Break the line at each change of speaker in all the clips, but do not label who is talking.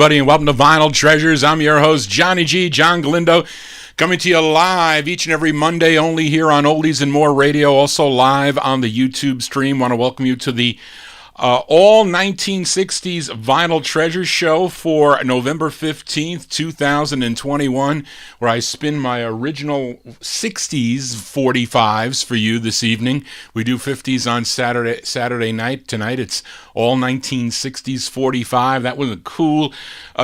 everybody, and welcome to Vinyl Treasures. I'm your host, Johnny G, John Galindo, coming to you live each and every Monday, only here on Oldies and More Radio, also live on the YouTube stream. Want to welcome you to the all 1960s Vinyl Treasure Show for November 15th, 2021, where I spin my original 60s 45s for you this evening. We do 50s on Saturday night. Tonight it's all 1960s 45. That was a cool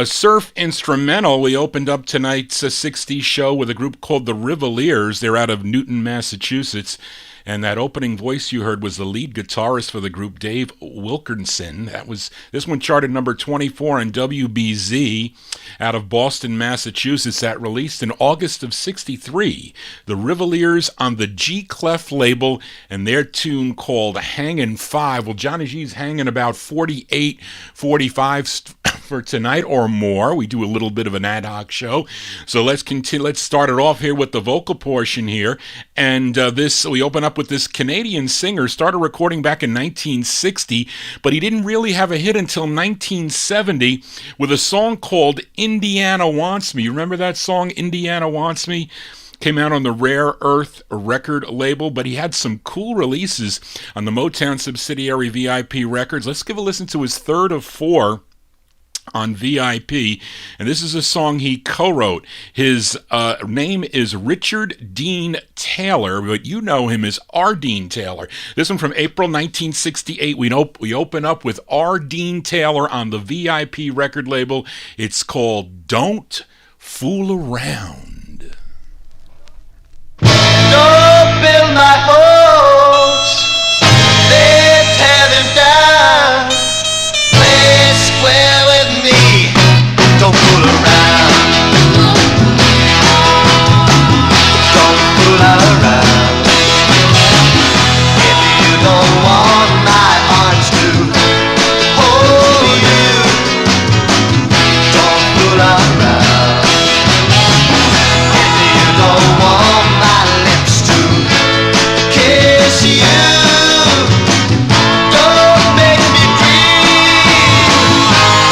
surf instrumental. We opened up tonight's 60s show with a group called the Vinyltreasure. They're out of Newton, Massachusetts. And that opening voice you heard was the lead guitarist for the group, Dave Wilkerson. This one charted number 24 on WBZ out of Boston, Massachusetts. That released in August of '63. The Vinyltreasure on the G Clef label, and their tune called Hangin' 5. Well, Johnny G's hanging about 48, 45 for tonight or more. We do a little bit of an ad hoc show. So let's continue. Let's start it off here with the vocal portion here. And we open up with this Canadian singer, started recording back in 1960, but he didn't really have a hit until 1970 with a song called Indiana Wants Me. You remember that song, Indiana Wants Me? Came out on the Rare Earth record label, but he had some cool releases on the Motown subsidiary VIP Records. Let's give a listen to his third of four on VIP, and this is a song he co-wrote. His name is Richard Dean Taylor, but you know him as R. Dean Taylor. This one from April 1968. We open up with R. Dean Taylor on the VIP record label. It's called Don't Fool Around.
Don't build my hopes, they tear them down. Play square with me, don't fool around. Don't fool around. If you don't want my arms to hold you, don't fool around. If you don't want my lips to kiss you, don't make me dream,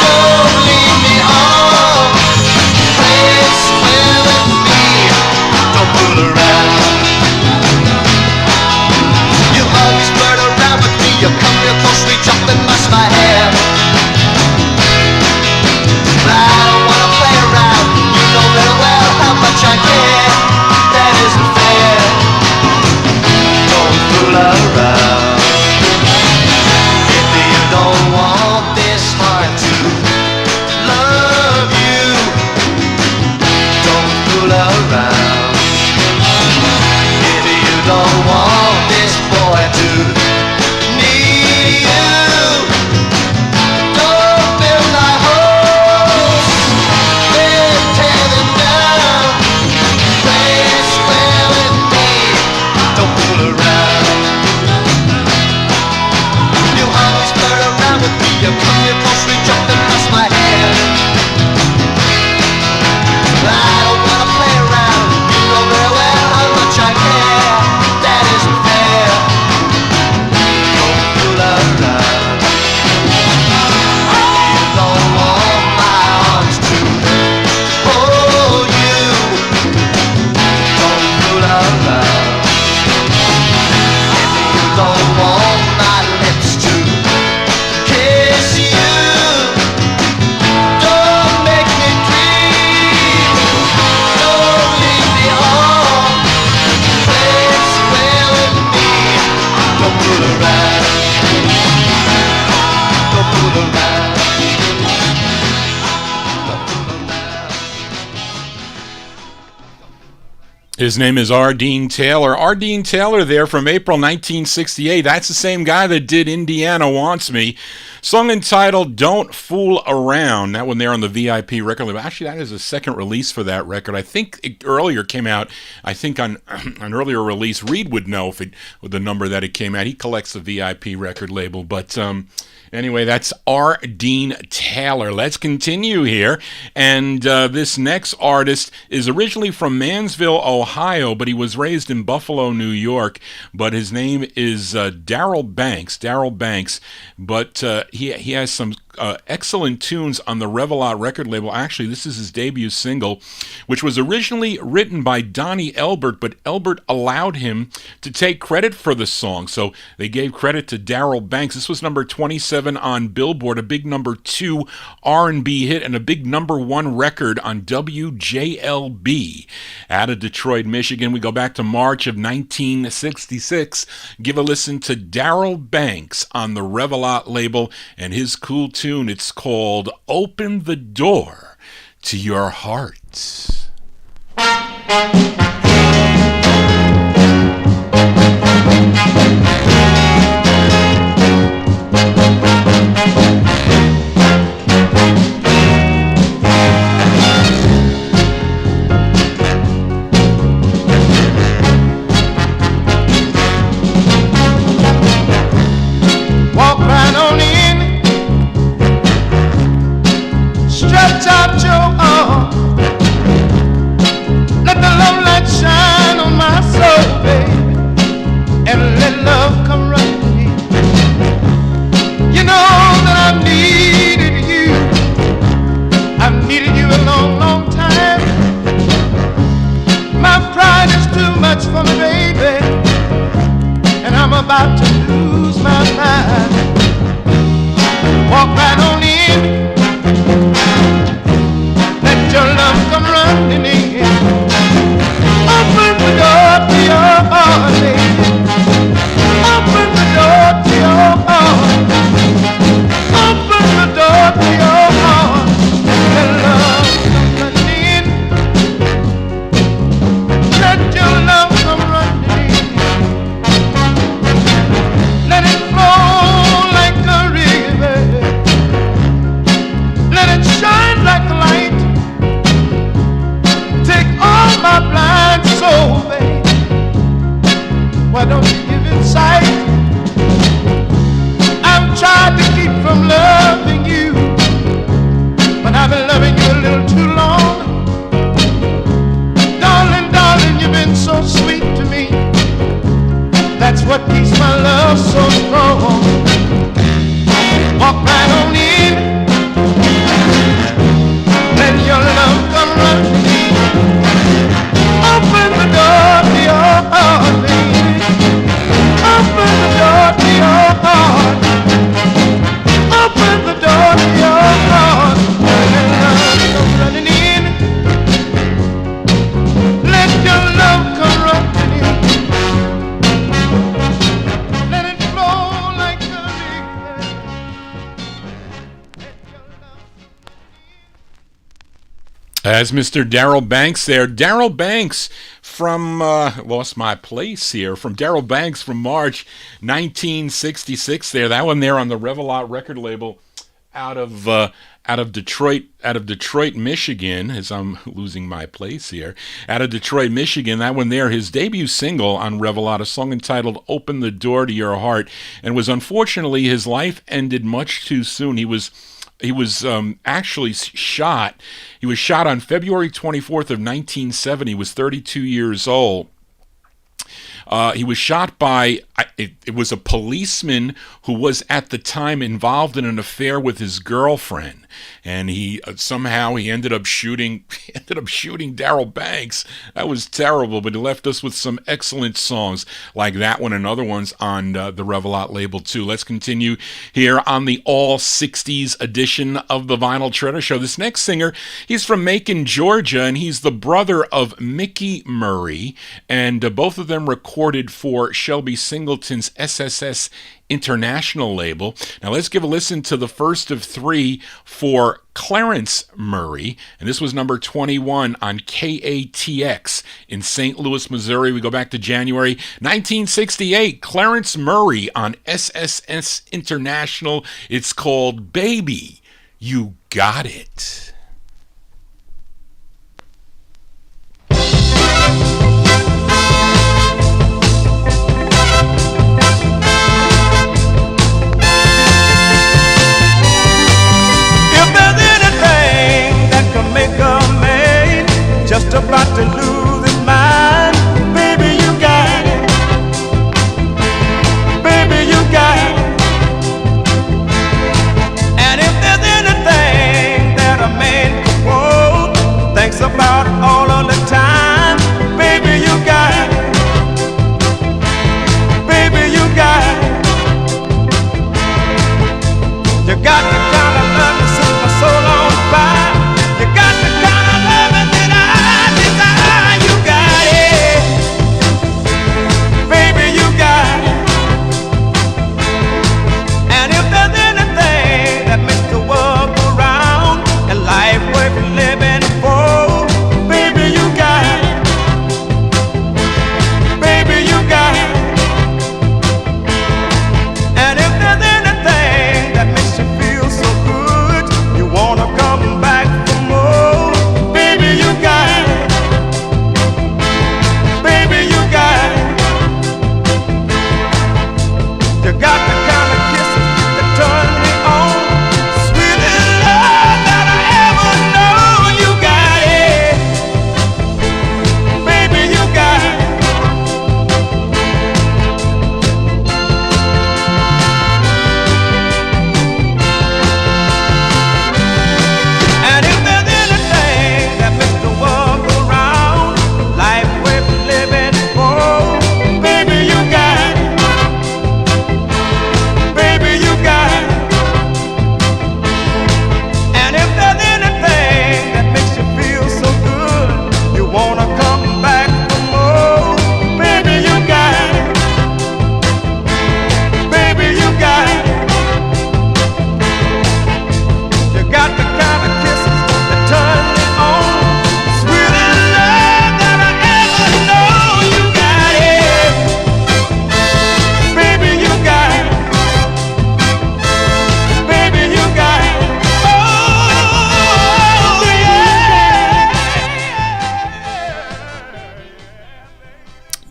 don't lead me on. Play square with me, don't fool around. You always flirt around with me, you come real close, reach up and mush my hair. But I don't wanna play around, you know very well how much I care. That isn't fair, don't fool around. If you don't want this heart to love you, don't fool around. If you don't want this boy to need you, don't build my hopes, then tear them down. Play square with me, don't fool around. You always flirt around with me, you come real close, reach up and touch my hand. But I don't wanna play around, you know very well how much I care. That isn't fair, don't fool around. If you don't want my arms to hold you, don't fool around. If you don't want my lips to kiss you, don't make me dream, don't lead me on. Play square with me, don't fool around. Don't fool around. Don't fool around.
His name is R. Dean Taylor. R. Dean Taylor there from April 1968. That's the same guy that did Indiana Wants Me. Song entitled Don't Fool Around. That one there on the VIP record label. Actually, that is a second release for that record. I think it earlier came out, I think on an earlier release. Reed would know if it with the number that it came out. He collects the VIP record label. But anyway, that's R. Dean Taylor. Let's continue here. And this next artist is originally from Mansville, Ohio, but he was raised in Buffalo, New York. But his name is Darryl Banks. But he has some excellent tunes on the Revelot record label. Actually, this is his debut single, which was originally written by Donnie Elbert, but Elbert allowed him to take credit for the song. So they gave credit to Darrell Banks. This was number 27 on Billboard, a big number 2 R&B hit, and a big number 1 record on WJLB. Out of Detroit, Michigan, we go back to March of 1966. Give a listen to Darrell Banks on the Revelot label and his cool tune. It's called Open the Door to Your Heart.
Walk right on in, stretch out your arm, let the love light shine on my soul, baby, and let love come running in. You know that I've needed you a long, long time. My pride is too much for me, baby, and I'm about to lose my mind. Walk right on in, let your love come running in. Open the door to your heart, baby. Open the door to your heart. Open the door to your heart. Let love come running in. Let your love come running in. Let it flow like a river. Let it shine like a light. Take all my blind soul, baby. Why don't you give it sight? I've tried to keep from loving you, but I've been loving you a little too long. Darling, darling, you've been so sweet to me. That's what keeps my love so strong. Walk right on in, let your love come running in. Open the door to your heart, baby. Open the door to your heart. Open the door to your heart. Let love come running in. Let your love come running in. Let it flow like a river. Let your love.
As Mr. Darrell Banks there. Darrell Banks from, lost my place here, from Darrell Banks from March 1966 there. That one there on the Revelot record label out of Detroit, Michigan, as I'm losing my place here. Out of Detroit, Michigan, that one there, his debut single on Revelot, a song entitled Open the Door to Your Heart, and was unfortunately, his life ended much too soon. He was actually shot. He was shot on February 24th of 1970. He was 32 years old. He was shot by, it was a policeman who was at the time involved in an affair with his girlfriend. And he somehow ended up shooting Darrell Banks. That was terrible, but he left us with some excellent songs like that one and other ones on the Revelot label too. Let's continue here on the all 60s edition of the Vinyl Treasure Show. This next singer, he's from Macon, Georgia, and he's the brother of Mickey Murray, and both of them recorded for Shelby Singleton's SSS International label. Now let's give a listen to the first of three for Clarence Murray, and this was number 21 on KATX in St. Louis, Missouri. We go back to January 1968. Clarence Murray on SSS International. It's called Baby, You Got It.
Just about to lose his mind. Baby, you got it. Baby, you got it. And if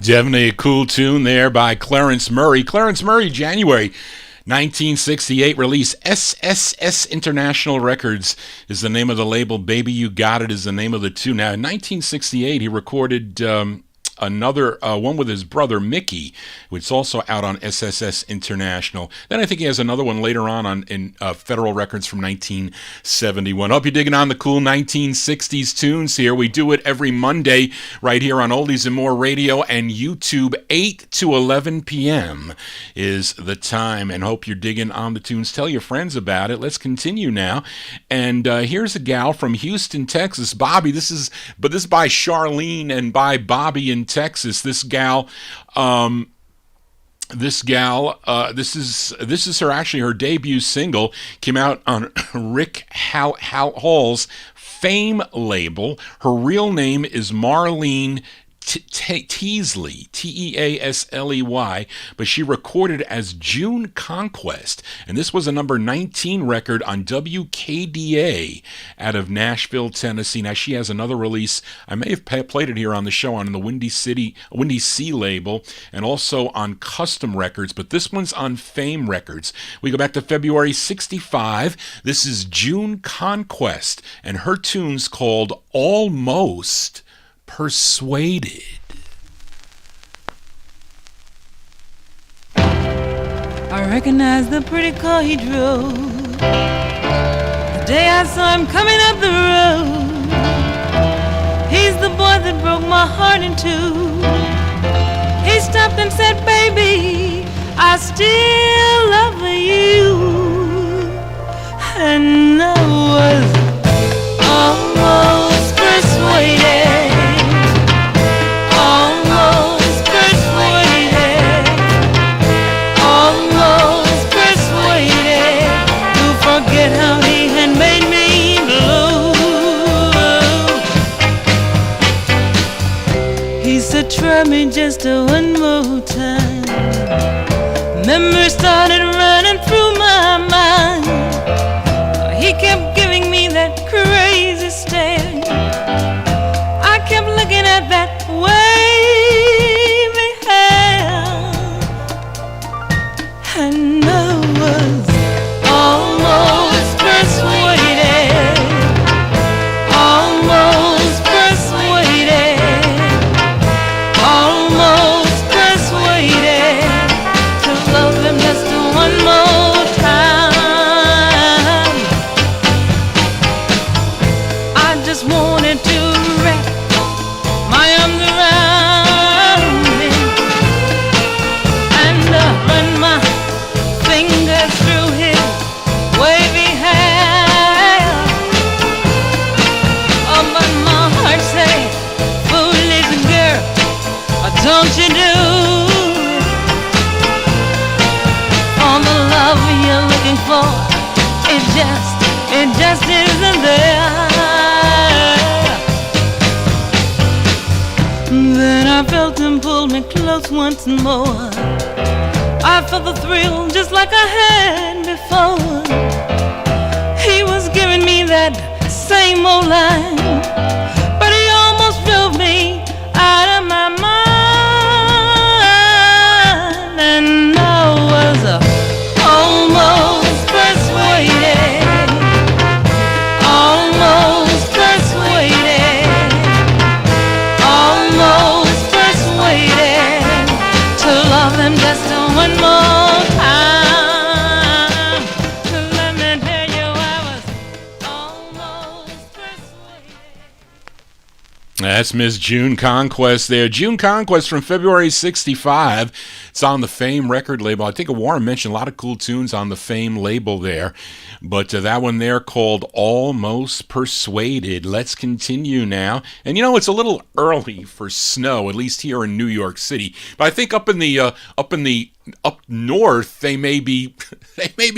Definitely a cool tune there by Clarence Murray. Clarence Murray, January 1968 release. SSS International Records is the name of the label. Baby You Got It is the name of the tune. Now, in 1968, he recorded another one with his brother Mickey, which is also out on SSS International. Then I think he has another one later on in Federal Records from 1971. Hope you're digging on the cool 1960s tunes here. We do it every Monday right here on Oldies and More Radio and YouTube. 8 to 11 p.m. is the time, and hope you're digging on the tunes. Tell your friends about it. Let's continue now. And here's a gal from Houston, Texas, Bobby. This is by Charlene and by Bobby in Texas. This is her debut single. Came out on Rick Hall's Fame label. Her real name is Marlene Teasley, Teasley, but she recorded as June Conquest, and this was a number 19 record on WKDA out of Nashville, Tennessee. Now she has another release. I may have played it here on the show on the Windy C label, and also on Custom Records, but this one's on Fame Records. We go back to February 65. This is June Conquest, and her tune's called Almost Persuaded.
I recognize the pretty car he drove the day I saw him coming up the road. He's the boy that broke my heart in two. He stopped and said, baby, I still love you. And I was almost persuaded. How he had made me blue. He said, try me just one more time. Memories started running through my mind. He kept giving me that crazy stare. I kept looking at that wavy hair, and I was almost persuaded, almost persuaded, almost persuaded to love him just one more time. I just wanted to wrap my arms around him and run my fingers through his wavy hair. Oh, but my heart say, foolish girl, don't you do it? All the love you're looking for, it just isn't there. Then I felt him pull me close once more. I felt the thrill just like I had before. He was giving me that same old line, but he almost drove me out of my mind. And I was almost persuaded, almost persuaded, almost persuaded to love him just one more time. Let me tell you, I was almost persuaded.
That's Miss June Conquest there. June Conquest from February 65. It's on the Fame record label. I think Warren mentioned a lot of cool tunes on the Fame label there. But that one there called Almost Persuaded. Let's continue now. And you know, it's a little early for snow, at least here in New York City. But I think up north, they may be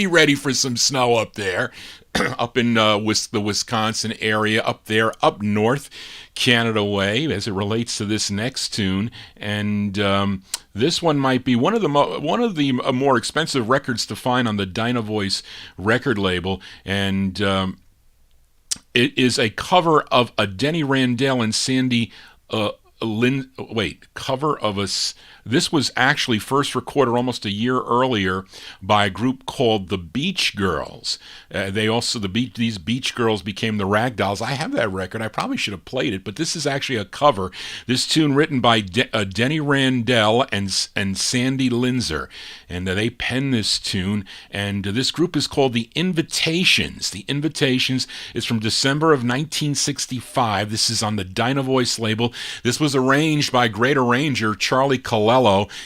ready for some snow up there. Up in the Wisconsin area, up there, up north, Canada way, as it relates to this next tune. And this one might be one of the more expensive records to find on the Dynavoice record label. And it is a cover of a Denny Randell and Sandy cover of us. This was actually first recorded almost a year earlier by a group called the Beach Girls. These Beach Girls became the Ragdolls. I have that record. I probably should have played it, but this is actually a cover. This tune written by Denny Randell and Sandy Linzer, and they penned this tune. And this group is called the Invitations. The Invitations is from December of 1965. This is on the Dynavoice label. This was arranged by great arranger Charlie Colello.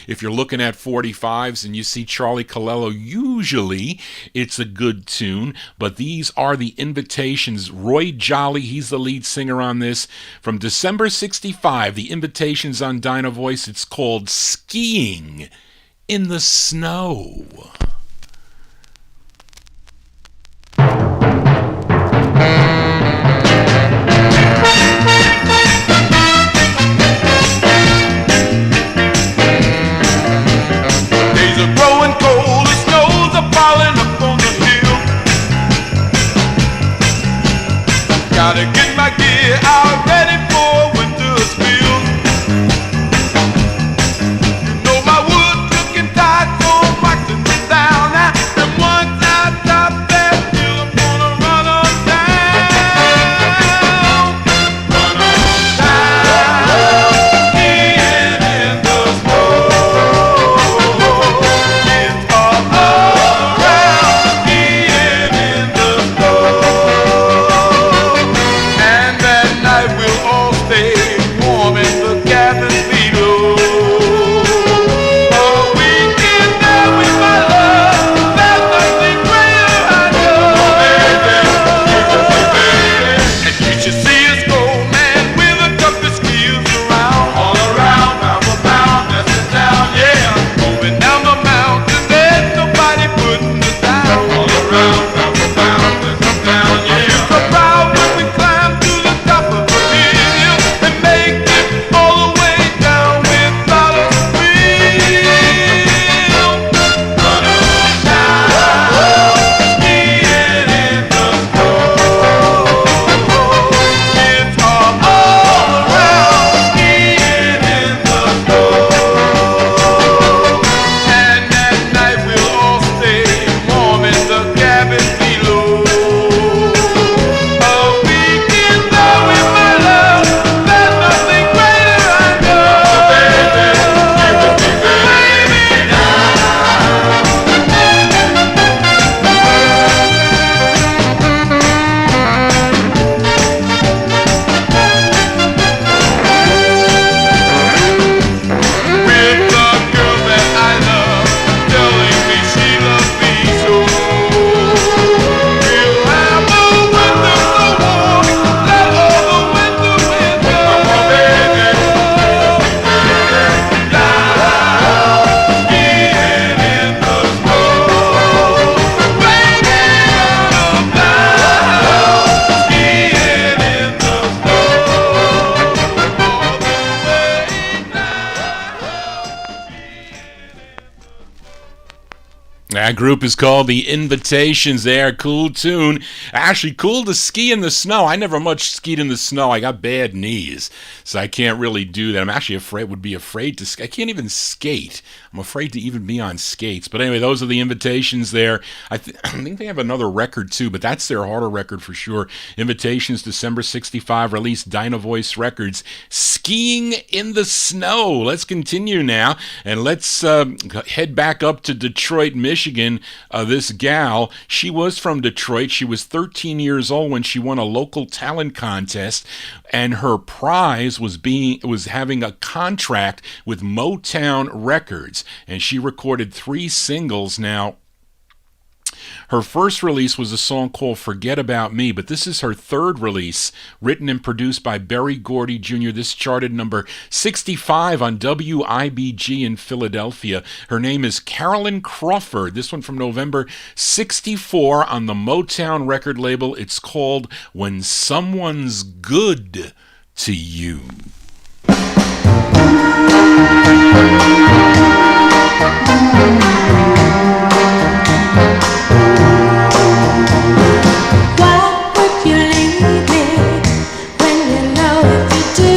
If you're looking at 45s and you see Charlie Colello, usually it's a good tune, but these are the Invitations. Roy Jolly, he's the lead singer on this. From December 65, the Invitations on Dynavoice. It's called Skiing in the Snow.
Gotta get my gear out ready for winter spill. You know my wood cooking tight, so I'm waxing it down. And once I top that hill, I'm gonna run on down. Run on down, skiing in the snow. It's all around, skiing in the snow. We'll all stay warm in the cabin below. A weekend there with my love, there's nothing greater I know. And you should see us go, man, with a couple of skis around. All around, round the mountain, that's down, yeah. Moving down the mountain, there's nobody putting us down. All around, round the mountain, that's down, yeah. I'm so proud when we climb to the top of the hill and make it all the way down without a squeal. Run on down, skiing in the snow. It's all around, skiing in the snow. And at night we'll all stay warm in the cabin below. A weekend there with my love, there's nothing greater I know. Baby, you would be baby now. With the girl that I love, telling me she loves me so. We'll have a winter so warm, let all the winter wind go. Come on, baby, down, skiing in the snow. Baby, down, skiing in the snow. All the way down.
That group is called the Invitations. There, cool tune. Actually, cool to ski in the snow. I never much skied in the snow. I got bad knees, so I can't really do that. I'm actually would be afraid to ski. I can't even skate. I'm afraid to even be on skates. But anyway, those are the Invitations there. I think they have another record too, but that's their harder record for sure. Invitations, December 65, released Dynavoice Records. Skiing in the Snow. Let's continue now, and let's head back up to Detroit, Michigan. This gal, she was from Detroit. She was 13 years old when she won a local talent contest, and her prize was having a contract with Motown Records, and she recorded 3 singles. Now, her first release was a song called Forget About Me, but this is her third release, written and produced by Berry Gordy Jr. This charted number 65 on WIBG in Philadelphia. Her name is Carolyn Crawford. This one from November 64 on the Motown record label. It's called When Someone's Good to You.
Why would you leave me when you know if you do?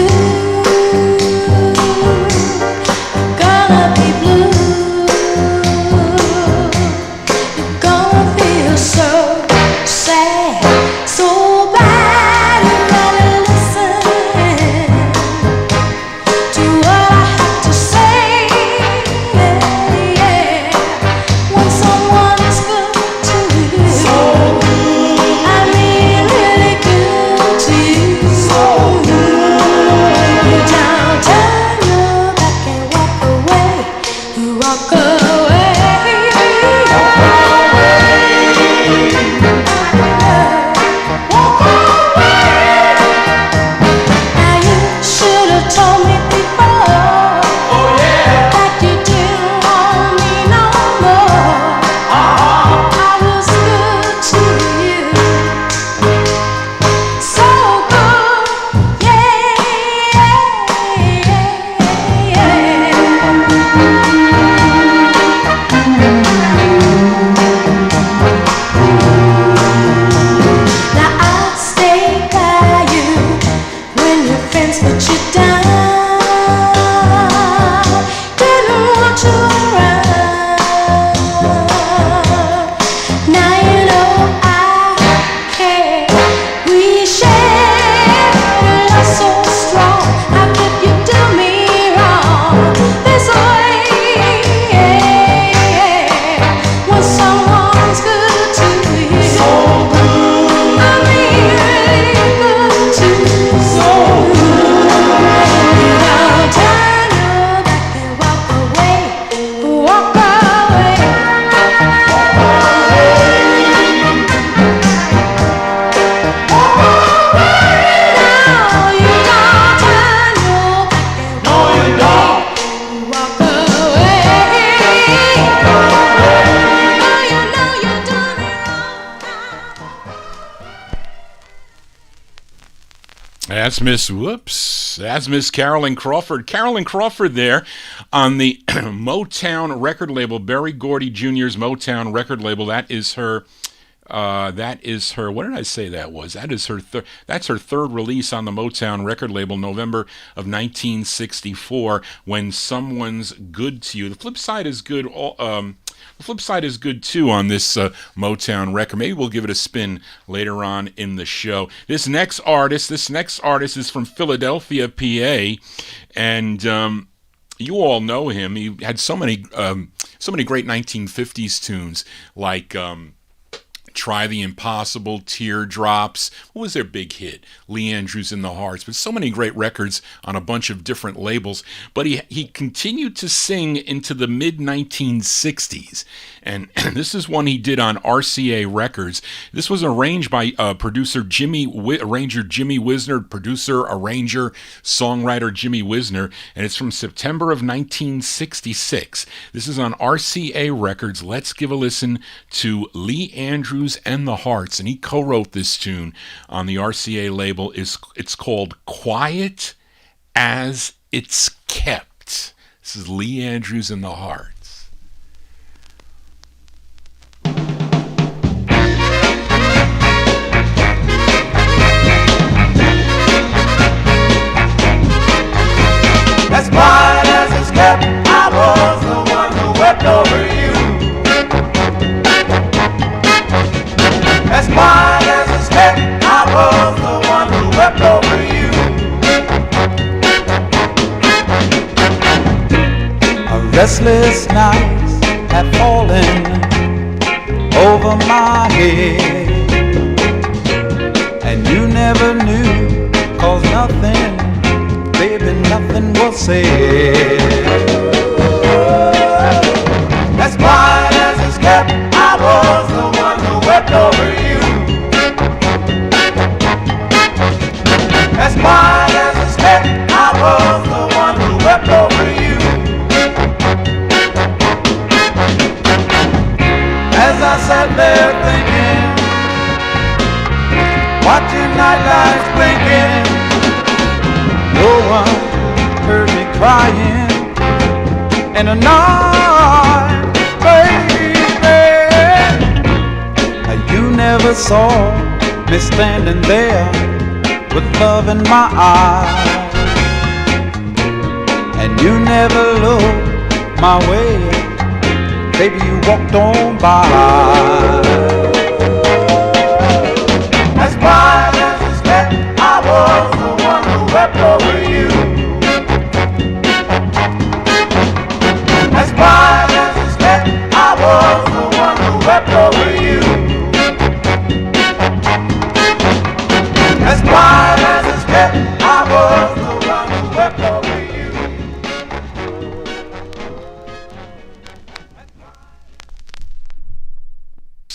That's Miss Carolyn Crawford. Carolyn Crawford there on the Motown record label, Berry Gordy Jr.'s Motown record label. That is her. What did I say that was? That's her third release on the Motown record label, November of 1964. When Someone's Good to You. The flip side is good. The flip side is good too on this Motown record. Maybe we'll give it a spin later on in the show. This next artist is from Philadelphia, PA, and you all know him. He had so many great 1950s tunes like Try the Impossible, Teardrops. What was their big hit? Lee Andrews and the Hearts. But so many great records on a bunch of different labels. But he continued to sing into the mid-1960s. And this is one he did on RCA Records. This was arranged by arranger Jimmy Wisner, arranger, songwriter Jimmy Wisner. And it's from September of 1966. This is on RCA Records. Let's give a listen to Lee Andrews and the Hearts, and he co-wrote this tune on the RCA label. It's called Quiet as It's Kept. This is Lee Andrews and the Hearts.
As quiet as it's kept, I was the one who wept over you. As quiet as it's kept, I was the one who wept over you. A restless night had fallen over my head, and you never knew, 'cause nothing, baby, nothing was said. As quiet as it's kept, I was the one who wept over you. As quiet as it's kept, I was the one who wept over you. As I sat there thinking, watching nightlights blinking, no one heard me crying in the night, baby. You never saw me standing there with love in my eyes, and you never looked my way, baby, you walked on by. As quiet as it's kept, I was the one who wept over you. As quiet as it's kept, I was the one who wept over you. As quiet as it's kept, I was the one who wept over you.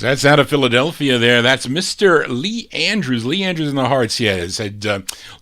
That's out of Philadelphia there. That's Mr. Lee Andrews. Lee Andrews and the Hearts, yeah. Said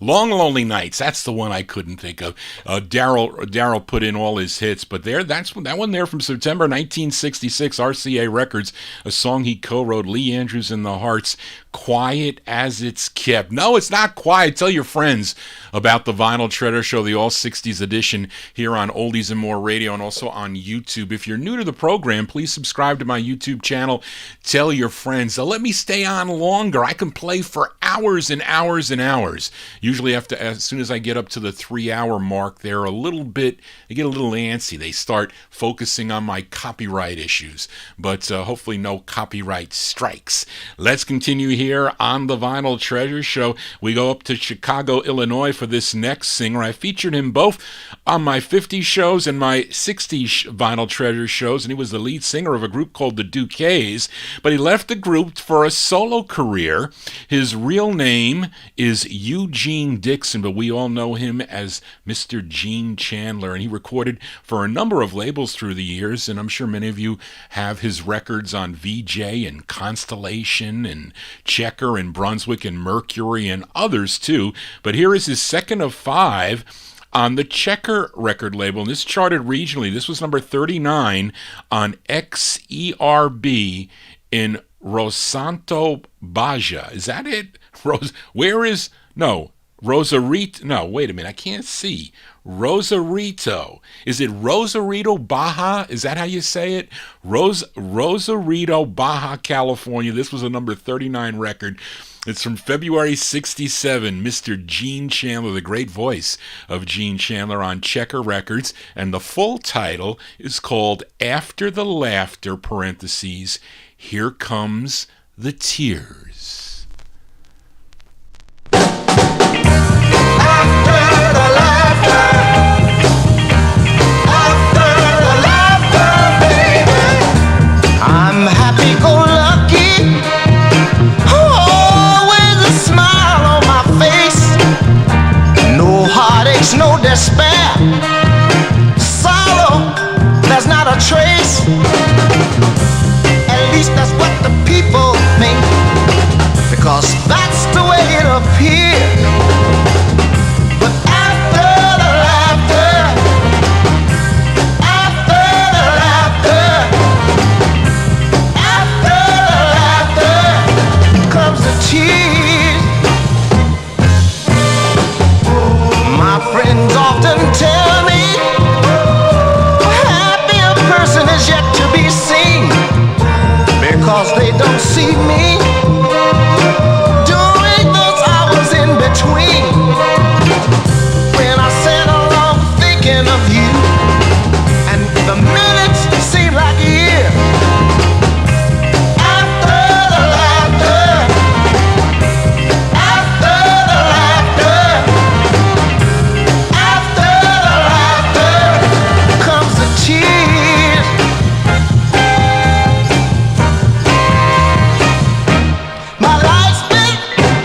Long Lonely Nights. That's the one I couldn't think of. Darryl put in all his hits, but that one there from September 1966, RCA Records, a song he co-wrote, Lee Andrews and the Hearts, Quiet as It's Kept. No, it's not quiet. Tell your friends about the Vinyl Treasure Show, the All 60s edition here on Oldies and More Radio and also on YouTube. If you're new to the program, please subscribe to my YouTube channel. Tell your friends. They'll let me stay on longer. I can play for hours and hours and hours. Usually as soon as I get up to the 3-hour mark, they get a little antsy. They start focusing on my copyright issues. But hopefully no copyright strikes. Let's continue here on the Vinyl Treasure Show. We go up to Chicago, Illinois for this next singer. I featured him both on my 50s shows and my 60s Vinyl Treasure shows, and he was the lead singer of a group called the Duquets. But he left the group for a solo career. His real name is Eugene Dixon, but we all know him as Mr. Gene Chandler. And he recorded for a number of labels through the years, and I'm sure many of you have his records on VJ and Constellation and Checker and Brunswick and Mercury and others too. But here is his second of 5 on the Checker record label. And this charted regionally. This was number 39 on XERB in Rosanto, Baja. Is that it? Rosarito. No, wait a minute. I can't see. Rosarito. Is it Rosarito, Baja? Is that how you say it? Rosarito, Baja, California. This was a number 39 record. It's from February 67. Mr. Gene Chandler, the great voice of Gene Chandler on Checker Records. And the full title is called After the Laughter, parentheses, Here Comes the Tears.
I'm happy-go-lucky, always a smile on my face. No heartaches, no despair, sorrow, there's not a trace. At least that's what the people think, because that's the way it appears. But after the laughter, after the laughter, after the laughter comes the tears. My friends often tell me a happier person is yet to be seen, because they don't see me during those hours in between, when I sit alone thinking of you, and the minutes seem like years. After the laughter, after the laughter, after the laughter comes the tears. My life's been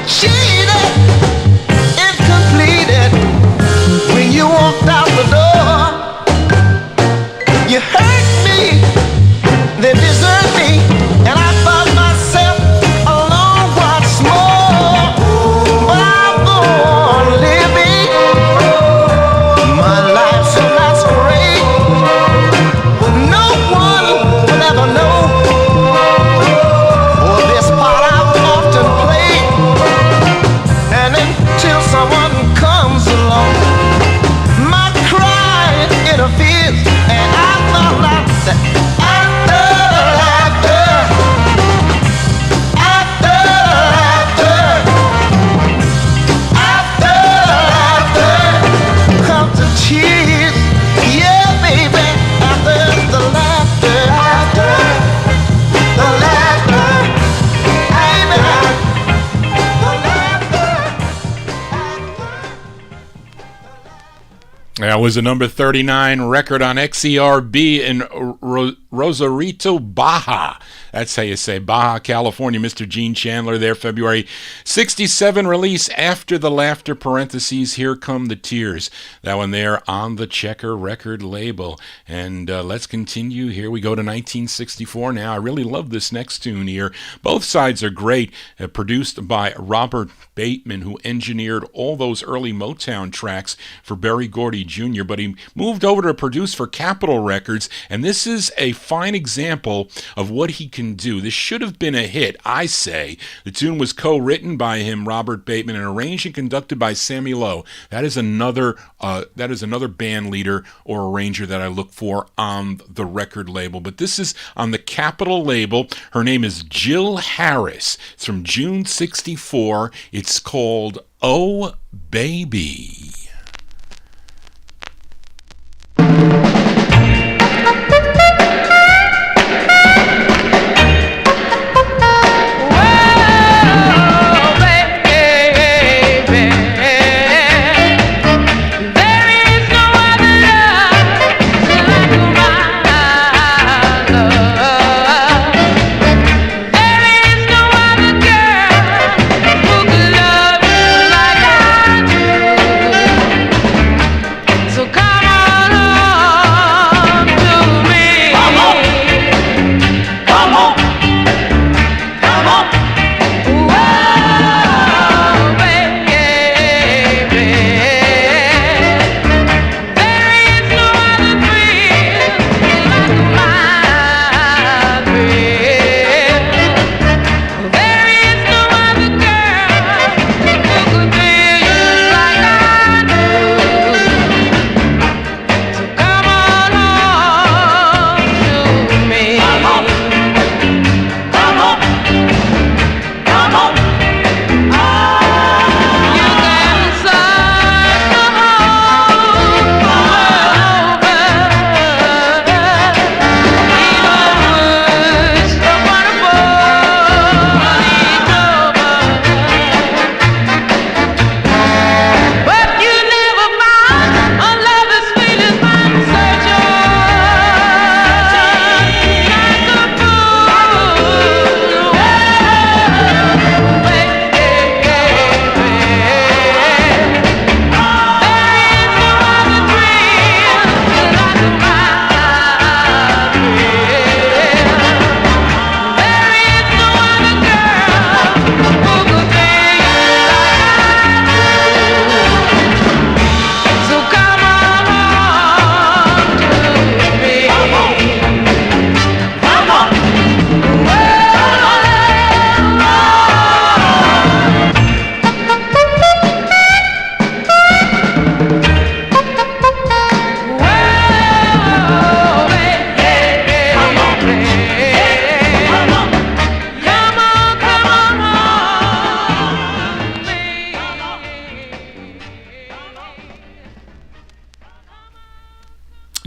cheated, incompleted. When you walked out the door, you hurt me, then desert me, and I thought myself alone once more. But I'm going living my life so masquerade. No one will ever know, for this part I've often played. And until someone comes along, my crying interferes, and I thought that after the laughter, after the laughter, after the laughter comes the tears. Yeah, baby, after the laughter, after the laughter, baby, the laughter,
That was a number 39 record on XERB in Rosarito, Baja. That's how you say Baja, California. Mr. Gene Chandler there, February 67 release, After the Laughter, parentheses, Here Come the Tears. That one there on the Checker record label. And let's continue. Here we go to 1964 now. I really love this next tune here. Both sides are great. Produced by Robert Bateman, who engineered all those early Motown tracks for Berry Gordy Jr., but he moved over to produce for Capitol Records, and this is a fine example of what he can do. This should have been a hit, I say. The tune was co-written by him, Robert Bateman, and arranged and conducted by Sammy Lowe. That is another band leader or arranger that I look for on the record label. But this is on the Capitol label. Her name is Jill Harris. It's from June 64. It's called Oh Baby.
Love you like I do.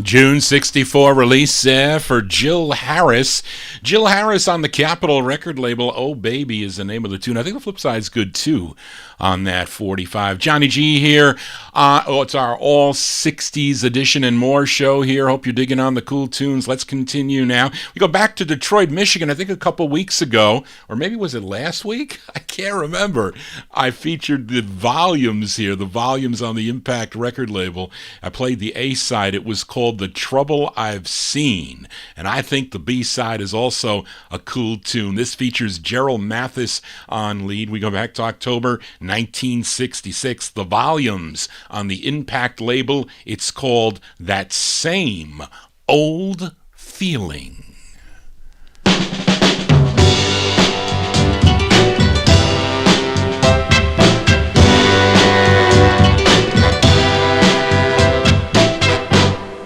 June 64 release for Jill Harris. Jill Harris on the Capitol record label. Oh Baby is the name of the tune. I think the flip side's good too on that 45. Johnny G here. It's our all 60s edition and more show here. Hope you're digging on the cool tunes. Let's continue now. We go back to Detroit, Michigan. I think a couple weeks ago, or maybe was it last week? I can't remember. I featured the volumes here, the volumes on the Impact record label. I played the A side. It was called The Trouble I've Seen. And I think the B side is also a cool tune. This features Gerald Mathis on lead. We go back to October 1966. The volumes on the Impact label. It's called That Same Old Feeling.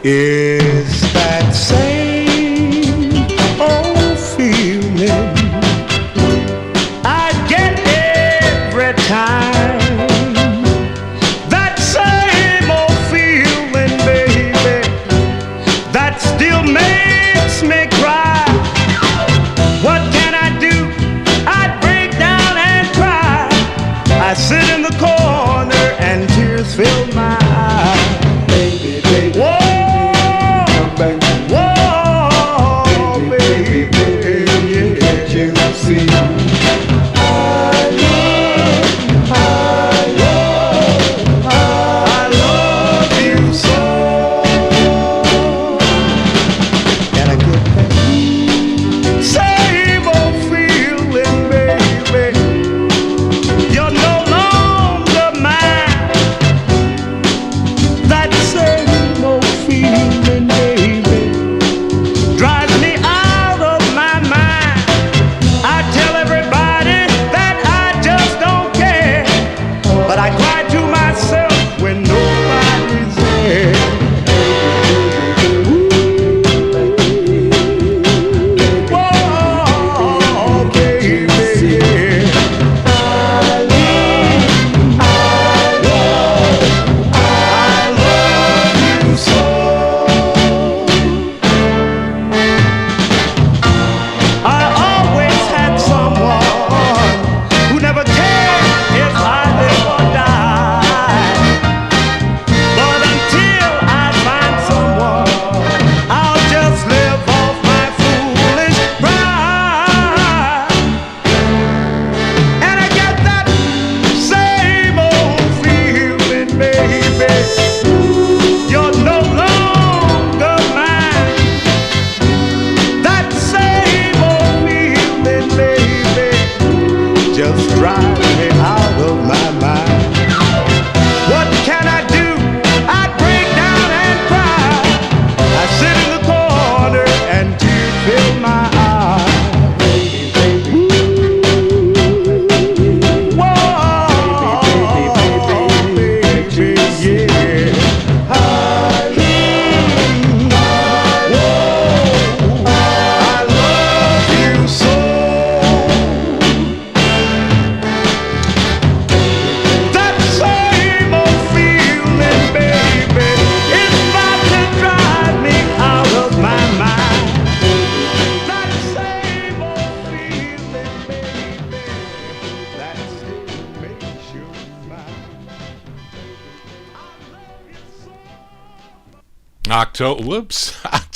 It's that same old feeling I get every time. That same old feeling, baby, that still makes me cry. What can I do? I break down and cry. I sit in the corner and tears fill my eyes. Baby, baby. Whoa.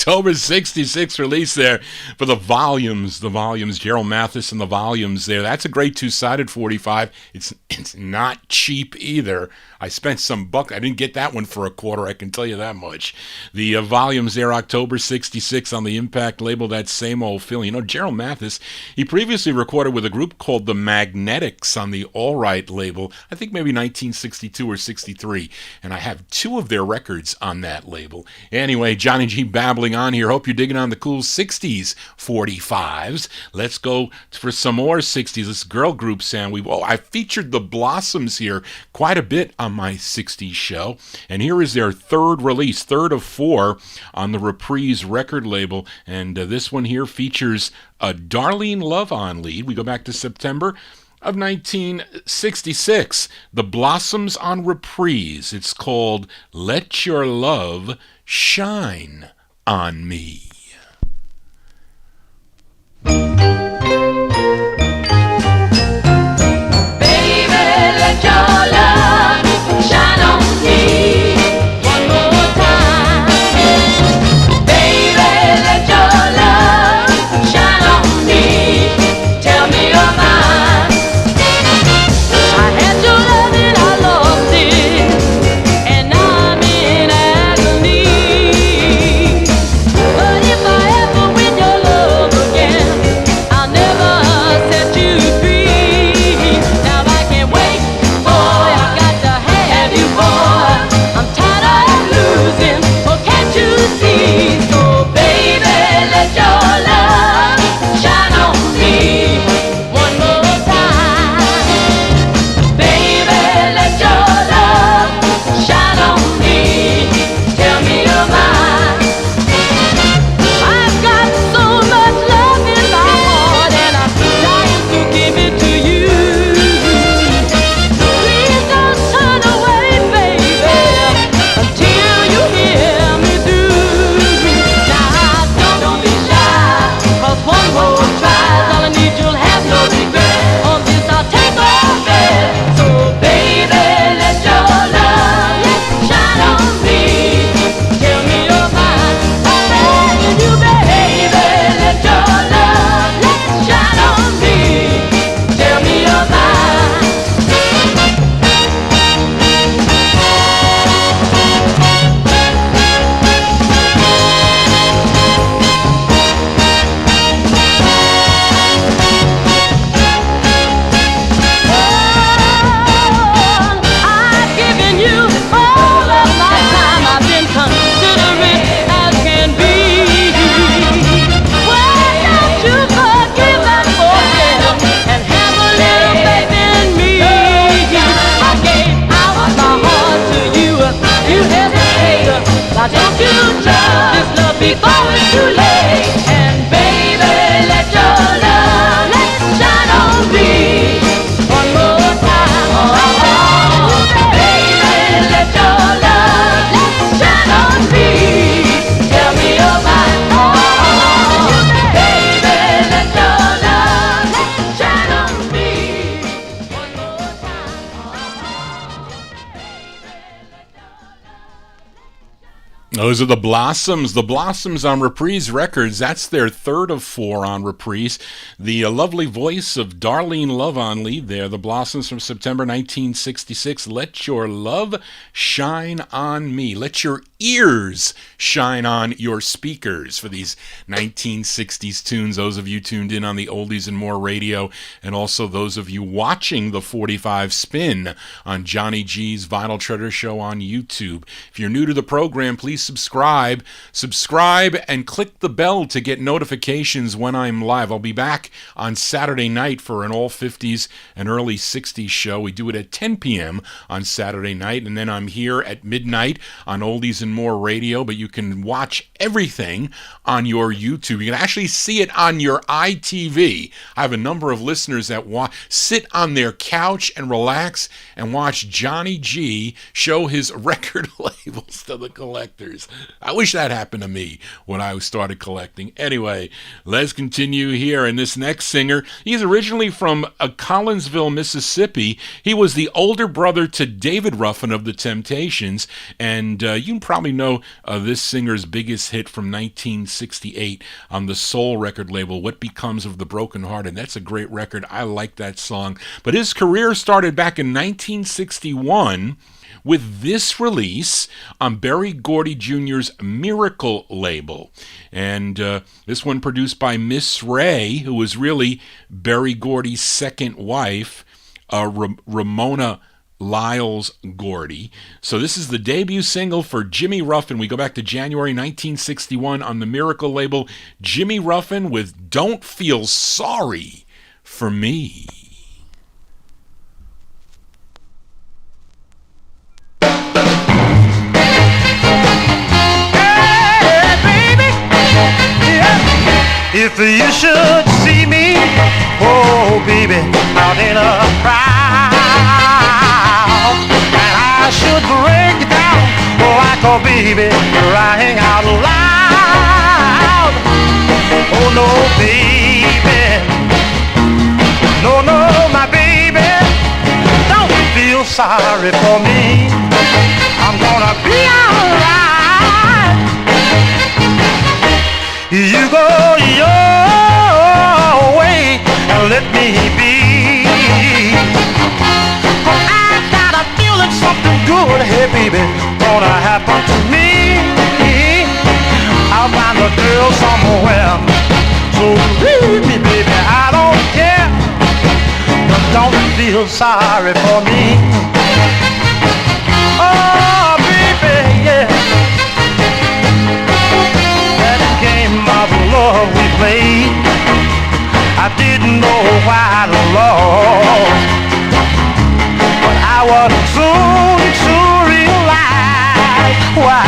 October 66 release there for the volumes, Gerald Mathis and the volumes there. That's a great two-sided 45. It's not cheap either. I spent some buck. I didn't get that one for a quarter, I can tell you that much. The volumes there, October 66 on the Impact label, That Same Old Feeling. You know, Gerald Mathis, he previously recorded with a group called the Magnetics on the All Right label, I think maybe 1962 or 63, and I have two of their records on that label. Anyway, Johnny G babbling on here. Hope you're digging on the cool 60s 45s. Let's go for some more 60s. This girl group sound. I featured the Blossoms here quite a bit on my 60s show, and here is their third release, third of four on the Reprise record label, and this one here features a Darlene Love on lead. We go back to September
of 1966. The Blossoms on reprise. It's called Let Your Love Shine on Me. Those are the Blossoms on Reprise Records. That's their third of four on Reprise. The lovely voice of Darlene Love on lead there. The Blossoms from September 1966. Let your love shine on me. Let your ears shine on your speakers for these 1960s tunes. Those of you tuned in on the Oldies and More radio, and also those of you watching the 45 spin on Johnny G's Vinyltreasure show on YouTube. If you're new to the program, please subscribe and click the bell to get notifications when I'm live. I'll be back on Saturday night for an all 50s and early 60s show. We do it at 10 p.m. on Saturday night, and then I'm here at midnight on Oldies and More radio, but you can watch everything on your YouTube. You can actually see it on your iTV. I have a number of listeners that sit on their couch and relax and watch Johnny G show his record labels to the collectors. I wish that happened to me when I started collecting. Anyway, let's continue here. And this next singer, he's originally from Collinsville, Mississippi. He was the older brother to David Ruffin of the Temptations, and you can probably know this singer's biggest hit from 1968 on the Soul record label, What Becomes of the Broken Hearted. That's a great record. I like that song. But his career started back in 1961 with this release on Berry Gordy Jr.'s Miracle label. And this one produced by Miss Ray, who was really Berry Gordy's second wife, Ramona Lyles Gordy. So this is the debut single for Jimmy Ruffin. We go back to January 1961 on the Miracle label. Jimmy Ruffin with Don't Feel Sorry for Me.
If you should see me, oh baby, out in a crowd, and I should break down like a baby crying out loud. Oh no, baby, no, no, my baby, don't feel sorry for me. I'm gonna be alright. You go your way and let me be. But I got a feeling something good, hey baby, gonna happen to me. I'll find a girl somewhere, so leave me baby, I don't care. But don't feel sorry for me. Oh baby, yeah. That game of love we played, I didn't know why I lost, but I was soon to realize why.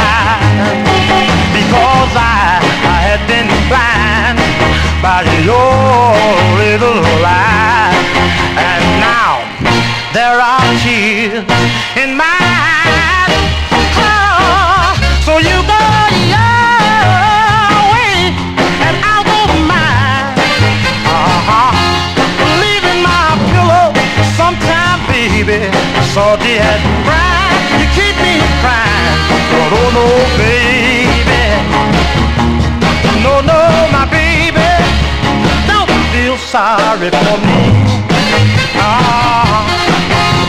Because I had been blind by your little lie, and now there are tears in my eyes. Oh, so you go your way and I'll go mine. Leaving my pillow sometime, baby, so dead and bright. You keep me crying, but oh no, baby, no, no, my baby, don't feel sorry for me.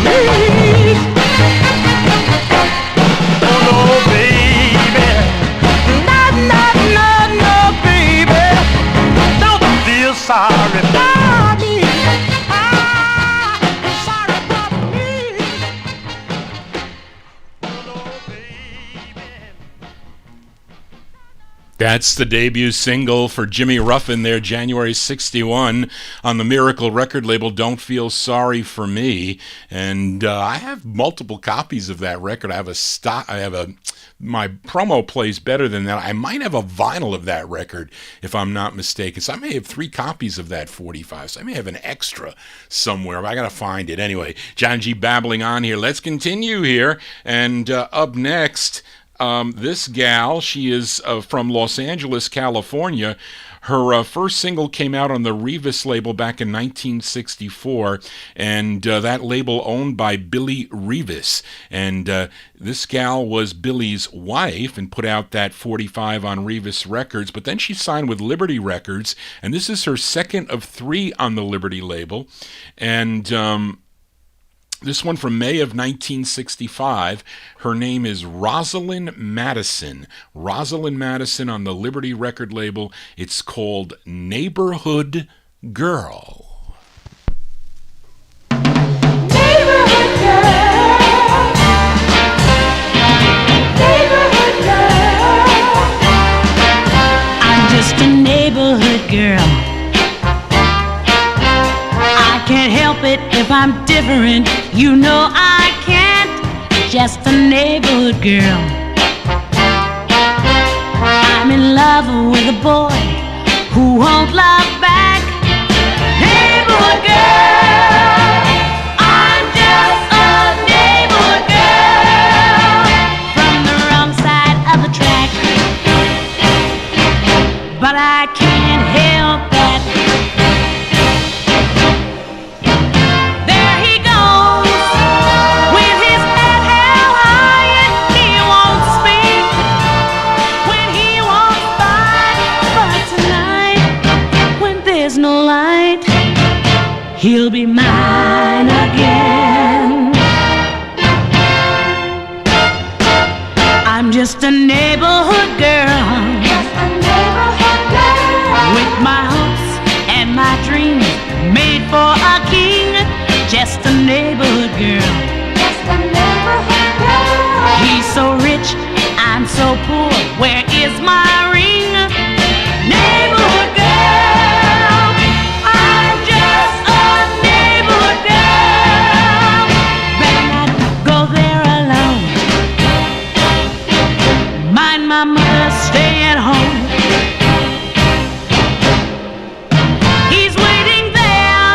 Please. Oh no, baby, no, no, no, no, baby, don't feel sorry for me. Sorry for me. Oh no, baby.
That's the debut single for Jimmy Ruffin there, January 61, on the Miracle record label, Don't Feel Sorry for Me. And I have multiple copies of that record. My promo plays better than that. I might have a vinyl of that record, if I'm not mistaken. So I may have 3 copies of that 45. So I may have an extra somewhere, but I got to find it. Anyway, John G. babbling on here. Let's continue here. And up next, this gal, she is from Los Angeles, California. Her first single came out on the Revis label back in 1964, and that label owned by Billy Revis. And this gal was Billy's wife and put out that 45 on Revis Records, but then she signed with Liberty Records, and this is her second of 3 on the Liberty label. And this one from May of 1965. Her name is Rosalind Madison. Rosalind Madison on the Liberty record label. It's called Neighborhood Girl.
Neighborhood girl, neighborhood girl. I'm just a neighborhood girl. I can't help it if I'm different. You know I can't. Just a neighborhood girl. I'm in love with a boy who won't love back. Neighborhood girl. I'm just a neighborhood girl from the wrong side of the track. But I can't help that. He'll be mine again. I'm just a neighborhood girl, just a neighborhood girl, with my hopes and my dreams made for a king. Just a neighborhood girl, just a neighborhood girl. He's so rich, I'm so poor. Where is my ring? Neighborhood girl. My mother stay at home. He's waiting there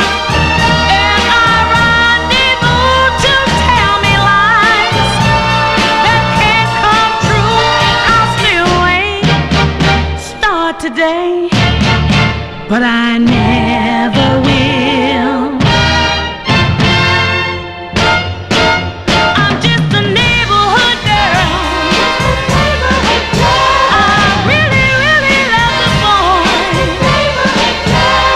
today, but I never will. I'm just a neighborhood girl. I really, really love the boy.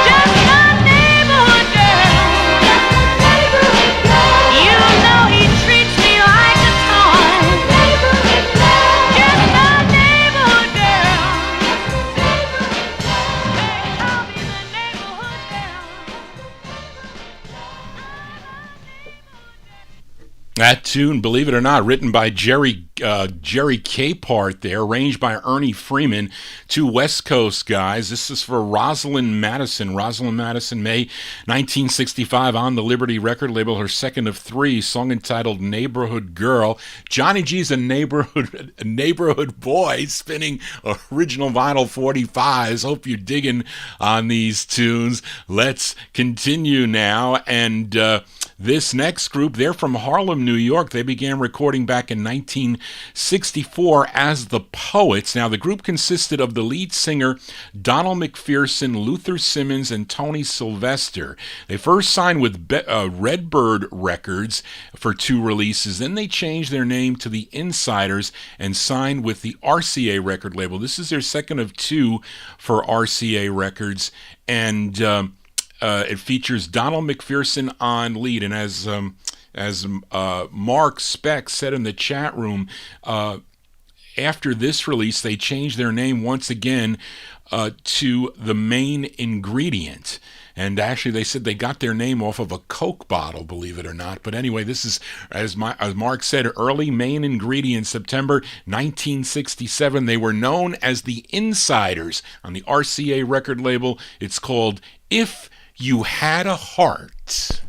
Just a neighborhood girl. You know he treats me like a toy. Just a neighborhood girl. They call me the neighborhood girl.
That tune, believe it or not, written by Jerry Capehart there, arranged by Ernie Freeman, two West Coast guys. This is for Rosalind Madison. Rosalind Madison, May 1965, on the Liberty record label, her second of three, song entitled Neighborhood Girl. Johnny G's a neighborhood boy spinning original vinyl 45s. Hope you're digging on these tunes. Let's continue now, and this next group, they're from Harlem, New York. They began recording back in 1964 as the Poets. Now, the group consisted of the lead singer Donald McPherson, Luther Simmons, and Tony Sylvester. They first signed with Redbird Records for 2 releases. Then they changed their name to the Insiders and signed with the RCA record label. This is their second of 2 for RCA Records, and it features Donald McPherson on lead. And as Mark Speck said in the chat room, after this release, they changed their name once again to The Main Ingredient. And actually, they said they got their name off of a Coke bottle, believe it or not. But anyway, this is, as Mark said, early Main Ingredient, September 1967. They were known as the Insiders on the RCA record label. It's called If You Had a Heart.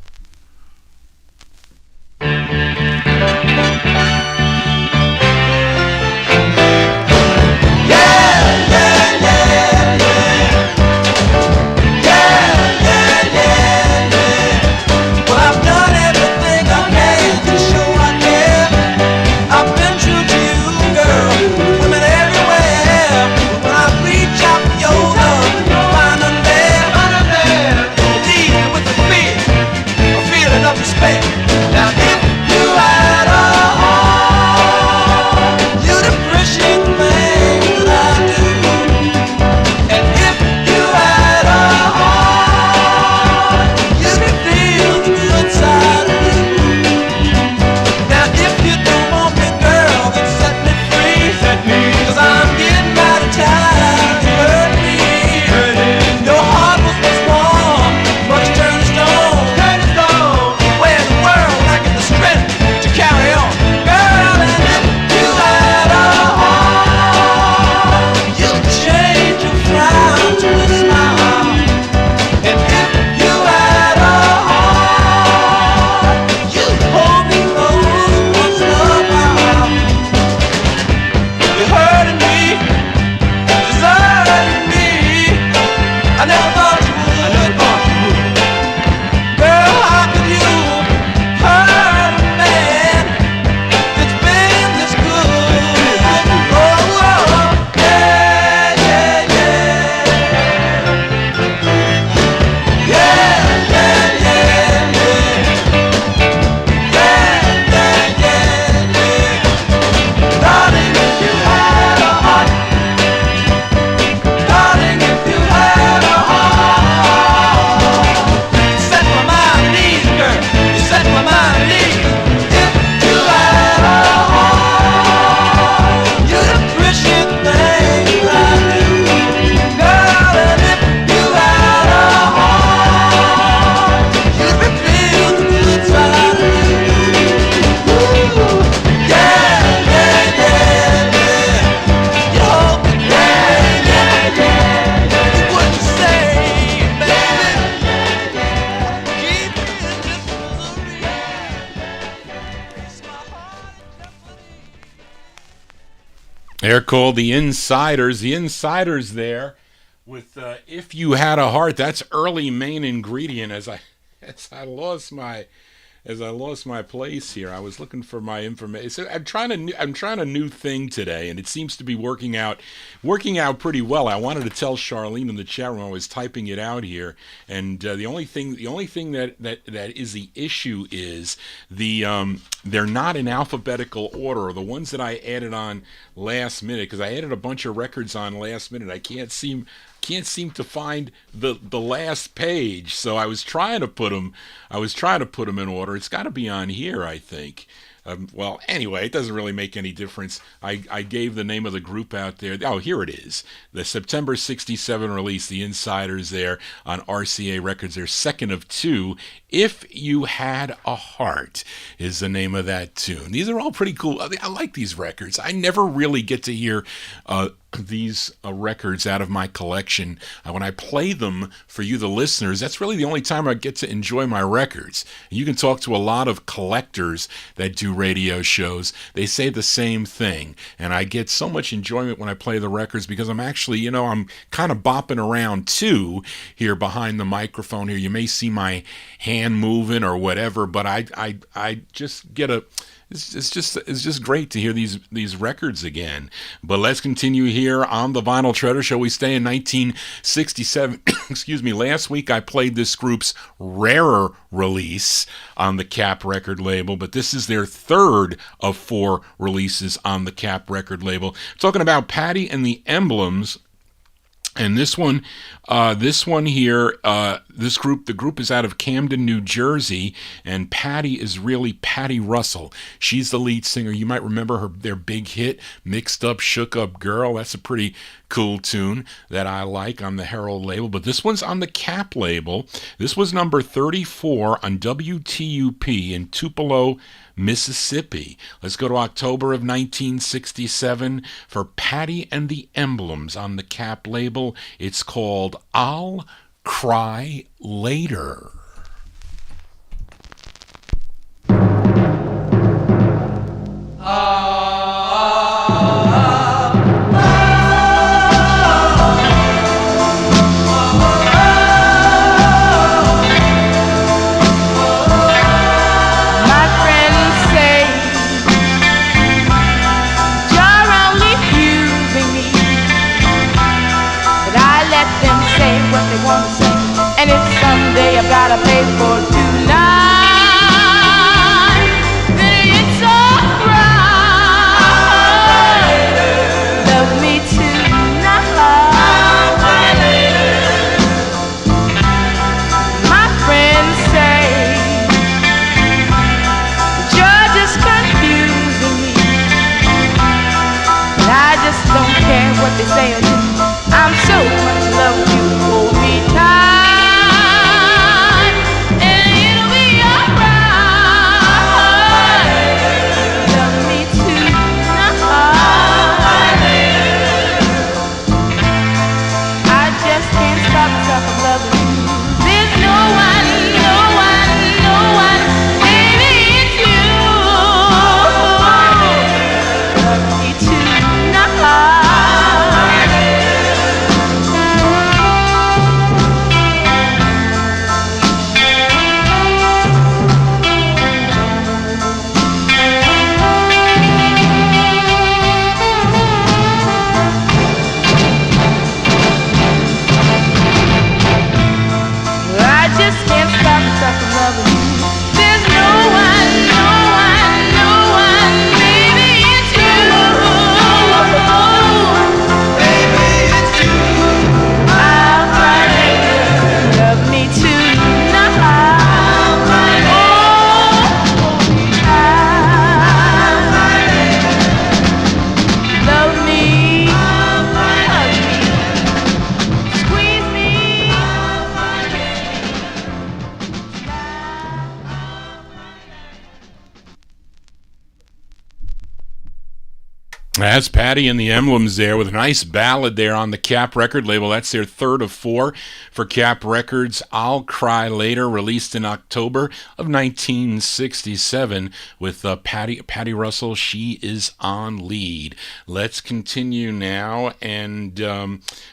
They're called the Insiders. The Insiders there with If You Had a Heart. That's early Main Ingredient as I lost my as I lost my place here, I was looking for my information. So I'm trying a new thing today, and it seems to be working out pretty well. I wanted to tell Charlene in the chat room I was typing it out here, and the only thing that is the issue is they're not in alphabetical order. The ones that I added on last minute, because I added a bunch of records on last minute, I can't seem to find the last page. So I was trying to put them in order. It's got to be on here, I think. Well, anyway, it doesn't really make any difference. I gave the name of the group out there. Oh, here it is. The September 67 release, The Insiders there on RCA Records. They're second of two. If You Had a Heart is the name of that tune. These are all pretty cool. I like these records. I never really get to hear these records out of my collection. When I play them for you, the listeners, that's really the only time I get to enjoy my records. You can talk to a lot of collectors that do radio shows. They say the same thing, and I get so much enjoyment when I play the records because I'm actually, I'm kind of bopping around too here behind the microphone here. You may see my hand moving or whatever, but I just get a... It's just great to hear these records again. But let's continue here on the Vinyl Treasure Show. We stay in 1967. Excuse me. Last week I played this group's rarer release on the Cap record label, but this is their third of 4 releases on the Cap record label. I'm talking about Patty and the Emblems. And this one here, the group is out of Camden, New Jersey, and Patty is really Patty Russell. She's the lead singer. You might remember their big hit, Mixed Up, Shook Up Girl. That's a pretty cool tune that I like on the Herald label, but this one's on the Cap label. This was number 34 on WTUP in Tupelo, Mississippi. Let's go to October of 1967 for Patty and the Emblems on the Cap label. It's called I'll Cry Later.
I've gotta pay for tonight. Then it's alright. Love me tonight. My friends say the judge is confusing me, but I just don't care what they say or do. I'm so much in love with you. Hold me tight. Tonight.
That's Patty and the Emblems there with a nice ballad there on the Cap record label. That's their third of four for Cap Records. I'll Cry Later, released in October of 1967 with Patty Russell. She is on lead. Let's continue now. And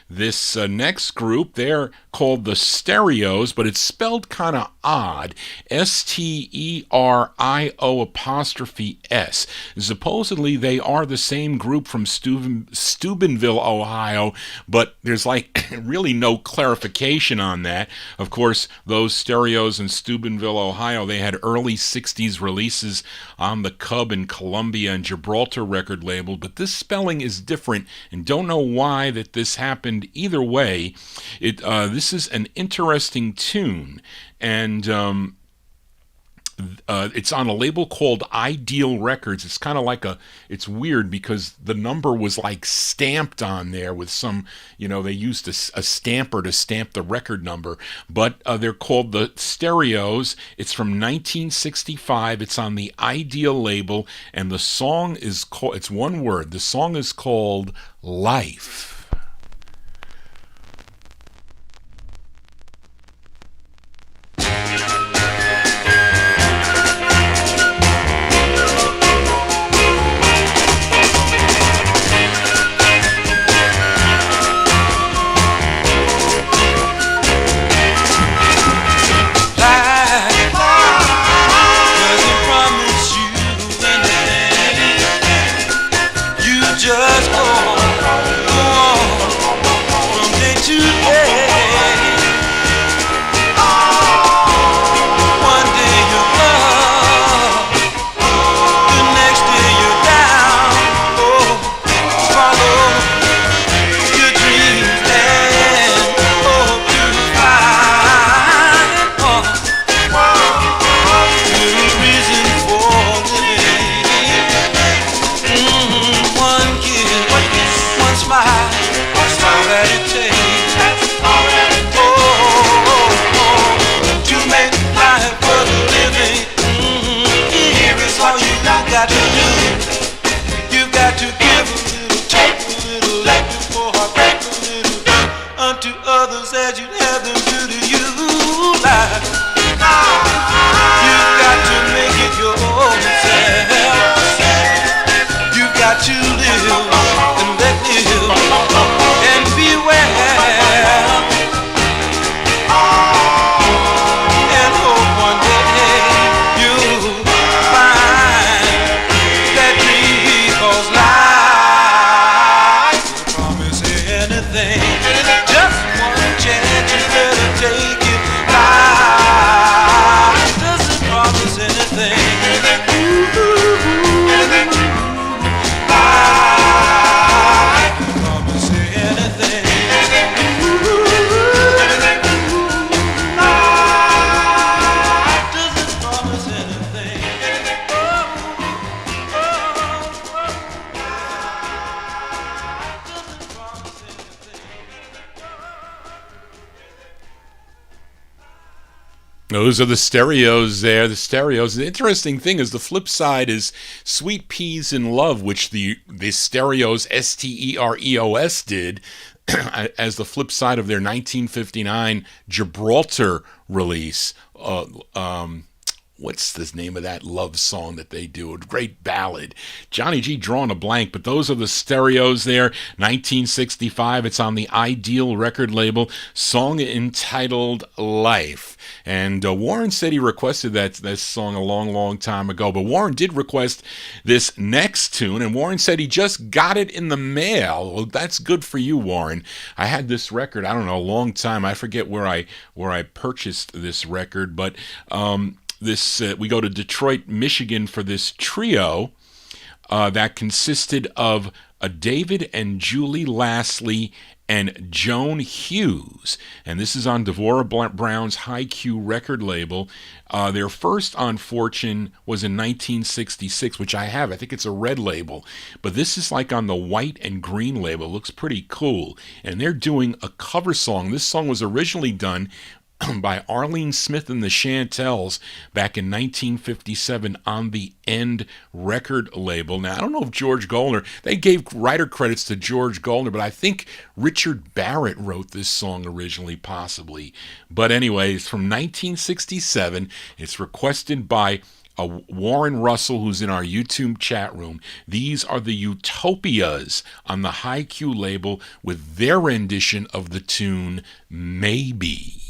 this next group, they're called the Stereos, but it's spelled kind of odd. Sterio''S. Supposedly they are the same group from Steubenville, Ohio, but there's like really no clarification on that. Of course, those Stereos in Steubenville, Ohio, they had early 60s releases on the Cub and Columbia and Gibraltar record label, but this spelling is different, and don't know why that this happened. Either way, this is an interesting tune, and it's on a label called Ideal Records. It's kind of like it's weird because the number was like stamped on there with some, they used a stamper to stamp the record number, but they're called the Stereos. It's from 1965. It's on the Ideal label, and the song is called, it's one word. The song is called Life.
Just go
Those are the Stereos there, the Stereos. The interesting thing is the flip side is Sweet Peas in Love, which the Stereos, Stereos, did as the flip side of their 1959 Gibraltar release. What's the name of that love song that they do? A great ballad. Johnny G drawing a blank, but those are the Stereos there. 1965. It's on the Ideal record label. Song entitled Life. And Warren said he requested this song a long, long time ago. But Warren did request this next tune, and Warren said he just got it in the mail. Well, that's good for you, Warren. I had this record, I don't know, a long time. I forget where I purchased this record, but we go to Detroit, Michigan for this trio that consisted of David and Julie Lastly and Joan Hughes. And this is on Devorah Brown's High Q record label. Their first on Fortune was in 1966, which I have. I think it's a red label. But this is like on the white and green label. It looks pretty cool. And they're doing a cover song. This song was originally done by Arlene Smith and the Chantels back in 1957 on the End record label. Now, I don't know if George Goldner, they gave writer credits to George Goldner, but I think Richard Barrett wrote this song originally, possibly. But anyway, it's from 1967. It's requested by Warren Russell, who's in our YouTube chat room. These are the Utopias on the High Q label with their rendition of the tune Maybe.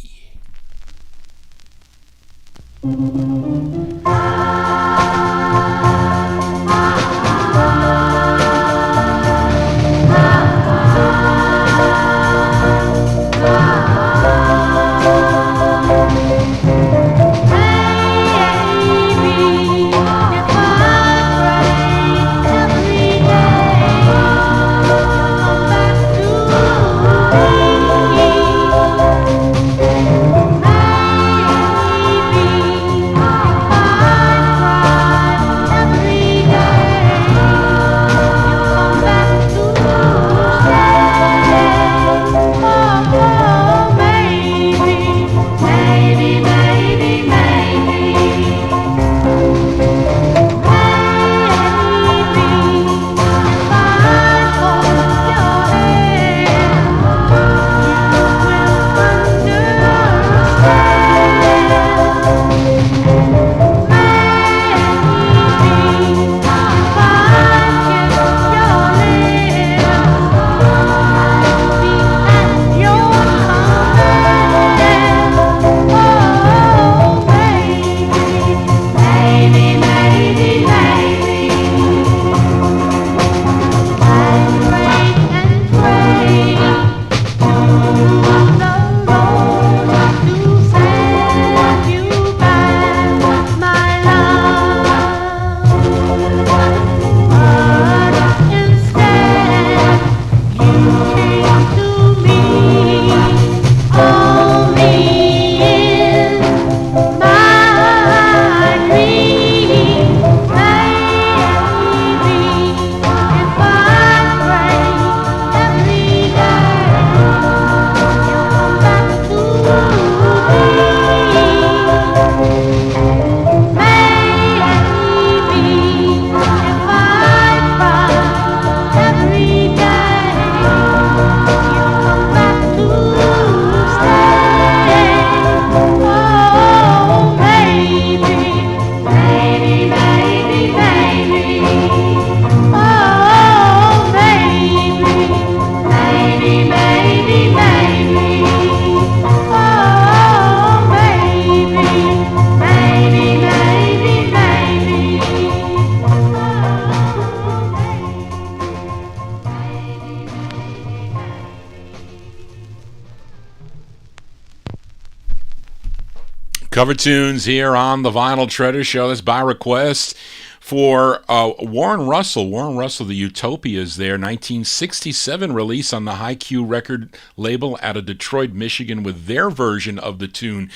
Cover tunes here on the Vinyl Treasure Show. That's by request for Warren Russell. Warren Russell, the Utopias there. 1967 release on the High Q record label out of Detroit, Michigan with their version of the tune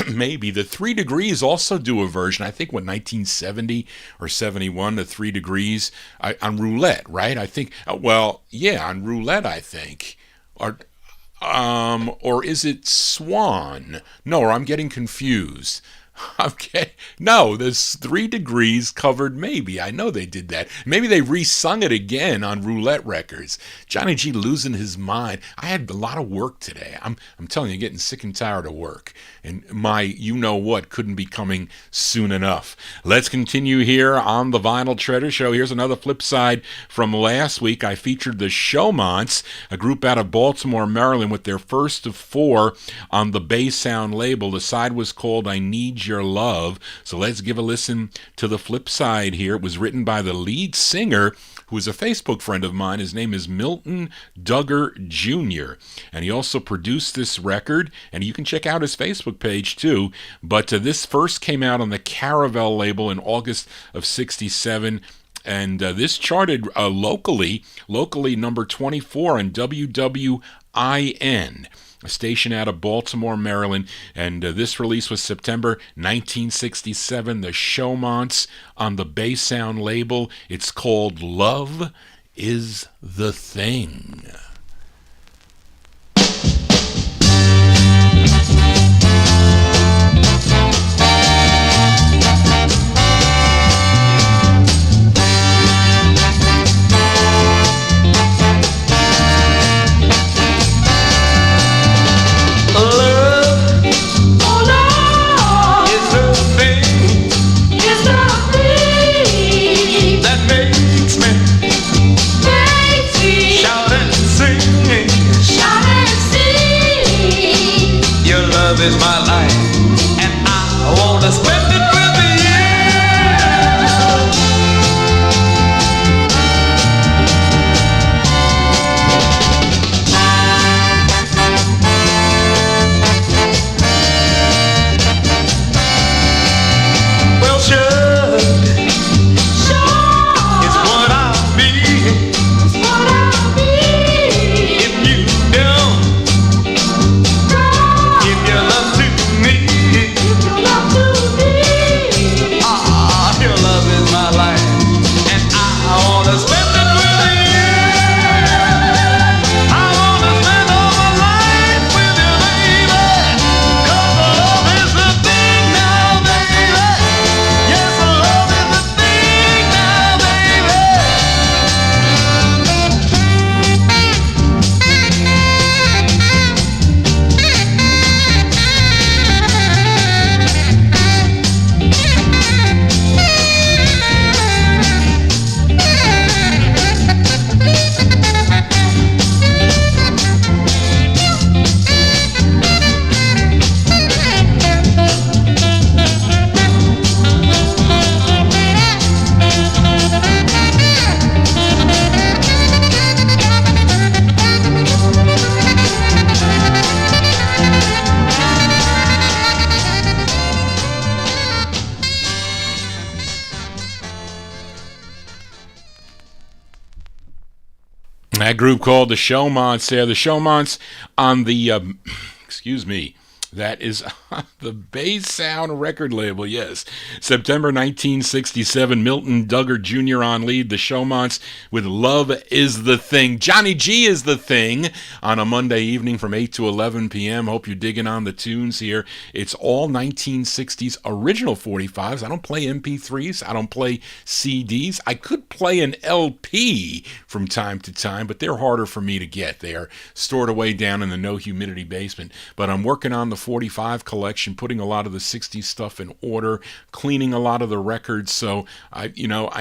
Maybe. The 3 Degrees also do a version, I think, 1970 or 71, the 3 Degrees, on Roulette, right? I think, on Roulette, I think. Or is it Swan? No, or I'm getting confused. Okay. No, there's 3 Degrees covered Maybe. I know they did that. Maybe they re-sung it again on Roulette Records. Johnny G losing his mind. I had a lot of work today. I'm telling you, getting sick and tired of work. And my you-know-what couldn't be coming soon enough. Let's continue here on the Vinyl Treasure Show. Here's another flip side from last week. I featured the Showmonts, a group out of Baltimore, Maryland, with their first of 4 on the Bass Sound label. The side was called I Need Your Love. So let's give a listen to the flip side here. It was written by the lead singer, who is a Facebook friend of mine. His name is Milton Duggar Jr., and he also produced this record, and you can check out his Facebook page too. But this first came out on the Caravel label in August of 67, and this charted locally number 24 on WWIN, a station out of Baltimore, Maryland, and this release was September 1967. The Showmonts on the Bass Sound label. It's called Love Is the Thing. That group called the Showmonts there. The Showmonts on the, excuse me, that is the Bass Sound record label, yes. September 1967, Milton Duggar Jr. on lead, the Showmonts with Love is the Thing. Johnny G is the thing on a Monday evening from 8 to 11 p.m. Hope you're digging on the tunes here. It's all 1960s original 45s. I don't play MP3s. I don't play CDs. I could play an LP from time to time, but they're harder for me to get. They are stored away down in the no humidity basement. But I'm working on the 45 collection, putting a lot of the 60s stuff in order, cleaning a lot of the records. So I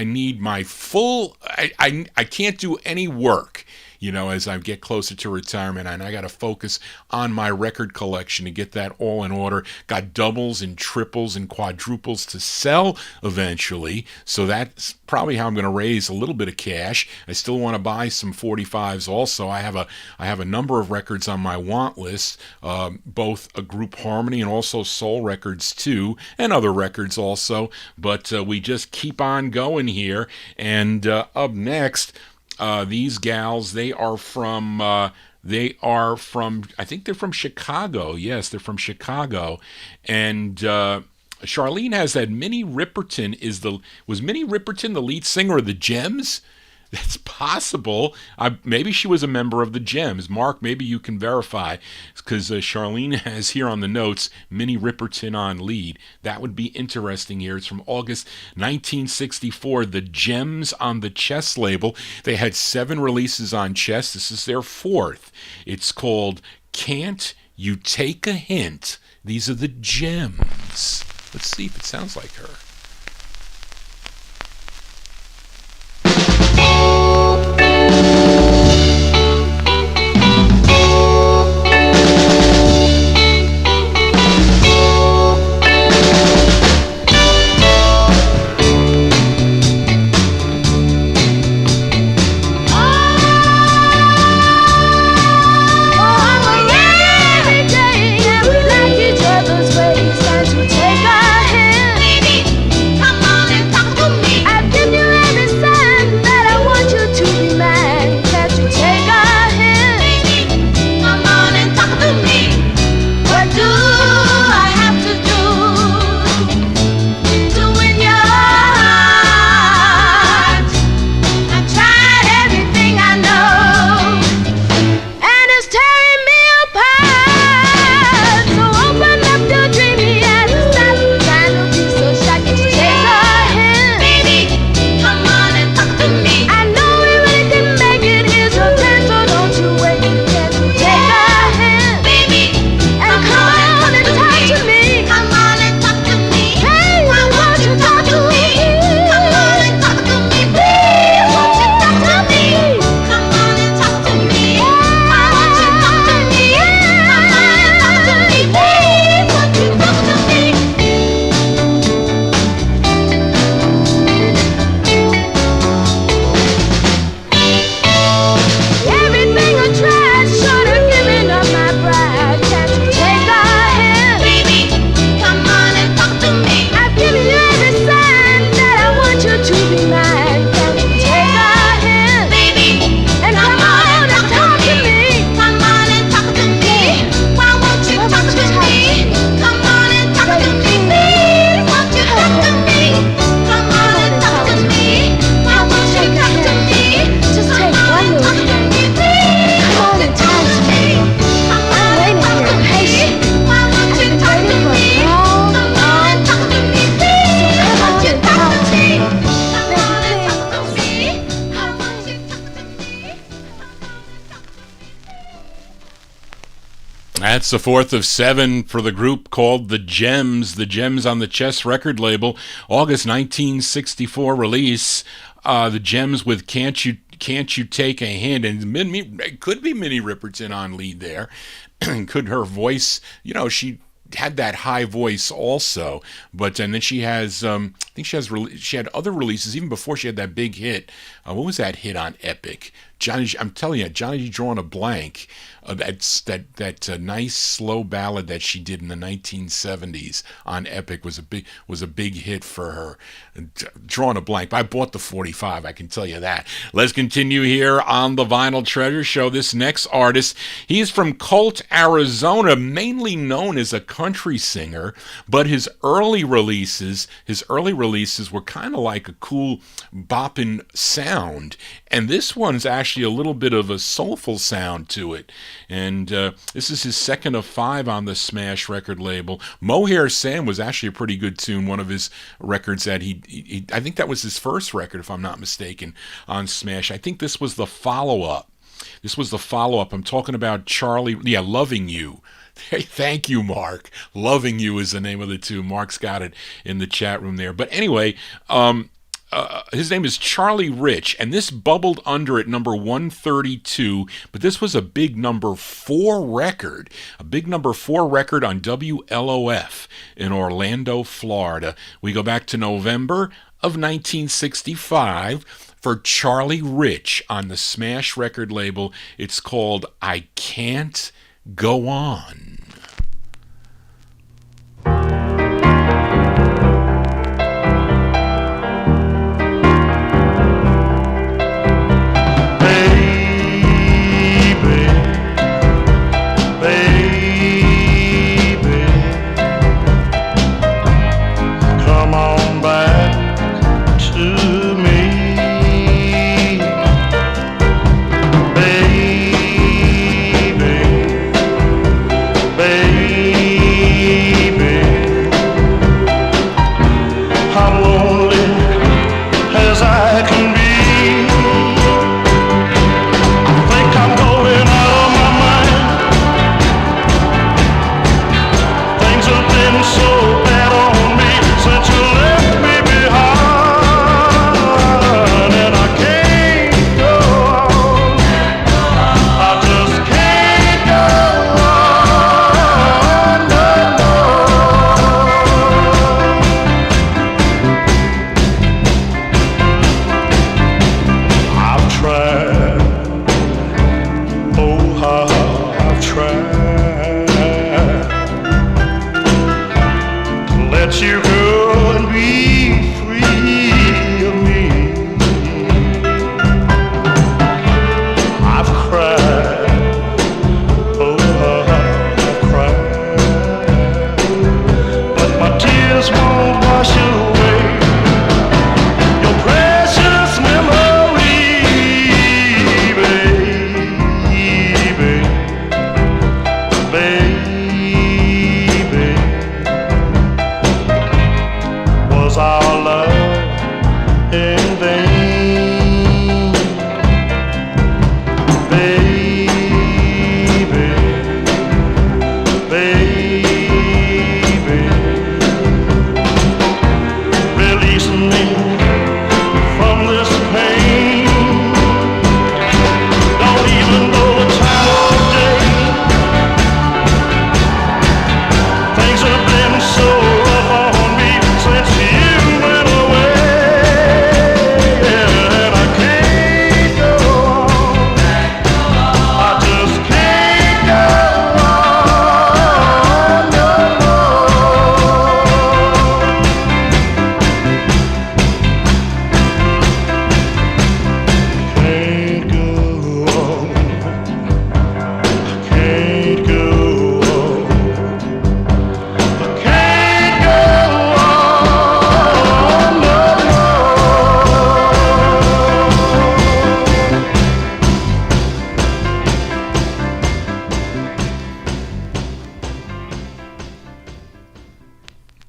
need my full. I can't do any work, as I get closer to retirement, and I got to focus on my record collection to get that all in order. Got doubles and triples and quadruples to sell eventually, so that's probably how I'm going to raise a little bit of cash. I still want to buy some 45s also. I have a number of records on my want list, both a group harmony and also soul records too, and other records also, but we just keep on going here. And up next, these gals, they are from, I think they're from Chicago. Yes, they're from Chicago. And Charlene has that Minnie Riperton was Minnie Riperton the lead singer of the Gems? That's possible. Maybe she was a member of the Gems. Mark, maybe you can verify, because Charlene has here on the notes Minnie Riperton on lead. That would be interesting here. It's from August 1964. The Gems on the Chess label. They had 7 releases on Chess. This is their 4th. It's called Can't You Take a Hint? These are the Gems. Let's see if it sounds like her. That's the 4th of 7 for the group called the Gems on the Chess record label. August 1964 release. The Gems with Can't You Take a Hint? And it could be Minnie Riperton on lead there. Could her voice, she had that high voice also, but and then she has I think she had other releases even before she had that big hit. What was that hit on Epic? Johnny, I'm telling you, Johnny G drawing a blank. That nice slow ballad that she did in the 1970s on Epic was a big hit for her. Drawing a blank. I bought the 45, I can tell you that. Let's continue here on the Vinyl Treasure Show. This next artist, he's from Colt, Arizona, mainly known as a country singer, but his early releases were kind of like a cool bopping sound, and this one's actually a little bit of a soulful sound to it. And this is his second of 5 on the Smash record label. Mohair Sam was actually a pretty good tune, one of his records that he I think that was his first record, if I'm not mistaken, on Smash. I think this was the follow-up. I'm talking about Loving You. Hey, thank you, Mark. Loving You is the name of the tune. Mark's got it in the chat room there. But anyway, his name is Charlie Rich, and this bubbled under at number 132, but this was a big number 4 record on WLOF in Orlando, Florida. We go back to November of 1965 for Charlie Rich on the Smash record label. It's called I Can't Go On.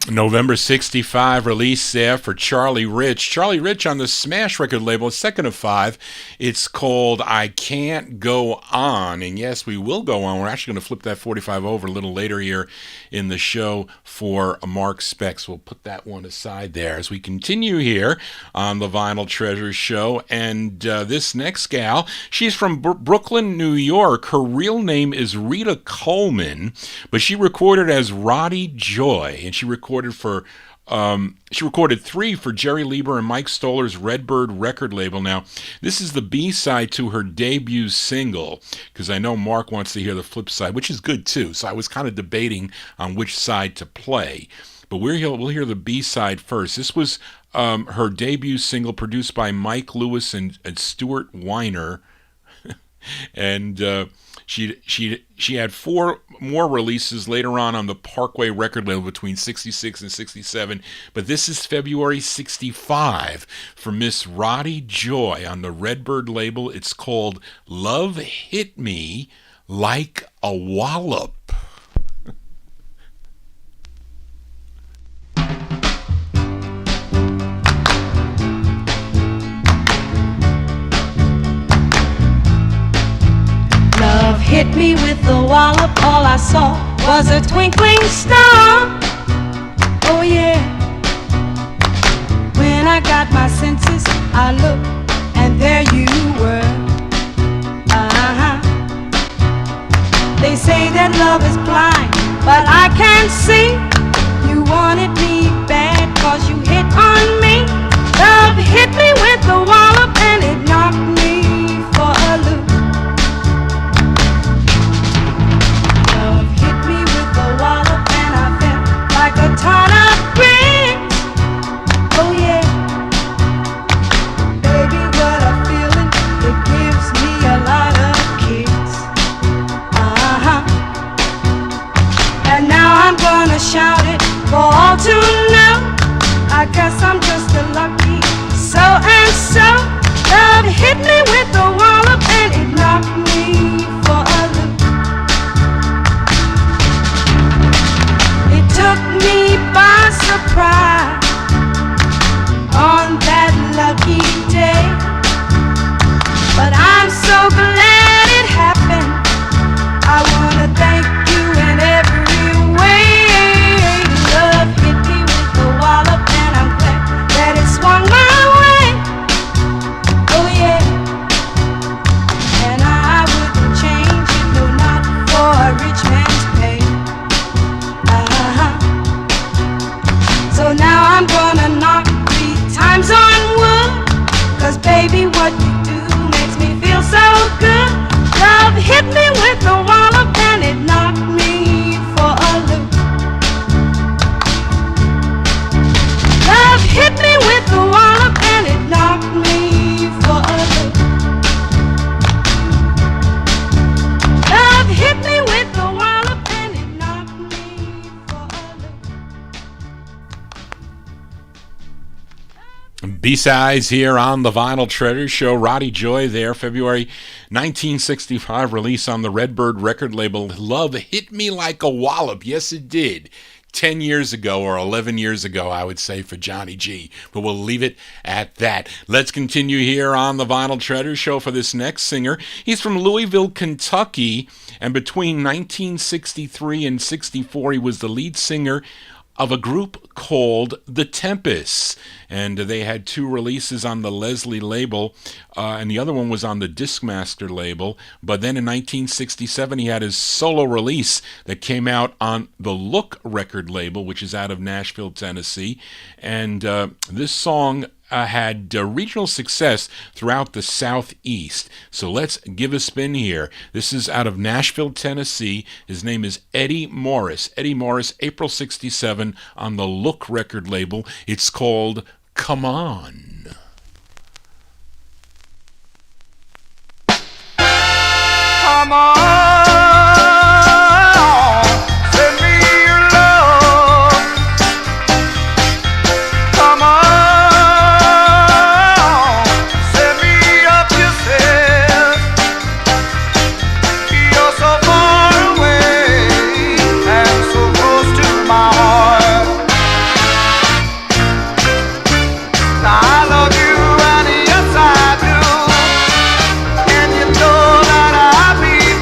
November 65 release there for Charlie Rich. Charlie Rich on the Smash record label, second of 5. It's called I Can't Go On. And yes, we will go on. We're actually going to flip that 45 over a little later here in the show for Mark Specs. We'll put that one aside there as we continue here on the Vinyl Treasure Show. And this next gal, she's from Brooklyn, New York. Her real name is Rita Coleman, but she recorded as Roddy Joy, and she recorded for She recorded 3 for Jerry Lieber and Mike Stoller's Redbird record label. Now, this is the B-side to her debut single, because I know Mark wants to hear the flip side, which is good too. So I was kind of debating on which side to play. But we'll hear the B-side first. This was her debut single produced by Mike Lewis and Stuart Weiner. And she had 4 more releases later on the Parkway record label between 66 and 67, but this is February 65 for Miss Roddy Joy on the Redbird label. It's called Love Hit Me Like a Wallop.
Love hit me with a wallop, all I saw was a twinkling star. Oh yeah. When I got my senses, I looked and there you were. Uh-huh. They say that love is blind, but I can't see. You wanted me bad 'cause you hit on me. Love hit me with a wallop and it knocked me for a loop. Like a ton of bricks. Oh yeah. Baby, what I'm feeling, it gives me a lot of kicks. Uh-huh. And now I'm gonna shout it for all to know. I guess I'm just a lucky so and so. Love hit me with a wallop and it knocked me for a loop. Took me by surprise on that lucky day, but I'm so glad it happened. I wanna thank you in every way. Love hit me with a wallop and I'm glad that it swung my way. Oh yeah. And I wouldn't change it, no, not for a rich man's pay. So now I'm gonna knock 3 times on wood, 'cause baby what you do makes me feel so good. Love hit me with a wallop and it knocked me for a loop. Love hit me with a wallop and it knocked me for a loop. Love hit me with a wallop and it knocked me for a loop.
B-sides here on the Vinyl Treasure Show. Roddy Joy there, February 1965 release on the Redbird record label. Love hit me like a wallop. Yes, it did. 10 years ago or 11 years ago, I would say, for Johnny G. But we'll leave it at that. Let's continue here on the Vinyl Treasure Show for this next singer. He's from Louisville, Kentucky, and between 1963 and 64, he was the lead singer of a group called The Tempests, and they had 2 releases on the Leslie label, and the other one was on the Discmaster label. But then in 1967 he had his solo release that came out on the Look record label, which is out of Nashville, Tennessee, and this song had regional success throughout the Southeast. So let's give a spin here. This is out of Nashville, Tennessee. His name is Eddie Morris. Eddie Morris, April 67 on the Look record label. It's called Come On.
Come on.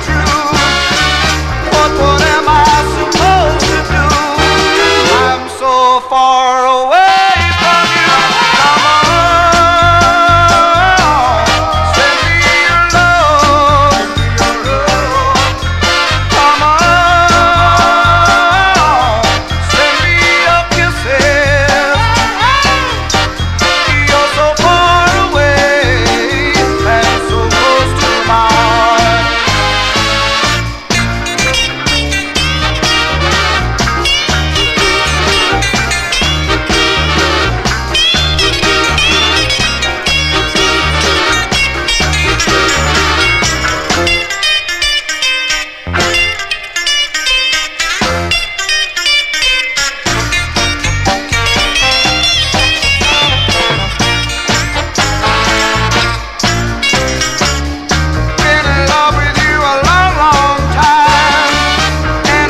True.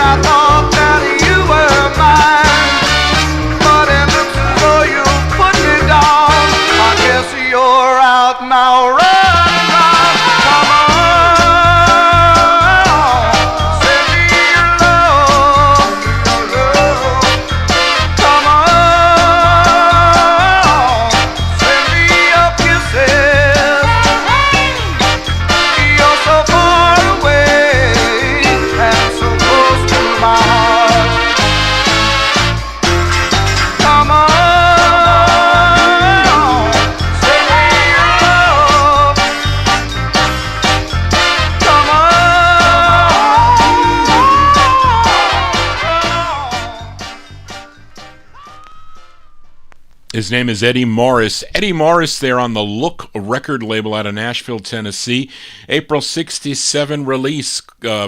I thought that you were mine, but it looks as though you put me down. I guess you're out now. Run, run, come on. Send me your love, come on. Send me your kisses. You're so far away and so close to my heart. Come on, send me your love. Come on.
His name is Eddie Morris. Eddie Morris there on the Look record label out of Nashville, Tennessee. April 67 release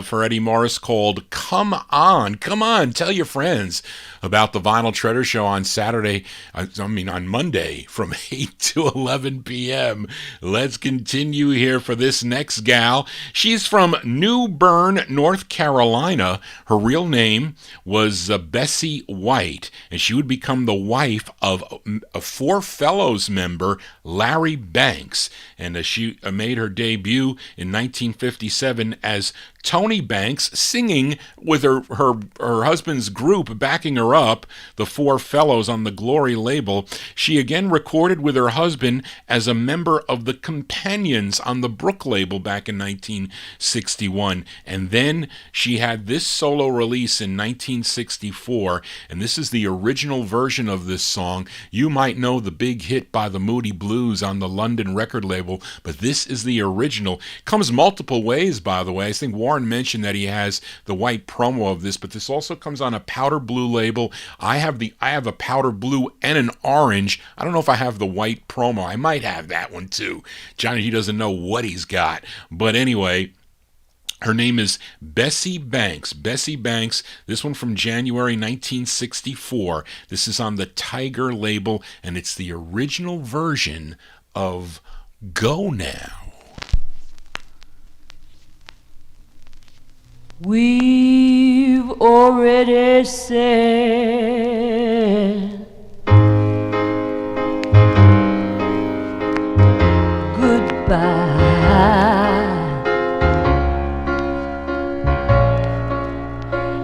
for Eddie Morris called Come On. Come on, tell your friends about the Vinyltreasure show on Saturday, on Monday from 8 to 11 p.m. Let's continue here for this next gal. She's from New Bern, North Carolina. Her real name was Bessie White, and she would become the wife of a Four Fellows member, Larry Banks, and she made her debut in 1957 as Tony Banks, singing with her husband's group backing her up, the Four Fellows on the Glory label. She again recorded with her husband as a member of the Companions on the Brook label back in 1961. And then she had this solo release in 1964, and this is the original version of this song. You might know the big hit by the Moody Blues on the London record label, but this is the original. Comes multiple ways, by the way. I think Warren mentioned that he has the white promo of this, but this also comes on a powder blue label. I have a powder blue and an orange. I don't know if I have the white promo. I might have that one too. Johnny, he doesn't know what he's got. But anyway, her name is Bessie Banks. Bessie Banks, this one from January 1964. This is on the Tiger label, and it's the original version of Go Now.
We've already said goodbye,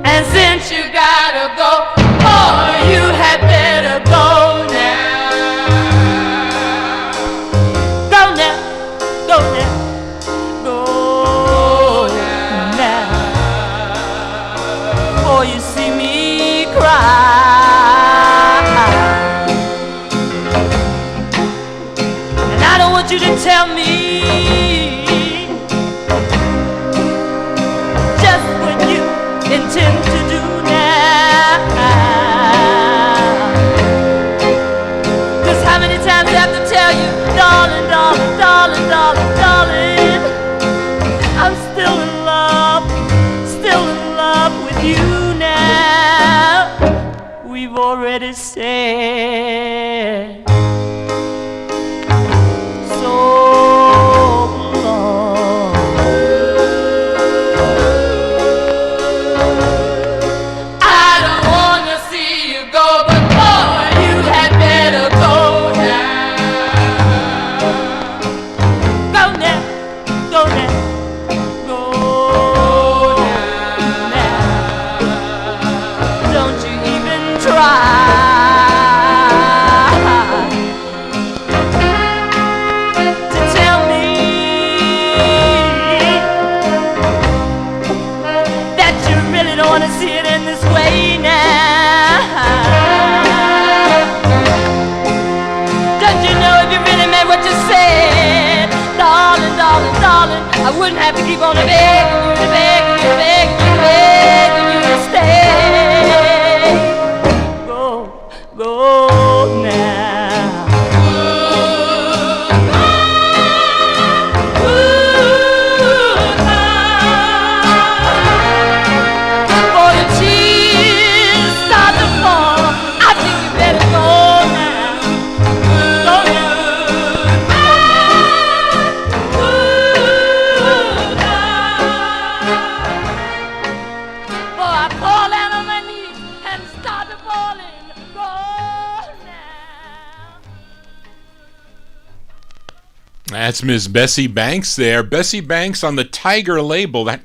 and since you gotta go, oh, you had better go now. Go now, go now. Before you see me cry, and I don't want you to tell me just what you intend to do now. 'Cause how many times I have to tell you, darling, darling, darling, darling, darling, I'm still in love with you now. We've already said so long. I don't wanna see you go, but boy, you had better go now. Go now, go now. To tell me that you really don't want to see it in this way now. Don't you know if you really meant what you said, darling, darling, darling, I wouldn't have to keep on begging you, begging you, begging you, begging you to stay. Go now. Before your tears start to fall, I think you better go now. Go now. Go now.
That's Miss Bessie Banks there. Bessie Banks on the Tiger label. That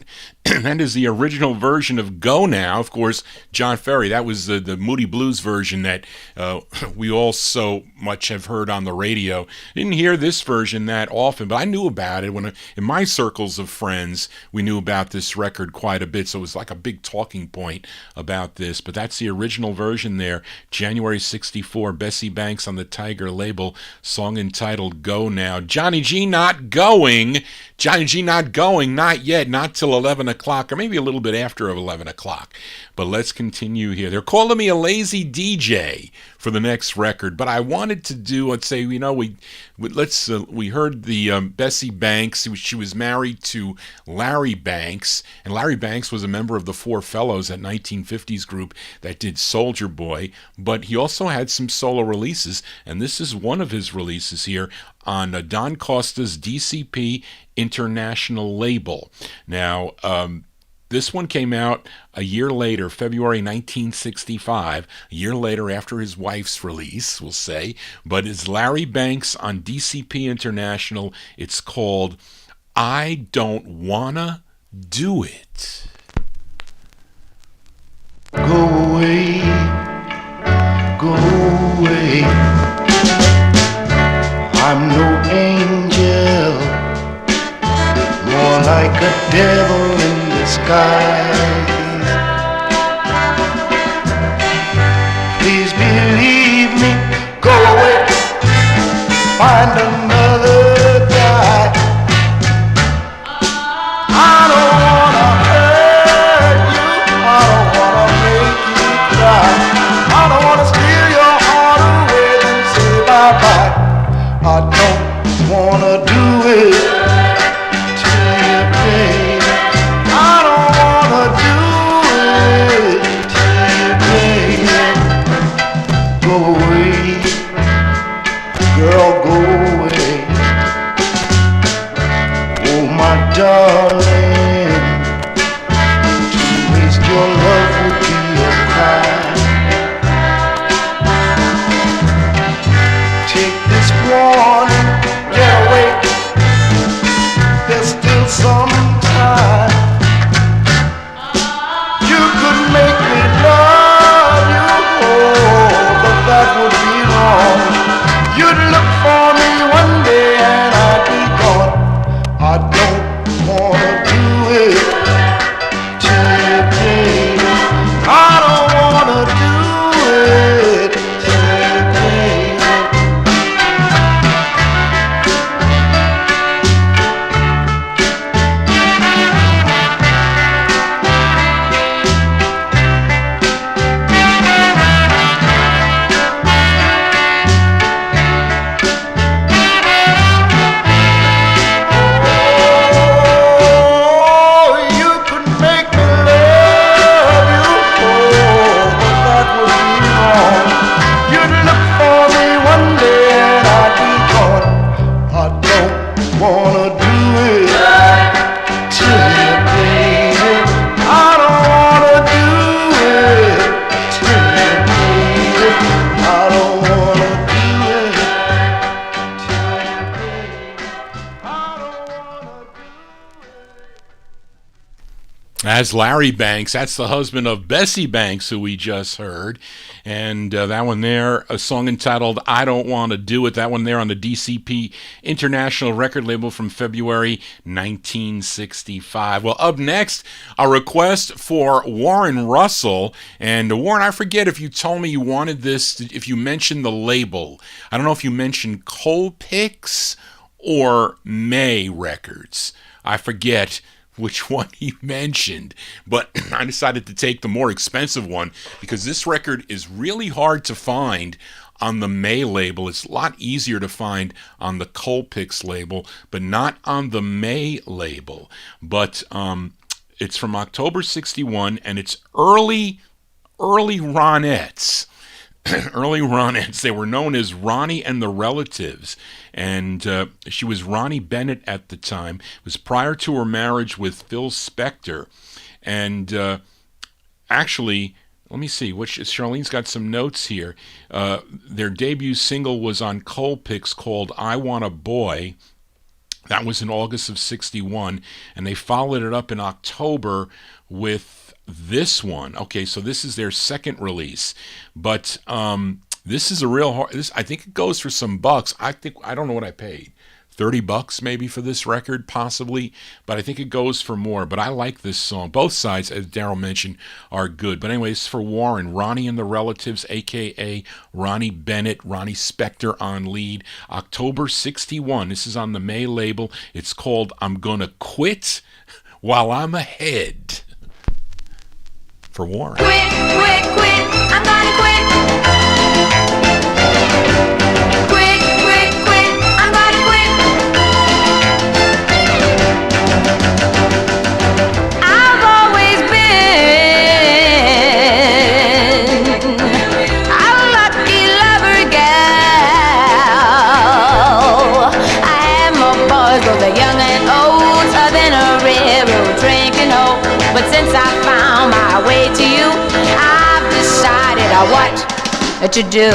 is the original version of Go Now. Of course, John Ferry, that was the Moody Blues version that we all so much have heard on the radio. Didn't hear this version that often, but I knew about it. In my circles of friends, we knew about this record quite a bit, so it was like a big talking point about this. But that's the original version there, January 64, Bessie Banks on the Tiger label, song entitled Go Now. Johnny G not going. Johnny G not going, not yet, not till 11 o'clock, or maybe a little bit after 11 o'clock. But let's continue here. They're calling me a lazy DJ for the next record, but I wanted to do, let's say, we heard the Bessie Banks. She was married to Larry Banks, and Larry Banks was a member of the Four Fellows, that 1950s group that did Soldier Boy, but he also had some solo releases, and this is one of his releases here on Don Costa's DCP International label. Now, this one came out a year later, February 1965, a year later after his wife's release, we'll say, but it's Larry Banks on DCP International. It's called I Don't Wanna Do It.
Go away, go away. I'm no angel, more like a devil in disguise. Please believe me, go away, find another guy. I don't wanna hurt you, I don't wanna make you cry. I don't wanna steal your heart away and say bye-bye. I don't wanna do it to you, baby. I don't wanna do it to you, baby. Go away, girl, go away. Oh, my darling, to waste your love would be a crime. Take this warning, get away. There's still some time. You could make me love you, oh, but that would be wrong. You'd look for me one day and I'd be gone. I don't wanna do it to you, baby. I don't wanna do it to you, baby. Oh, you could make me love you, oh, but that would be wrong. You'd look for me one day and I'd be gone. I don't wanna do it to you, baby. I don't wanna do it to you, baby. I don't wanna do it to you, baby. I don't wanna do it.
That's Larry Banks. That's the husband of Bessie Banks, who we just heard. And that one there, a song entitled I Don't Want to Do It. That one there on the DCP International record label from February 1965. Well, up next, a request for Warren Russell. And Warren, I forget if you told me you wanted this, if you mentioned the label. I don't know if you mentioned Colpix or May Records. I forget which one he mentioned, but I decided to take the more expensive one because this record is really hard to find on the May label. It's a lot easier to find on the Colpix label, but not on the May label. But it's from October 61, and it's early Ronettes. Early Ronettes. They were known as Ronnie and the Relatives, and she was Ronnie Bennett at the time. It was prior to her marriage with Phil Spector, and actually, let me see. Charlene's got some notes here. Their debut single was on Colpix called "I Want a Boy," That was in August of 61, and they followed it up in October with this one. Okay, so this is their second release, but this is a real hard. I think it goes for some bucks. I don't know what I paid. $30 maybe for this record, possibly, but I think it goes for more. But I like this song. Both sides, as Daryl mentioned, are good. But anyways, for Warren, Ronnie and the Relatives, a.k.a. Ronnie Bennett, Ronnie Spector on lead, October 61. This is on the May label. It's called I'm Gonna Quit While I'm Ahead. For Warren.
Quit, quit, quit, I'm gonna quit. Quit, quit, quit, I'm gonna quit. I've always been a lucky lover gal. I had more boys, both the young and old, than a railroad train can hold. But since I found my way to you, I've decided what to do.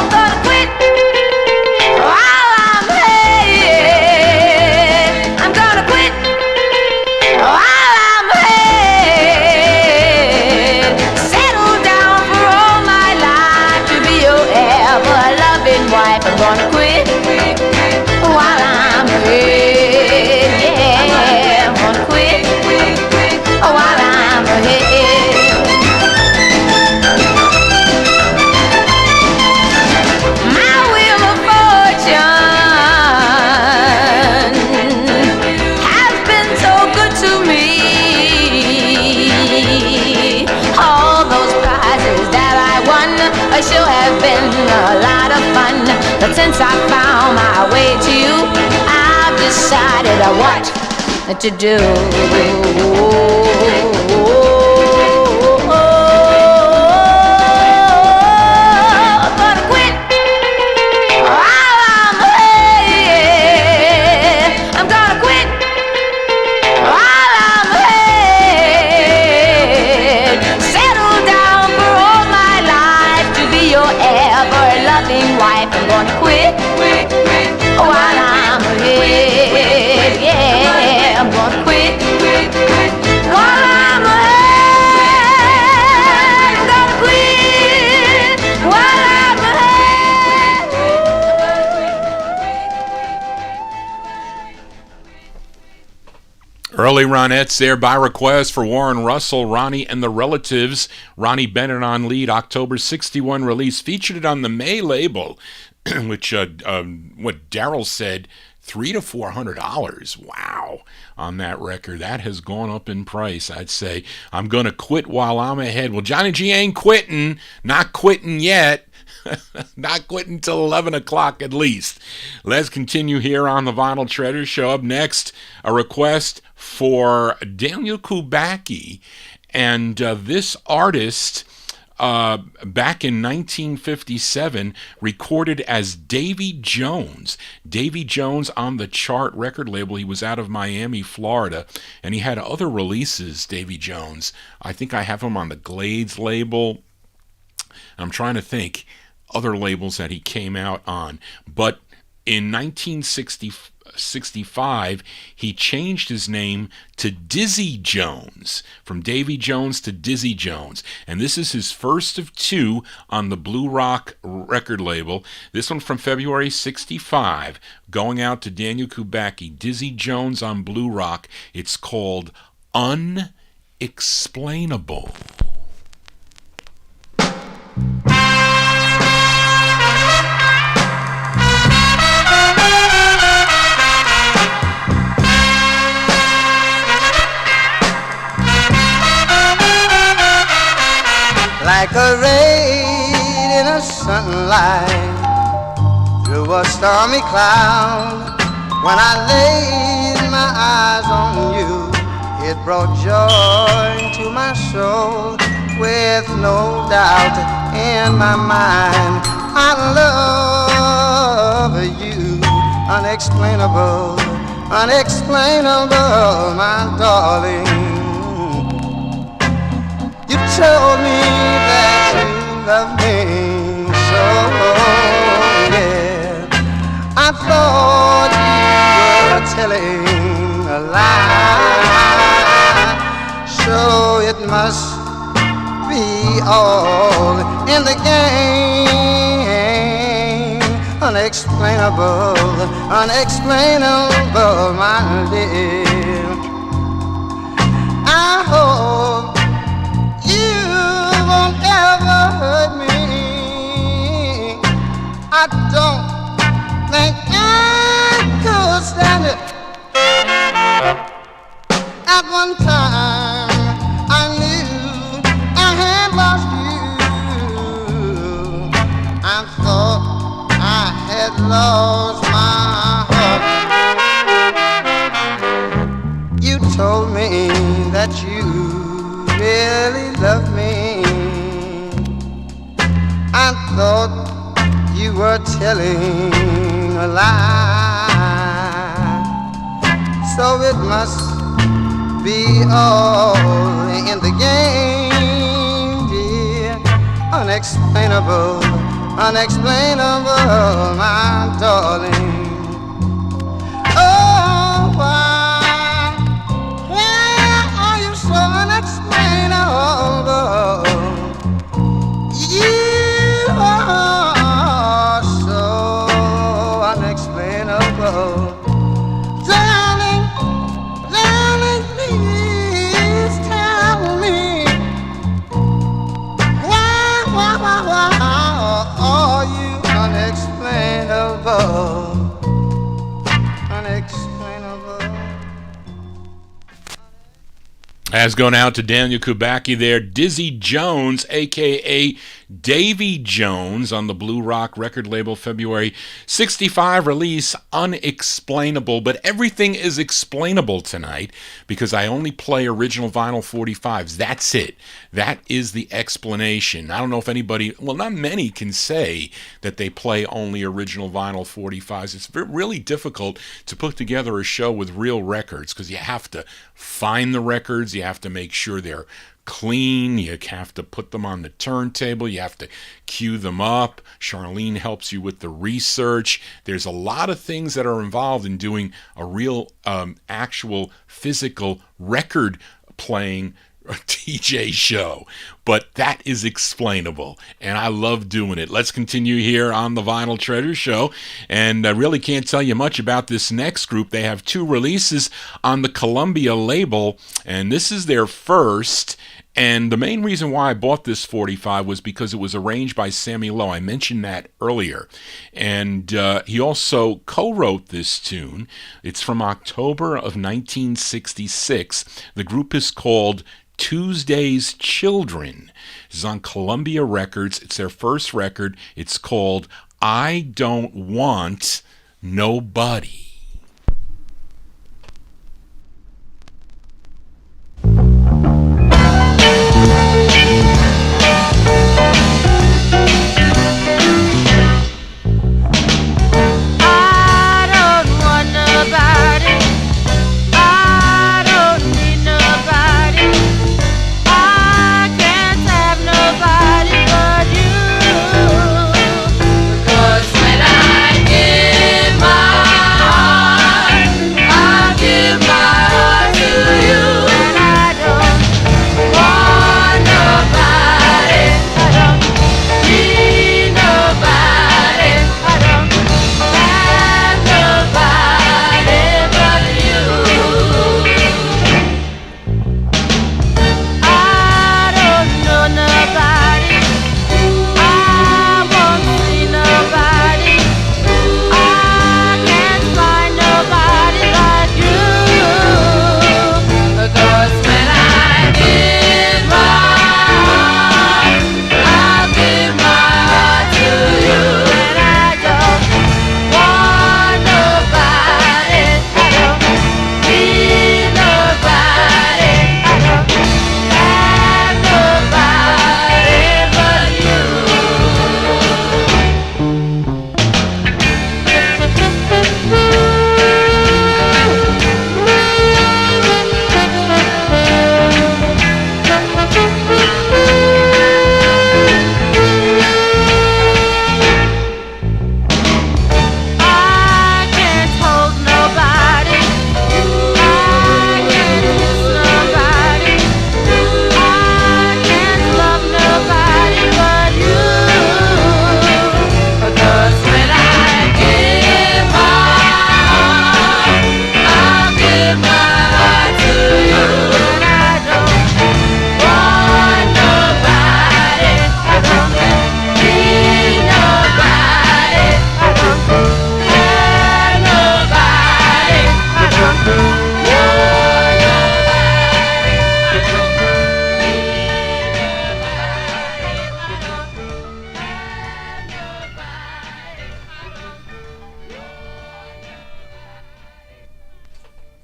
Gonna quit while I'm ahead. I'm gonna quit while I'm ahead. Settle down for all my life to be your ever-loving wife. I'm gonna quit while I'm ahead. Yeah, I'm gonna quit while I'm ahead. My wheel of fortune has been so good to me. All those prizes that I won sure have been a lot of fun. But since I found my way to you, I've decided what to do. Gonna quit while I'm ahead. I'm gonna quit while I'm ahead. Settle down for all my life to be your ever-loving wife. I'm gonna quit while I'm ahead. Yeah, I'm gonna quit while I'm ahead. I'm gonna quit while I'm ahead.
Early Ronettes there by request for Warren Russell, Ronnie and the Relatives. Ronnie Bennett on lead, October 61 release. Featured it on the May label, which, what Daryl said, $300 to $400. Wow, on that record. That has gone up in price, I'd say. I'm going to quit while I'm ahead. Well, Johnny G ain't quitting. Not quitting yet. Not quitting till 11 o'clock at least. Let's continue here on the Vinyl Treasure Show. Up next, a request for Daniel Kubacki. And this artist, back in 1957, recorded as Davy Jones. Davy Jones on the Chart record label. He was out of Miami, Florida, and he had other releases, Davy Jones. I think I have him on the Glades label. I'm trying to think other labels that he came out on. But in 1965, he changed his name to Dizzy Jones, from Davy Jones to Dizzy Jones. And this is his first of two on the Blue Rock record label. This one from February 65, going out to Daniel Kubacki, Dizzy Jones on Blue Rock. It's called Unexplainable.
Like a ray in a sunlight through a stormy cloud, when I laid my eyes on you, it brought joy to my soul. With no doubt in my mind, I love you. Unexplainable, unexplainable, my darling. You told me that you love me so, yeah. I thought you were telling a lie, so it must be all in the game. Unexplainable, unexplainable, my dear. I hope you won't ever hurt me. I don't think I could stand it. At one time I knew I had lost you. I thought I had lost my heart. You told me that you really loved me. I thought you were telling a lie, so it must be all in the game, dear. Unexplainable, unexplainable, my darling. Oh, why are you so unexplainable? You are so unexplainable. Darling, darling, please tell me why are you unexplainable? Unexplainable.
As going out to Daniel Kubacki there, Dizzy Jones, a.k.a. Davy Jones, on the Blue Rock record label, February 65 release, Unexplainable. But everything is explainable tonight because I only play original vinyl 45s. That's it. That is the explanation. I don't know if anybody, well, not many can say that they play only original vinyl 45s. It's really difficult to put together a show with real records because you have to find the records, you have to make sure they're clean, you have to put them on the turntable, you have to cue them up. Charlene helps you with the research. There's a lot of things that are involved in doing a real actual physical record playing DJ show, but that is explainable, and I love doing it. Let's continue here on the Vinyl Treasure Show, and I really can't tell you much about this next group. They have 2 releases on the Columbia label, and this is their first. And the main reason why I bought this 45 was because it was arranged by Sammy Lowe. I mentioned that earlier. And he also co-wrote this tune. It's from October of 1966. The group is called Tuesday's Children. This is on Columbia Records. It's their first record. It's called I Don't Want Nobody.
When I give my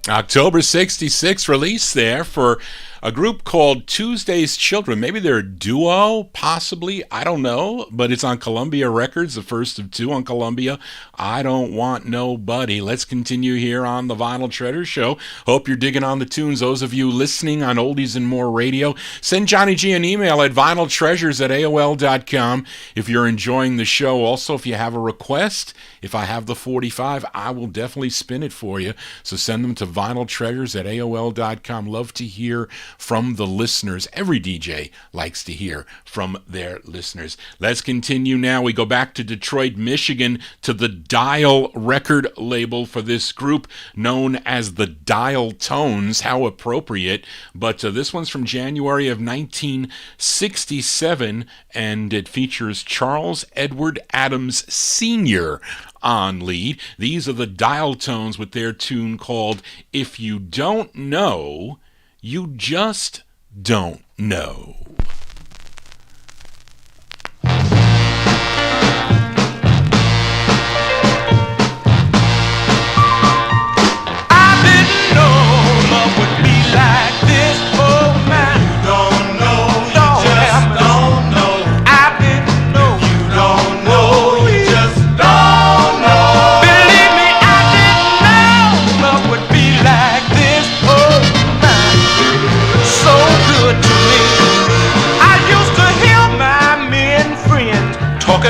October 66 release there for a group called Tuesday's Children. Maybe they're a duo, possibly. I don't know. But it's on Columbia Records, the first of two on Columbia. I Don't Want Nobody. Let's continue here on the Vinyl Treasure Show. Hope you're digging on the tunes. Those of you listening on Oldies and More Radio, send Johnny G an email at vinyltreasures@aol.com if you're enjoying the show. Also, if you have a request, if I have the 45, I will definitely spin it for you. So send them to vinyltreasures@aol.com. Love to hear from the listeners. Every DJ likes to hear from their listeners. Let's continue now. We go back to Detroit, Michigan, to the Dial record label for this group known as the Dial Tones. How appropriate. But this one's from January of 1967, and it features Charles Edward Adams Sr. on lead. These are the Dial Tones with their tune called If You Don't Know, You Just Don't Know.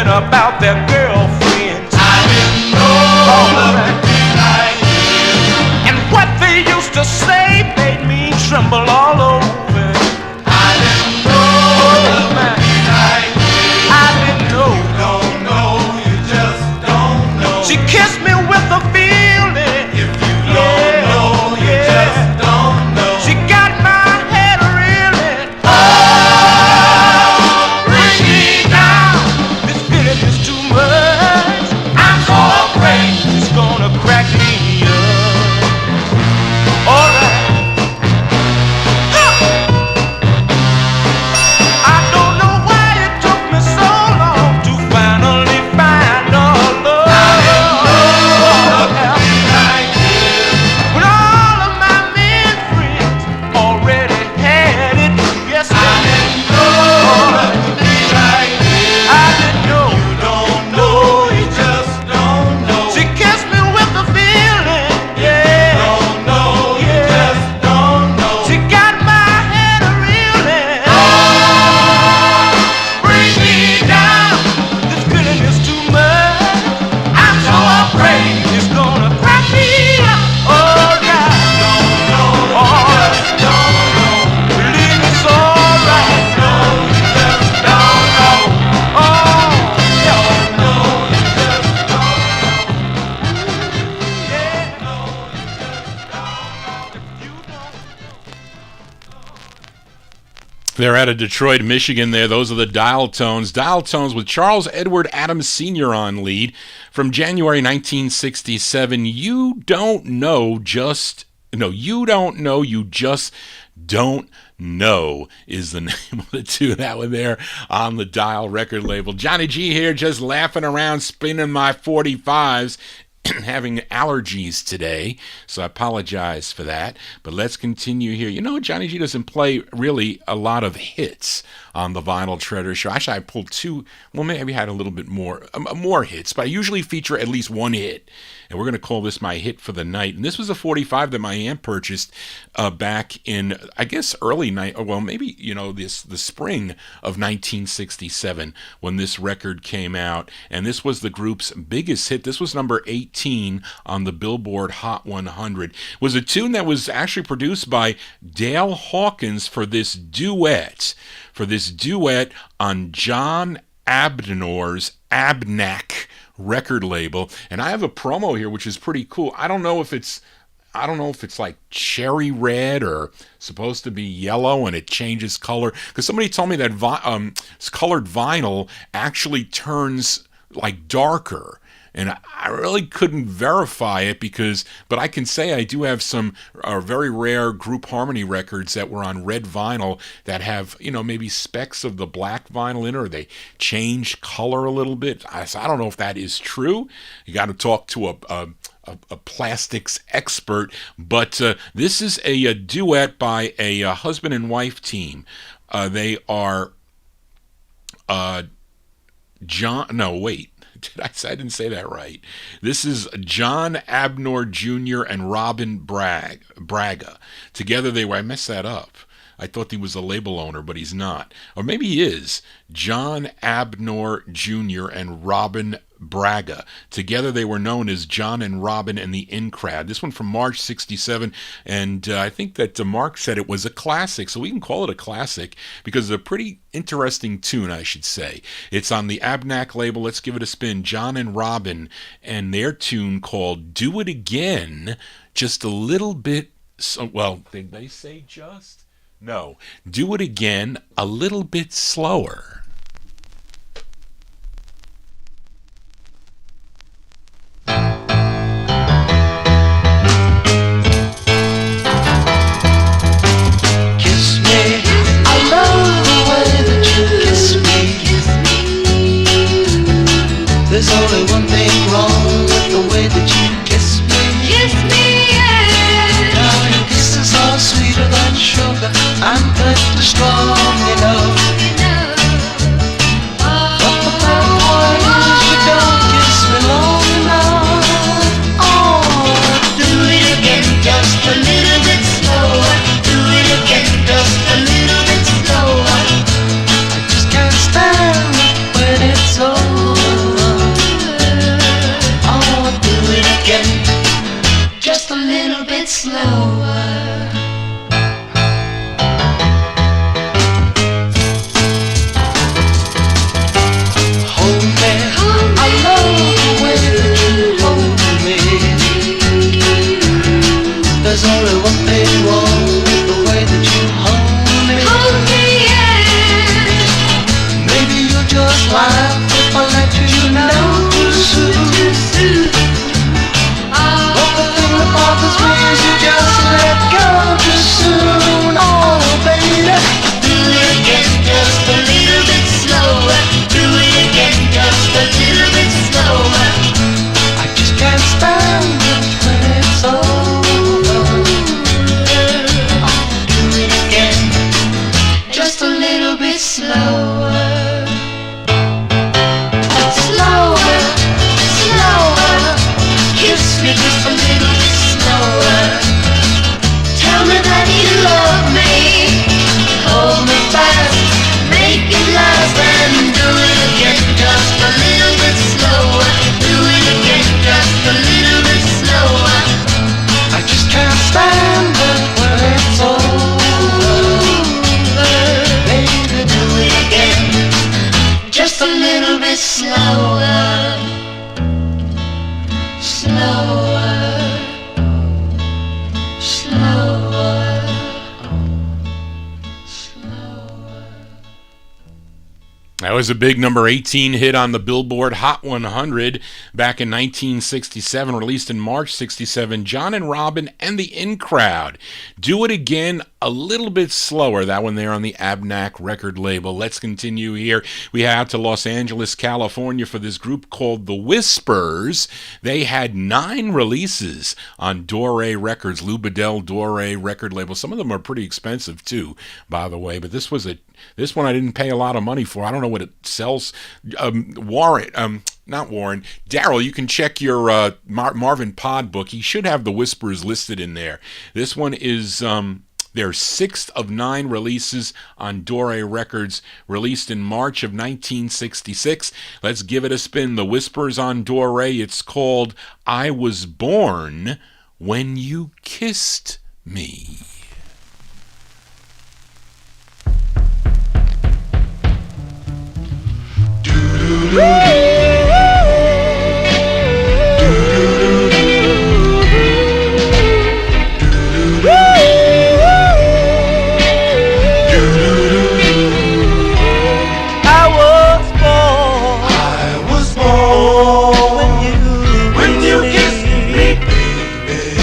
About their girlfriends, I didn't know love could be like this. And what they used to say made me tremble all over. I didn't know love could be like this. I didn't know. You don't know, you just don't know. She kissed me with a feeling. If you don't know, you just don't know. She got my head reeling. Oh, bring me down. This feeling is too much. I'm so afraid it's gonna crack me up. Alright. I don't know why it took me so long to finally find a love. I didn't know love could be like this. When all of my men friends already had it. Yes, I didn't know love could be like this. I didn't know. You don't know, you just don't know. She kissed me with a feeling. Yeah. You don't know, you just don't know. She got my head reeling. Oh, bring me down. This feeling is too much. I'm so afraid it's gonna crack me up. Oh, God. Don't know, you just don't know. Believe it's alright. No, you just don't know. Oh, don't know, you just don't know. Yeah, no, you just don't know. You don't.
They're out of Detroit, Michigan there. Those are the Dial Tones. Dial Tones with Charles Edward Adams Sr. on lead from January 1967. You don't know, just... No, you don't know, you just don't know is the name of the tune. That one there on the Dial record label. Johnny G here, just laughing around, spinning my 45s. Having allergies today, so I apologize for that. But let's continue here. You know, Johnny G doesn't play really a lot of hits on the Vinyl Treasure Show. Actually, I pulled two. Well, maybe I had a little bit more hits, but I usually feature at least one hit. And we're going to call this my hit for the night. And this was a 45 that my aunt purchased back in, I guess, early night. Well, maybe, the spring of 1967 when this record came out. And this was the group's biggest hit. This was number 18 on the Billboard Hot 100. It was a tune that was actually produced by Dale Hawkins for this duet on John Abnor's Abnack record label. And I have a promo here which is pretty cool. I don't know if it's like cherry red or supposed to be yellow and it changes color, because somebody told me that colored vinyl actually turns like darker. And I really couldn't verify it but I can say I do have some very rare group harmony records that were on red vinyl that have, maybe specks of the black vinyl in it, or they change color a little bit. So I don't know if that is true. You got to talk to a plastics expert, but this is a duet by a husband and wife team. They are John. No, wait. I didn't say that right. This is John Abnor Jr. and Robin Braga. Together they were, I messed that up. I thought he was a label owner, but he's not. Or maybe he is. John Abnor Jr. and Robin Braga. Together they were known as John and Robin and the In Crowd. This one from March 67, and I think that Mark said it was a classic, so we can call it a classic because it's a pretty interesting tune, I should say. It's on the Abnac label. Let's give it a spin. John and Robin and their tune called Do It Again, just a little bit, well, did they say just? No. Do it again a little bit slower.
There's only one thing wrong with the way that you kiss me. Kiss me, yeah. Now your kisses are sweeter than sugar. I'm plenty strong enough. But the bad part is you don't kiss me long enough. Oh, do it again just a little bit slower. Do it again just a little bit slower. I just can't stand it when it's over. Just a little bit slower. Hold me, I love the way that you hold me. There's only one thing wrong with the way that you hold me. Hold me, yeah. Maybe you'll just laugh if I let you know too soon. Bothers me is you just let go too soon. Oh, baby, do it again just a little bit slower. Do it again just a little bit slower. I just can't stand it when it's over. Oh, do it again just a little bit slower. Slower, slower. Kiss me just a little bit slower. Tell me that you love me. Hold me fast, make it last, and do it again just a little bit slower. Do it again just a little bit slower. I just can't stand it when it's over. Baby, do it again just a little bit slower. Slower, slower, slower.
That was a big number 18 hit on the Billboard Hot 100 back in 1967, released in March 67. John and Robin and the In Crowd. Do it again a little bit slower. That one there on the Abnac record label. Let's continue here. We head to Los Angeles, California for this group called The Whispers. They had 9 releases on Dore Records, Lou Bedell Dore record label. Some of them are pretty expensive too, by the way, but this one I didn't pay a lot of money for. I don't know what it sells. Not Warren. Daryl, you can check your Marvin Pod book. He should have The Whispers listed in there. This one is their 6th of 9 releases on Dore Records, released in March of 1966. Let's give it a spin. The Whispers on Dore. It's called I Was Born When You Kissed Me.
When you kissed me,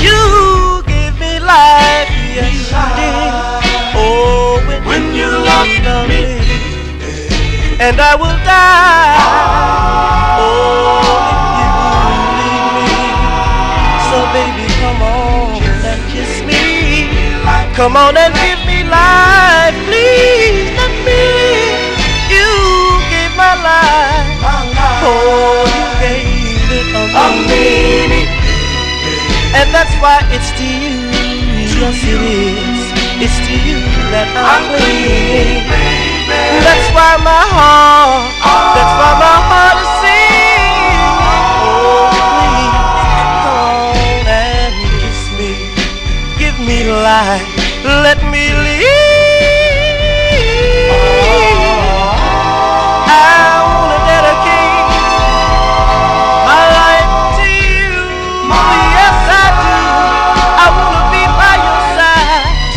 you gave me life, yes you did. Oh, when you loved me, and I will die. Oh, if you leave me, come on and kiss me. Come on and give me life, please. Let me live. You gave my life. Oh, you gave it a meaning. And that's why it's to you. Yes, it is. It's to you that I'm clinging. That's why my heart is singing. Oh, please, come on and kiss me. Give me life, let me live. I wanna dedicate my life to you. Yes, I do. I wanna be by your side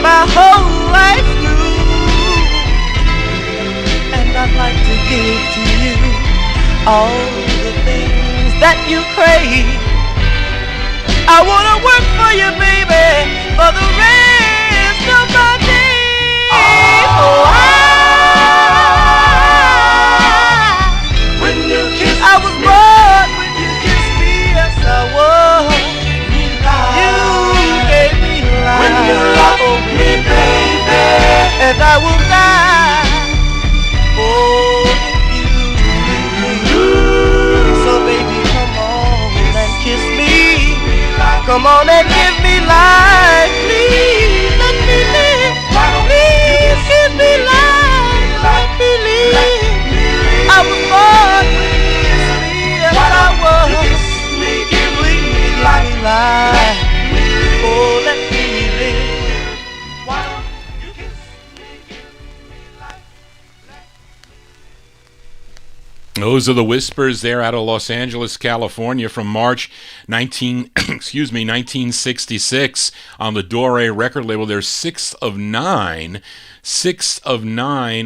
my whole life through. And I'd like to give to you all the things that you crave. I wanna work for you, baby, for the rest of my days. Oh, when you kiss I was born when you kissed me, yes I was. You gave me life. When you love me, baby, and I will die. Oh, if you. So baby, come on and kiss me. Come on and give me life, please. Let me live. Please give me life. Let me live. I was born when you kissed me, yes I was. Please give me life. Oh, let me live. Why don't you kiss me, give me life.
Those are the Whispers there out of Los Angeles, California from March 1966 on the Dore record label. They're sixth of nine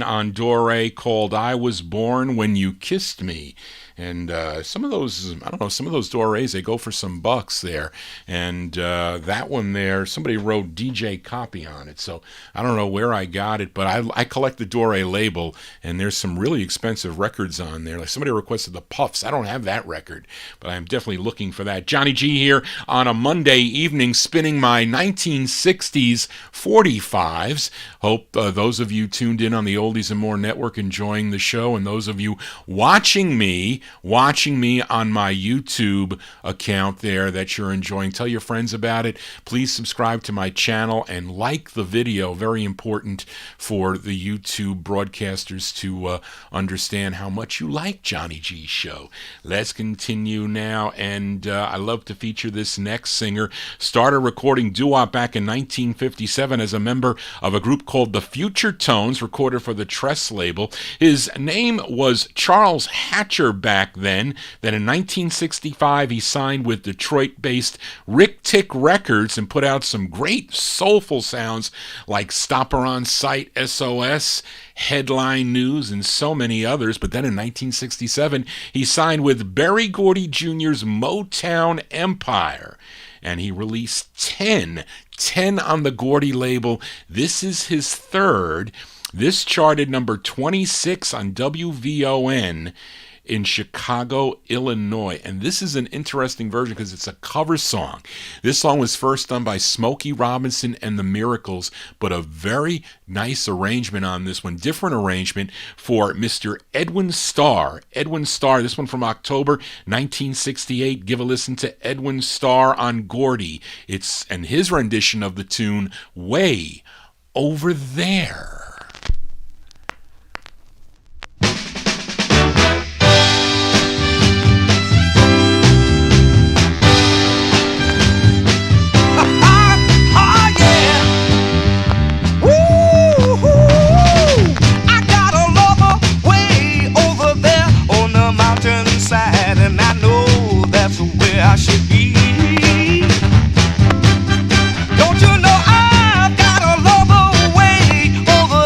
on Dore, called I Was Born When You Kissed Me. And some of those, I don't know, some of those Dores, they go for some bucks there. And that one there, somebody wrote DJ Copy on it. So I don't know where I got it, but I collect the Dore label, and there's some really expensive records on there. Like somebody requested the Puffs. I don't have that record, but I'm definitely looking for that. Johnny G here on a Monday evening, spinning my 1960s 45s. Hope those of you tuned in on the Oldies and More Network enjoying the show, and those of you watching me on my YouTube account there that you're enjoying. Tell your friends about it. Please subscribe to my channel and like the video. Very important for the YouTube broadcasters to understand how much you like Johnny G's show. Let's continue now, and I love to feature this next singer. Started recording doo-wop back in 1957 as a member of a group called the Future Tones, recorded for the Tress label. His name was Charles Hatcher back then. Then in 1965 he signed with Detroit-based Rick Tick Records and put out some great soulful sounds like Stopper on Sight, SOS, Headline News, and so many others. But then in 1967 he signed with Berry Gordy Jr.'s Motown Empire, and he released 10 on the Gordy label. This is his third. This charted number 26 on WVON in Chicago, Illinois. And this is an interesting version because it's a cover song. This song was first done by Smokey Robinson and the Miracles, but a very nice arrangement on this one, different arrangement for Mr. Edwin Starr. Edwin Starr, this one from October 1968. Give a listen to Edwin Starr on Gordy. And his rendition of the tune, Way Over There.
I should be. Don't you know I've got a lover way over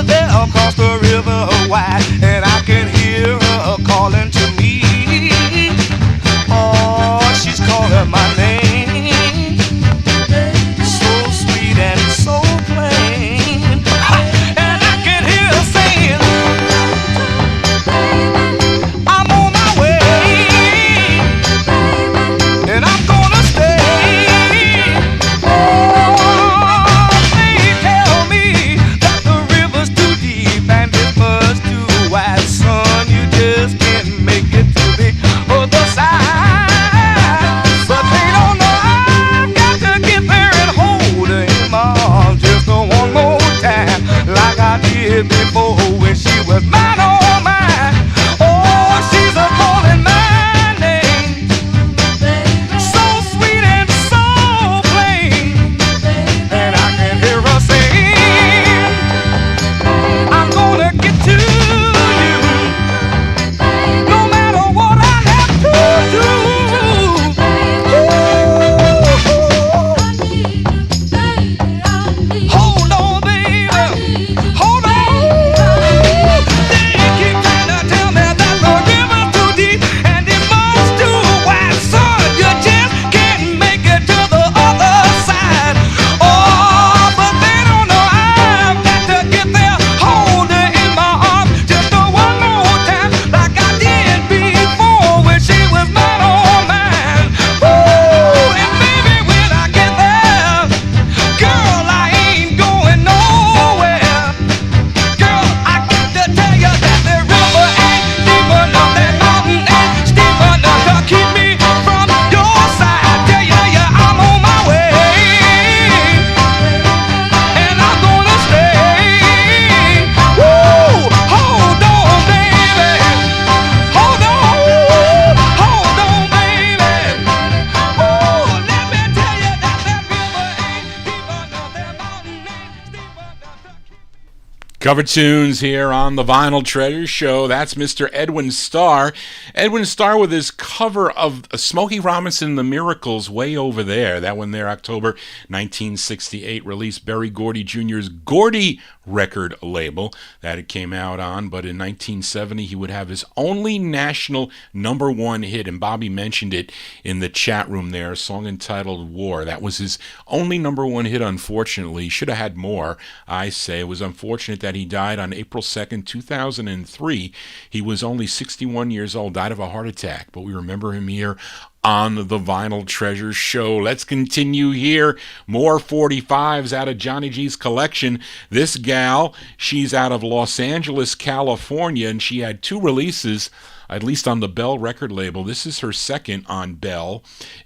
Cover tunes here on the Vinyl Treasure Show. That's Mr. Edwin Starr. Edwin Starr with his cover of Smokey Robinson and the Miracles, Way Over There. That one there, October 1968, released Berry Gordy Jr.'s Gordy record label that it came out on. But in 1970, he would have his only national number one hit, and Bobby mentioned it in the chat room there, a song entitled War. That was his only number one hit, unfortunately. Should have had more, I say. It was unfortunate that he died on April 2nd, 2003. He was only 61 years old, died of a heart attack, but we remember him here on the Vinyl Treasure Show. Let's continue here. More 45s out of Johnny G's collection. This gal, she's out of Los Angeles, California, and she had two releases, at least on the Bell record label. This is her second on Bell,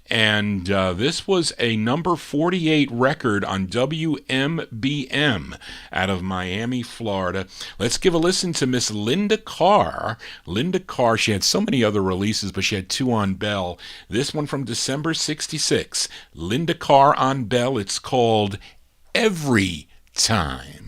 and this was a number 48 record on WMBM out of Miami, Florida. Let's give a listen to Miss Linda Carr. Linda Carr, she had so many other releases, but she had two on Bell. This one from December 66. Linda Carr on Bell. It's called Every Time.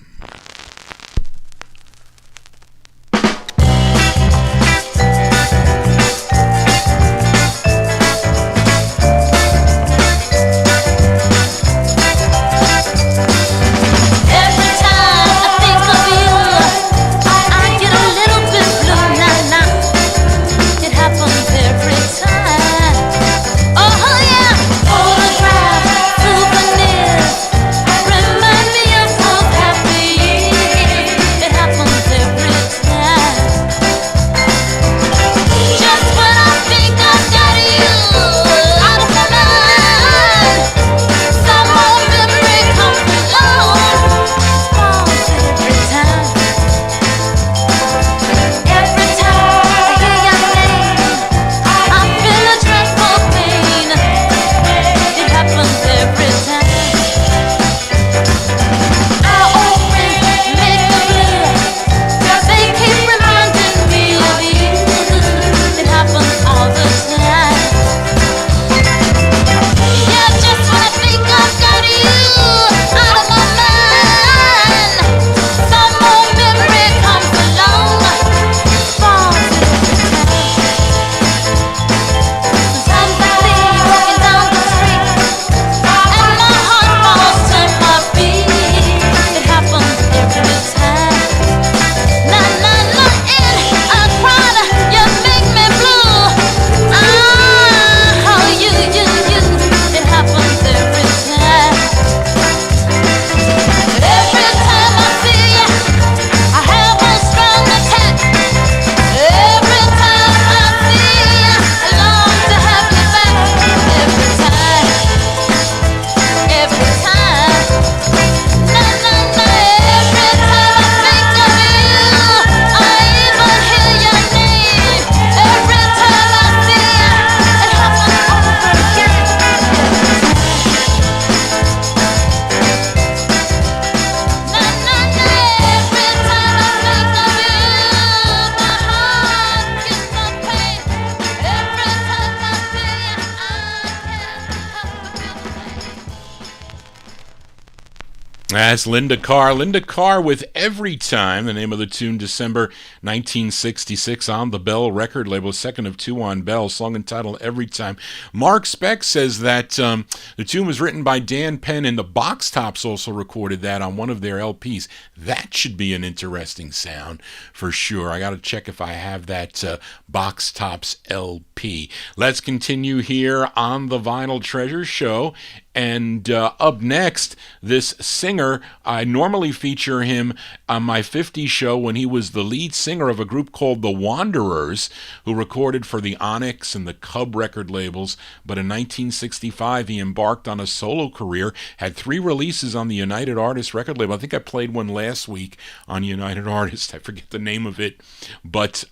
That's Linda Carr. Linda Carr with Every Time, the name of the tune, December 1966 on the Bell record label, second of two on Bell, song entitled Every Time. Mark Speck says that the tune was written by Dan Penn, and the Box Tops also recorded that on one of their LPs. That should be an interesting sound for sure. I got to check if I have that Box Tops LP. Let's continue here on the Vinyl Treasure Show. And up next, this singer, I normally feature him on my 50s show when he was the lead singer of a group called The Wanderers, who recorded for the Onyx and the Cub record labels. But in 1965, he embarked on a solo career, had 3 releases on the United Artists record label. I think I played one last week on United Artists. I forget the name of it. But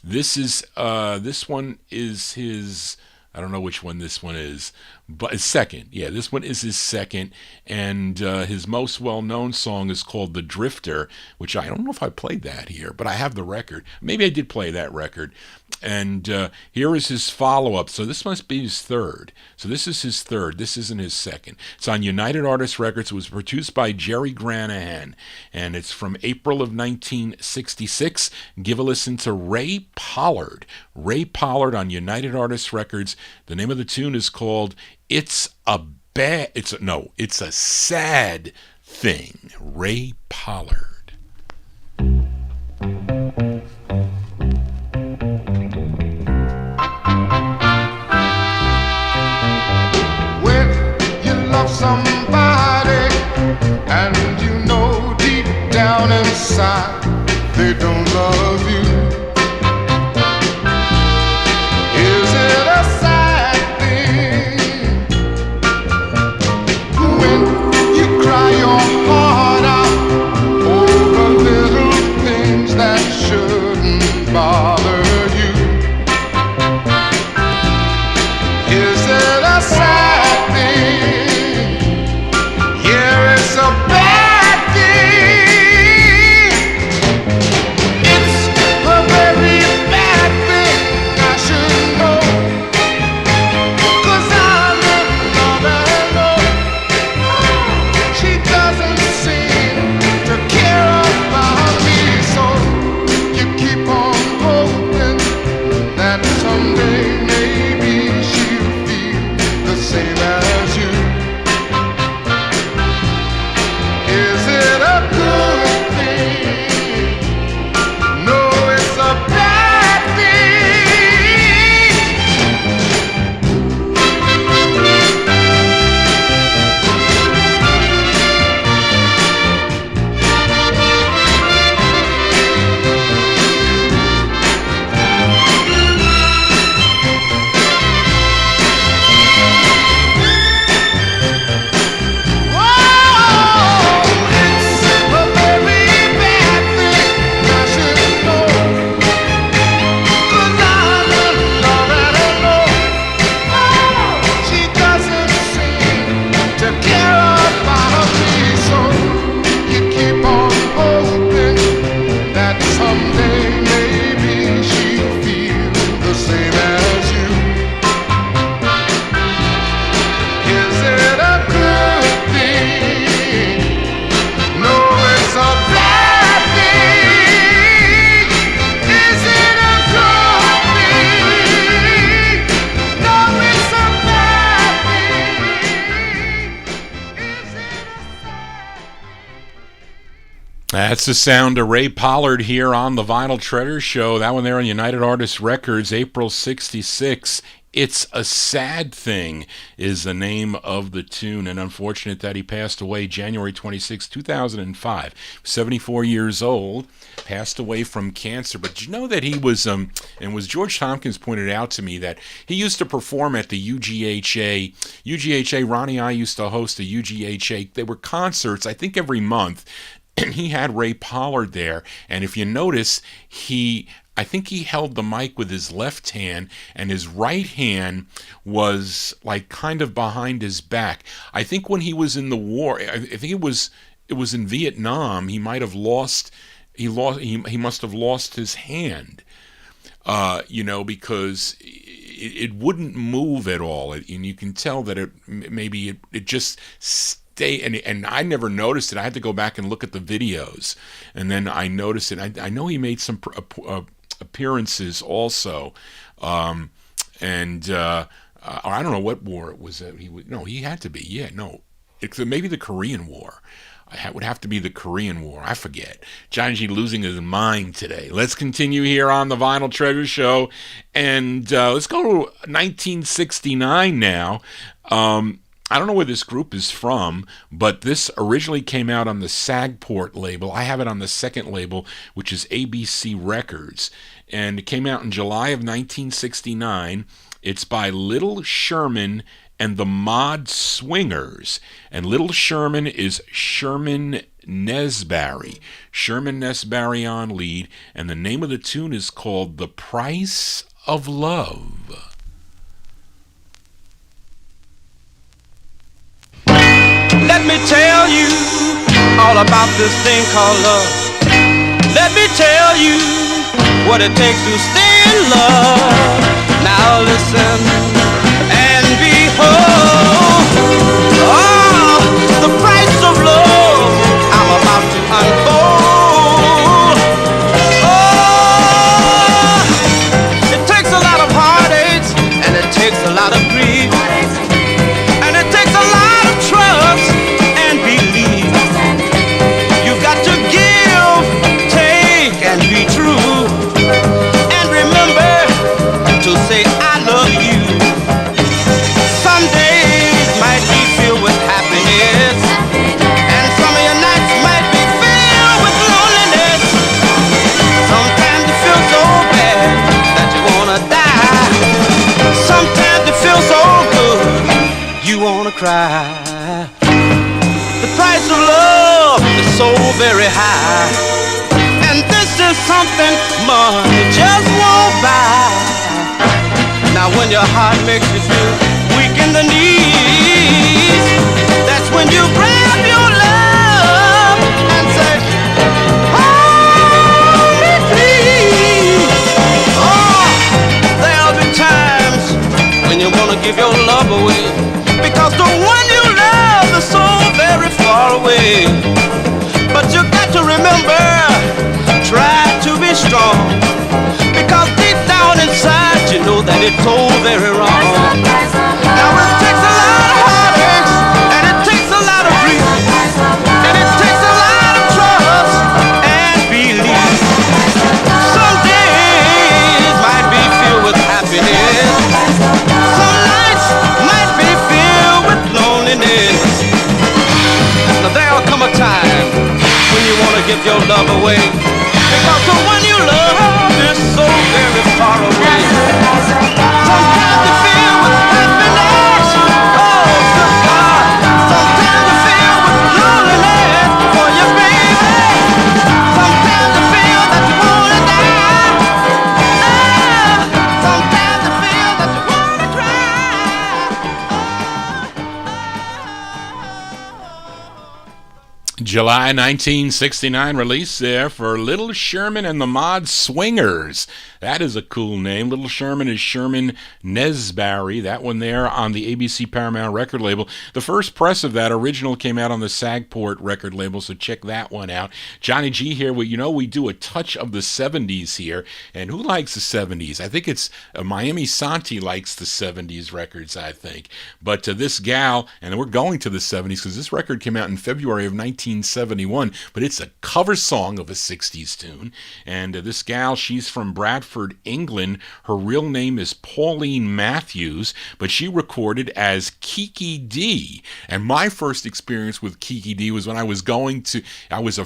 this one is his... I don't know which one this one is, but his second. Yeah, this one is his second, and his most well-known song is called "The Drifter," which I don't know if I played that here, but I have the record. Maybe I did play that record. And here is his follow-up. So this must be his third. So this is his third. This isn't his second. It's on United Artists Records. It was produced by Jerry Granahan, and it's from April of 1966. Give a listen to Ray Pollard. Ray Pollard on United Artists Records. The name of the tune is called "It's a Sad Thing." Ray Pollard.
Somebody, and you know deep down inside they don't love you. Is it a sad thing when you cry your heart out over little things that shouldn't bother you? Is it a sad thing? It's a bad thing. It's a very bad thing. I should know, 'cause I'm in love and I know she doesn't seem to care about me. So you keep on hoping that someday maybe she'll feel the same as you. Is it a good thing? No, it's a bad thing.
That's the sound of Ray Pollard here on the Vinyl Treasure Show. That one there on United Artists Records, April 66. It's a Sad Thing is the name of the tune, and unfortunate that he passed away January 26, 2005. 74 years old, passed away from cancer. But you know that he was, and was George Tompkins pointed out to me that he used to perform at the UGHA. Ronnie I used to host a UGHA. They were concerts, I think, every month. And he had Ray Pollard there, and if you notice, I think he held the mic with his left hand, and his right hand was like kind of behind his back. I think when he was in the war, I think it was in Vietnam. He might have lost. He must have lost his hand. Because it wouldn't move at all, and you can tell that it just and I never noticed it. I had to go back and look at the videos, and then I noticed it. I know he made some appearances also, or I don't know what war it was. He had to be. Yeah, no, maybe the Korean War. It would have to be the Korean War. I forget. Johnny G losing his mind today. Let's continue here on the Vinyl Treasure Show, and let's go to 1969 now. I don't know where this group is from, but this originally came out on the Sagport label. I have it on the second label, which is ABC Records, and it came out in July of 1969. It's by Little Sherman and the Mod Swingers, and Little Sherman is Sherman Nesbarry. Sherman Nesbarry on lead, and the name of the tune is called The Price of Love.
me tell you all about this thing called love. Let me tell you what it takes to stay in love. Now listen and behold, oh, the price of love I'm about to unfold. Oh, it takes a lot of heartaches and it takes a lot of grief, and it takes a lot of trust and belief. You've got to give, take, and be true, and remember to say I love you. Some days might be filled with happiness, and some of your nights might be filled with loneliness. Sometimes you feel so bad that you wanna die. Sometimes you feel so good you wanna cry. The price of love is so very high, and this is something money just won't buy. Now when your heart makes you feel weak in the knees, that's when you grab your love and say, hold me please. Oh, there'll be times when you wanna give your love away, because the one you love is so very far away. But you got to remember, try to be strong, because deep down inside you know that it's so very wrong. Now it takes a lot of heartaches, and it takes a lot of grief, and it takes a lot of trust and belief. Some days might be filled with happiness, some nights might be filled with loneliness. Now there'll come a time when you want to give your love away, because the one you love is so very far away. Sometimes you feel with happiness, oh good God. Sometimes you feel with loneliness for your baby. Sometimes you feel that you wanna die. Sometimes you feel that you wanna cry.
July 1969 release there for Little Sherman and the Mod Swingers. That is a cool name. Little Sherman is Sherman Nesbarry. That one there on the ABC Paramount record label. The first press of that original came out on the Sagport record label, so check that one out. Johnny G here. We do a touch of the 70s here. And who likes the 70s? I think it's Miami Santi likes the 70s records, I think. But this gal, and we're going to the 70s because this record came out in February of 1971, but it's a cover song of a 60s tune. And this gal, she's from Bradford, England. Her real name is Pauline Matthews, but she recorded as Kiki D. And my first experience with Kiki D was when I was a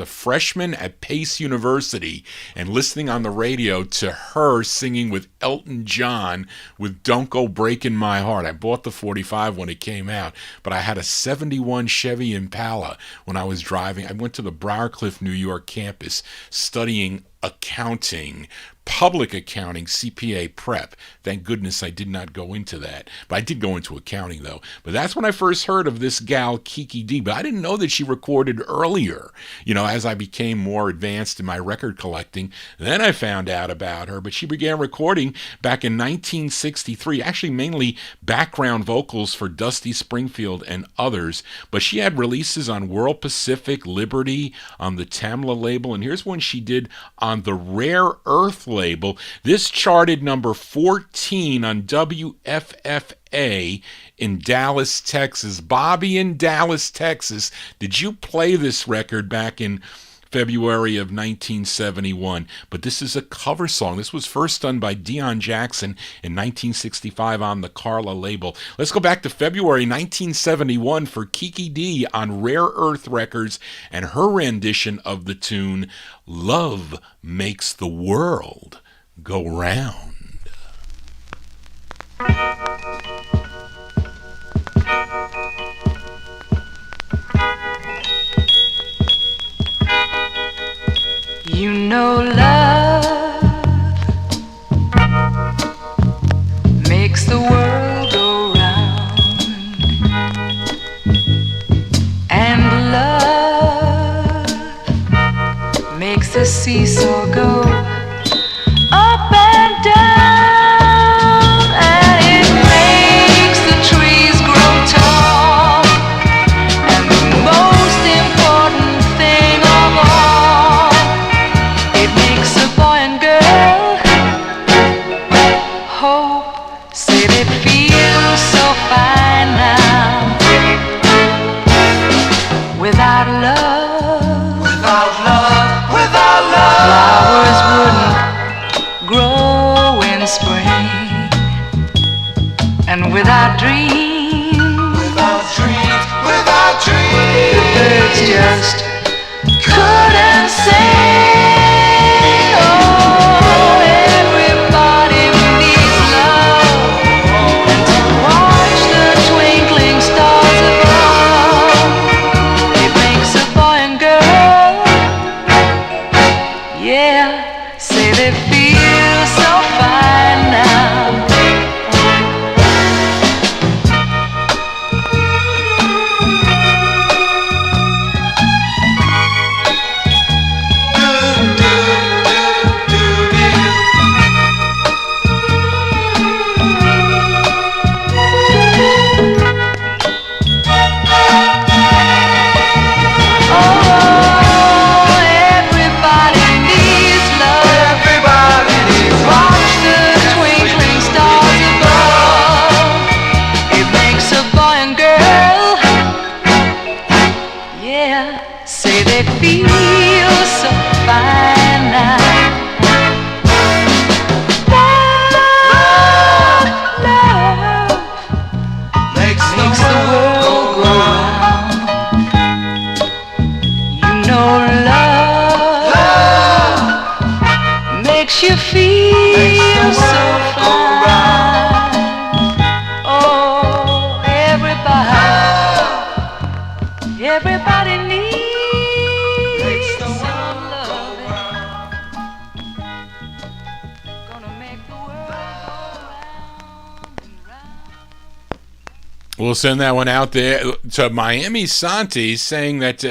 freshman at Pace University and listening on the radio to her singing with Elton John with Don't Go Breaking My Heart. I bought the 45 when it came out, but I had a 71 Chevy Impala when I was driving. I went to the Briarcliff, New York campus studying accounting, public accounting, CPA prep. Thank goodness I did not go into that. But I did go into accounting, though. But that's when I first heard of this gal, Kiki D. But I didn't know that she recorded earlier, as I became more advanced in my record collecting. Then I found out about her. But she began recording back in 1963, actually mainly background vocals for Dusty Springfield and others. But she had releases on World Pacific, Liberty, on the Tamla label. And here's one she did on the Rare Earth label. This charted number 14 on WFFA in Dallas, Texas. Bobby in Dallas, Texas. Did you play this record back in February of 1971? But this is a cover song. This was first done by Dion Jackson in 1965 on the Carla label. Let's go back to February 1971 for Kiki D on Rare Earth Records and her rendition of the tune Love Makes the World Go Round.
You know love makes the world go round. seesaw go up and down, and it makes the trees grow tall. And the most important thing of all, it makes a boy and girl hope, say they feel so fine now. Without love,
Without love, without love,
flowers wouldn't grow in spring. And without dreams,
without dreams, without
the
dreams,
birds just couldn't sing. Oh, everybody needs love, and to watch the twinkling stars above. It makes a boy and girl, yeah, say they feel so fine now. Oh, everybody needs love.
everybody needs
Watch the twinkling stars above. It makes a boy and girl, yeah, say they feel so fine now. Love
makes
makes the world go round. You know love makes you feel so fine. Oh, everybody needs some love. Gonna make the world go round and round.
We'll send that one out there to Miami Santi, saying that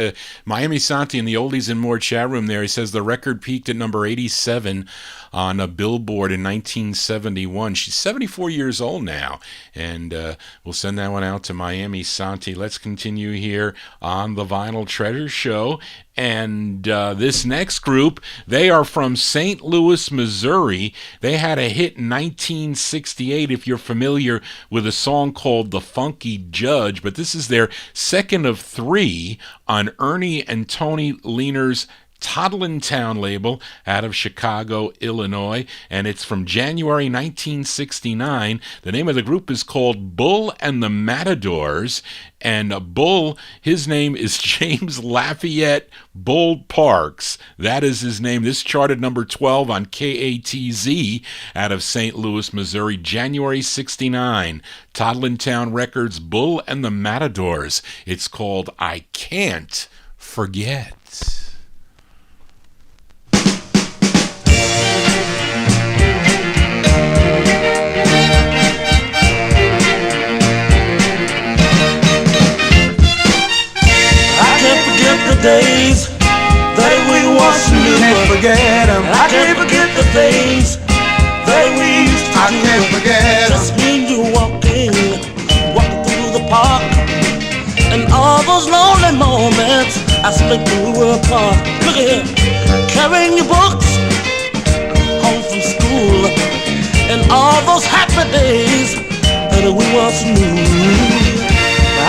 Miami Santi in the Oldies and More chat room there, he says the record peaked at number 87 on a Billboard in 1971. She's 74 years old now, and we'll send that one out to Miami Santi. Let's continue here on the Vinyl Treasure Show. And this next group, they are from St. Louis, Missouri. They had a hit in 1968, if you're familiar with a song called The Funky Judge, but this is their second of three on Ernie and Tony Leaner's Toddlin' Town label out of Chicago, Illinois, and it's from January 1969. The name of the group is called Bull and the Matadors, and Bull, his name is James Lafayette Bull Parks. That is his name. This charted number 12 on KATZ out of St. Louis, Missouri, January 69. Toddlin' Town Records, Bull and the Matadors. It's called I Can't Forget.
The days that we once knew.
can't forget 'em.
I can't forget the things that we used to
I
do.
can't forget 'em.
Just me and you walking through the park, and all those lonely moments I spent when we were apart. Look at here, carrying your books home from school, and all those happy days that we once knew.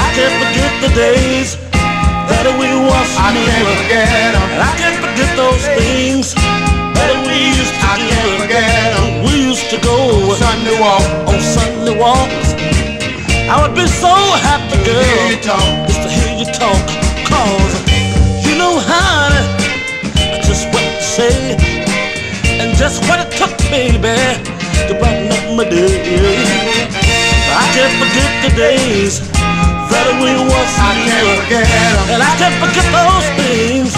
I can't forget the days that we once
I
knew.
can't forget 'em.
And I can't forget those things that we used to
I
do.
can't forget 'em.
We used to go
Sunday walk,
on Sunday walks. I would be so happy, girl,
hear you talk.
just to hear you talk. Cause you know, honey, just what to say, and just what it took, baby, to brighten up my day. I can't forget the days that we once
I
knew.
can't forget 'em.
And I can't forget those things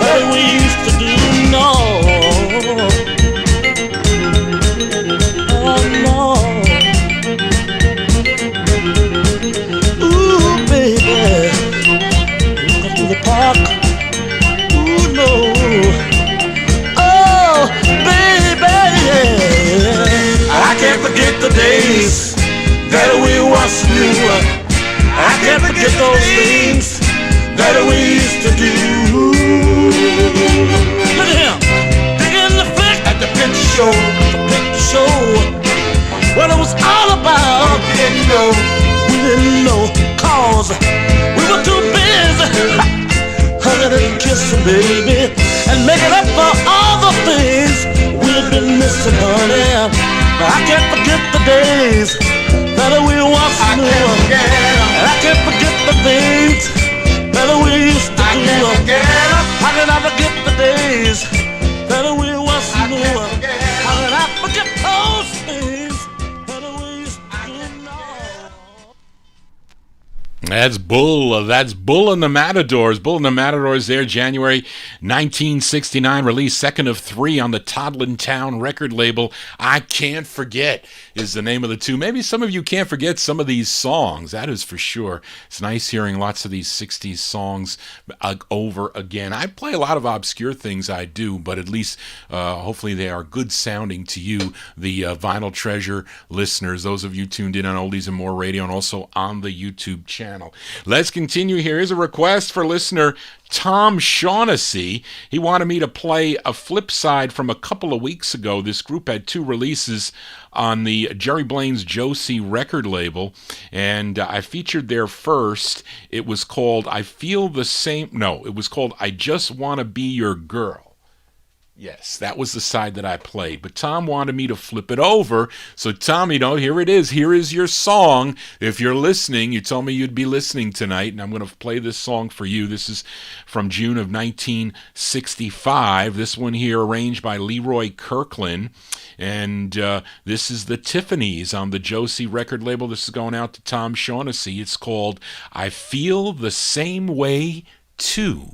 that we used to do. No, oh no. Ooh, baby, walking through the park. Ooh, no. forget those things that we used to do. Look at him, digging the flick at the picture show. The picture show, what it was all about. We didn't know, cause we were too busy hugging and kissing, baby, and making up for all the things we've been missing, honey. But I can't forget the days that we once knew. And I can't forget the things that we used to do. How can I forget the days that we once knew? How can I forget those things that we used to do? No.
That's Bull. That's Bull and the Matadors. Bull and the Matadors there, January 1969, released second of 3 on the Toddlin Town record label. I Can't Forget is the name of the tune. Maybe some of you can't forget some of these songs. That is for sure. It's nice hearing lots of these 60s songs over again. I play a lot of obscure things, I do, but at least hopefully they are good sounding to you, the Vinyl Treasure listeners, those of you tuned in on Oldies and More Radio and also on the YouTube channel. Let's continue here. Here's a request for listener Tom Shaughnessy. He wanted me to play a flip side from a couple of weeks ago. This group had 2 releases on the Jerry Blaine's Josie record label, and I featured their first. It was called it was called I Just Want to Be Your Girl. Yes, that was the side that I played. But Tom wanted me to flip it over. So, Tom, here it is. Here is your song. If you're listening, you told me you'd be listening tonight, and I'm going to play this song for you. This is from June of 1965. This one here arranged by Leroy Kirkland. And this is the Tiffany's on the Josie record label. This is going out to Tom Shaughnessy. It's called I Feel the Same Way Too.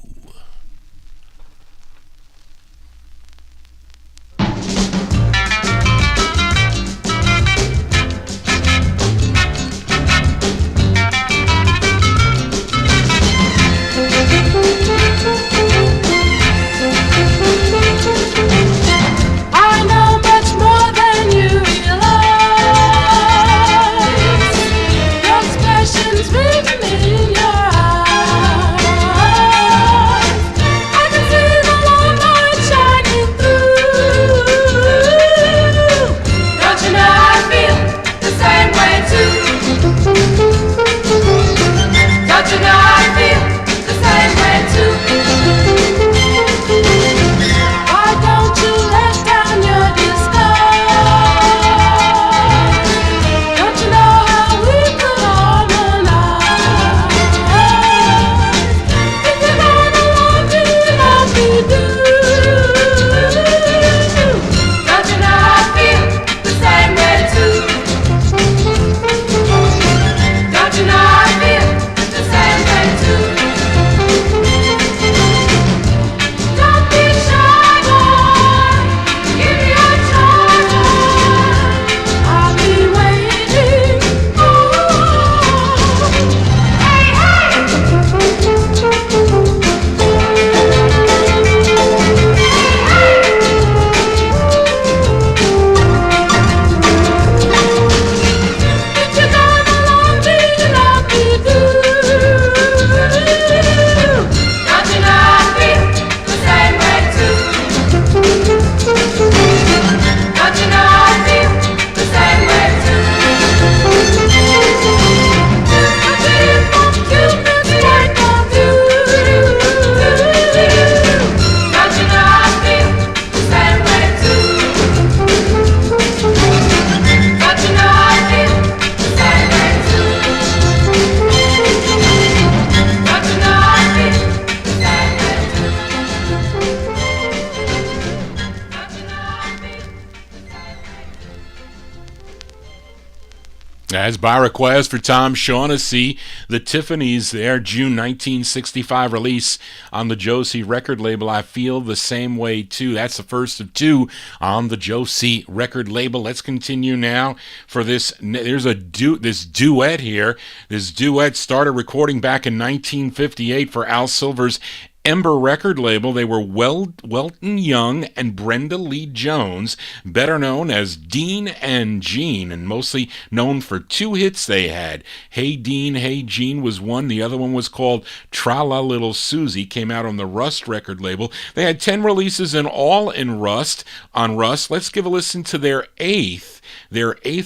As by request for Tom Shaughnessy, the Tiffany's, their June 1965 release on the Josie record label, I Feel the Same Way Too. That's the first of 2 on the Josie record label. Let's continue now for this. There's this duet here. This duet started recording back in 1958 for Al Silver's Ember record label. They were Welton Young and Brenda Lee Jones, better known as Dean and Jean, and mostly known for two hits they had. Hey Dean, Hey Jean was one. The other one was called Tra-La Little Susie, came out on the Rust record label. They had 10 releases in all in Rust. Let's give a listen to their eighth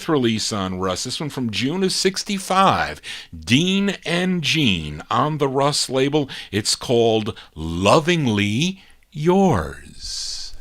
release on Rust. This one from June of 65. Dean and Jean on the Rust label. It's called Lovingly Yours.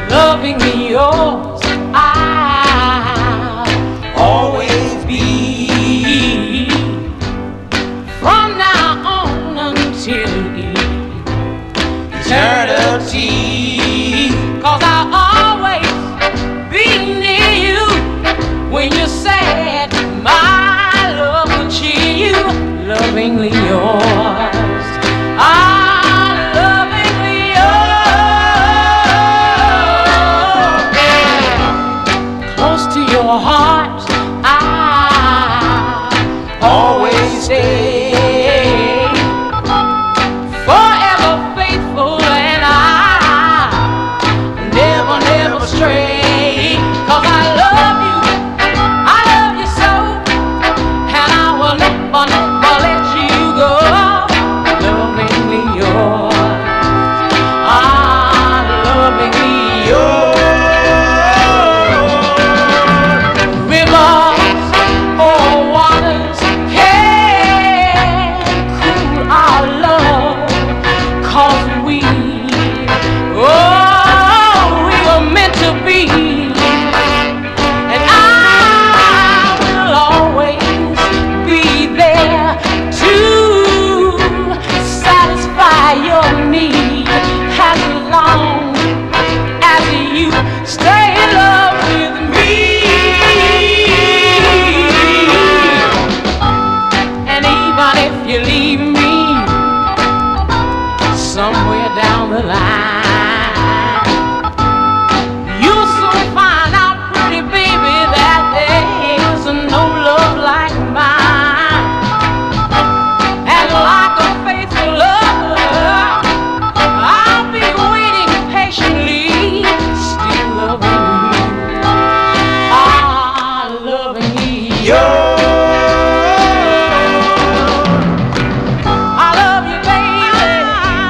Lovingly yours, I'll always be. From now on until eternity, 'cause I'll always be near you. When you're sad, my love will cheer you. Lovingly yours, I'm lovingly yours. Close to your heart, I'll always stay. Forever faithful, and I never stray. 'Cause I love you so, and I will never let you go. Lovingly yours, I'm lovingly yours. Rivers or waters can cool our love, 'cause we were meant to be. And I will always be there to satisfy your need, as long as you stay in love with me. And even if you leave me somewhere down the line, you'll soon find out, pretty baby, that there's no love like mine. And like a faithful lover, I'll be waiting patiently, still loving you. Loving you. I love you, baby.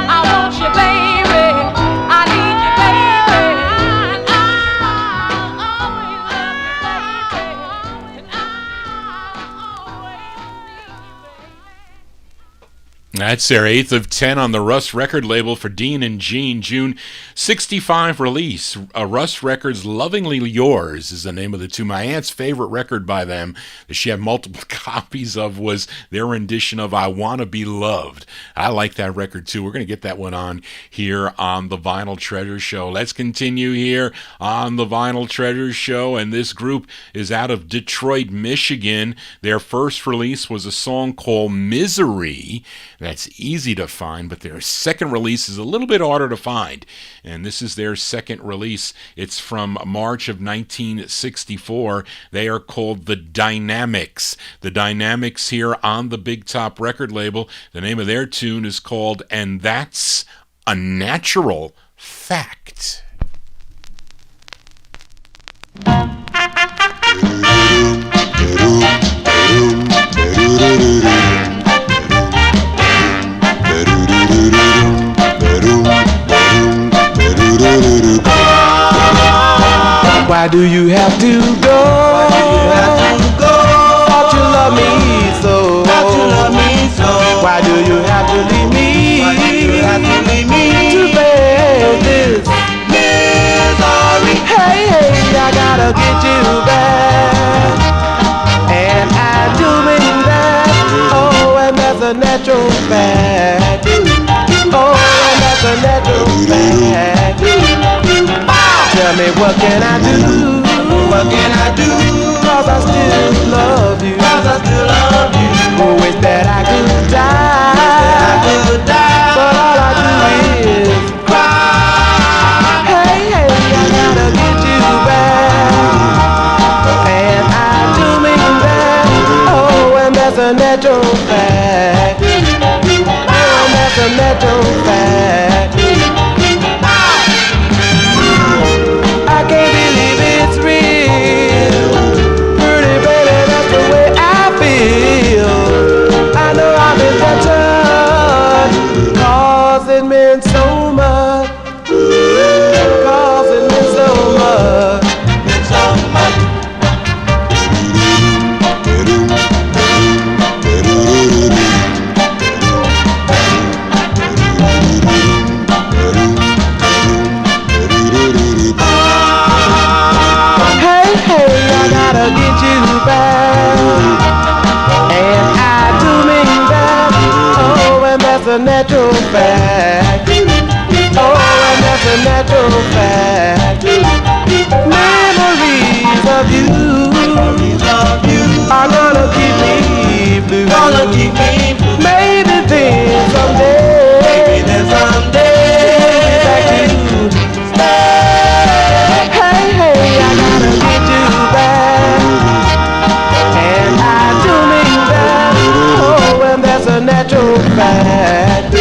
I want you, baby. I need you, baby. And I'll always love you, baby. And I'll always need you, baby.
That's their 8th of 10 on the Rust record label for Dean and Jean. June 65 release. Rust Records' Lovingly Yours is the name of the tune. My aunt's favorite record by them that she had multiple copies of was their rendition of I Wanna Be Loved. I like that record too. We're going to get that one on here on the Vinyl Treasure Show. Let's continue here on the Vinyl Treasure Show, and this group is out of Detroit, Michigan. Their first release was a song called Misery. That's easy to find, but their second release is a little bit harder to find. And this is their second release. It's from March of 1964. They are called The Dynamics. The Dynamics here on the Big Top record label. The name of their tune is called And That's a Natural Fact.
Why do you have to go? Thought you love me so. Why do you have to leave me? To bear this misery. Hey, I gotta get you back, and I do mean that. Oh, and that's a natural fact. Oh, and that's a natural fact. Tell me what can I do? What can I do? 'Cause I still love you. 'Cause I still love you. that's a natural fact. Oh, that's a natural fact. I can't believe it's real. Pretty baby, that's the way I feel. I know I've been touched, 'cause it meant so much. 'Cause it meant so much. So much. Get you back, and I do mean that. Oh, and that's a natural fact. Oh, and that's a natural fact. Memories of you are gonna keep me blue. Gonna keep me blue. Maybe then someday. Maybe then someday. Back to stay. Hey, hey, I gotta get you back. And I do mean that. Oh, and that's a natural fact.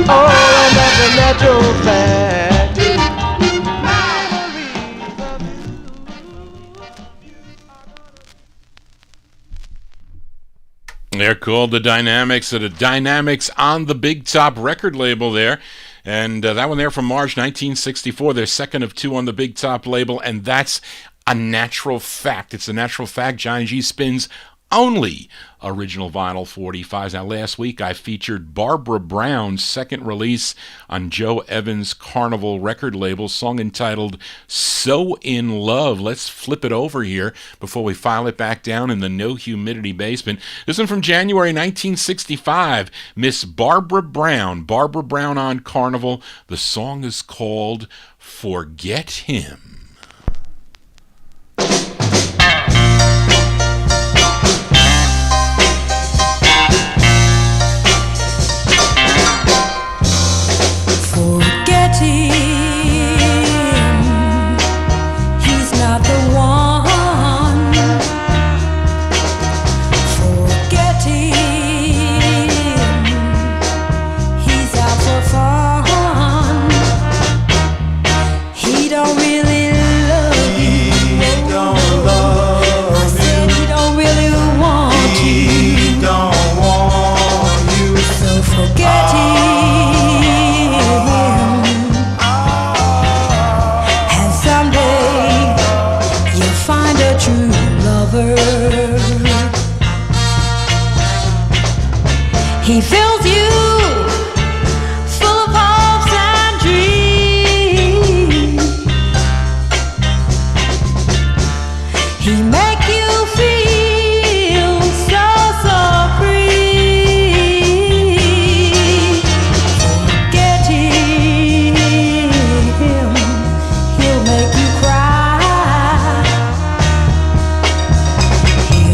Oh, and that's a natural fact.
They're called the Dynamics. The Dynamics on the Big Top record label there. And that one there from March 1964, their second of two on the Big Top label, and that's a natural fact. It's a natural fact. Johnny G spins only original vinyl 45s. Now, last week I featured Barbara Brown's second release on Joe Evans' Carnival record label, song entitled So in Love. Let's flip it over here before we file it back down in the no humidity basement. This one from January 1965, Miss Barbara Brown. Barbara Brown on Carnival. The song is called Forget Him.
He fills you full of hopes and dreams. He make you feel so, so free. Forgetting him, he'll make you cry. He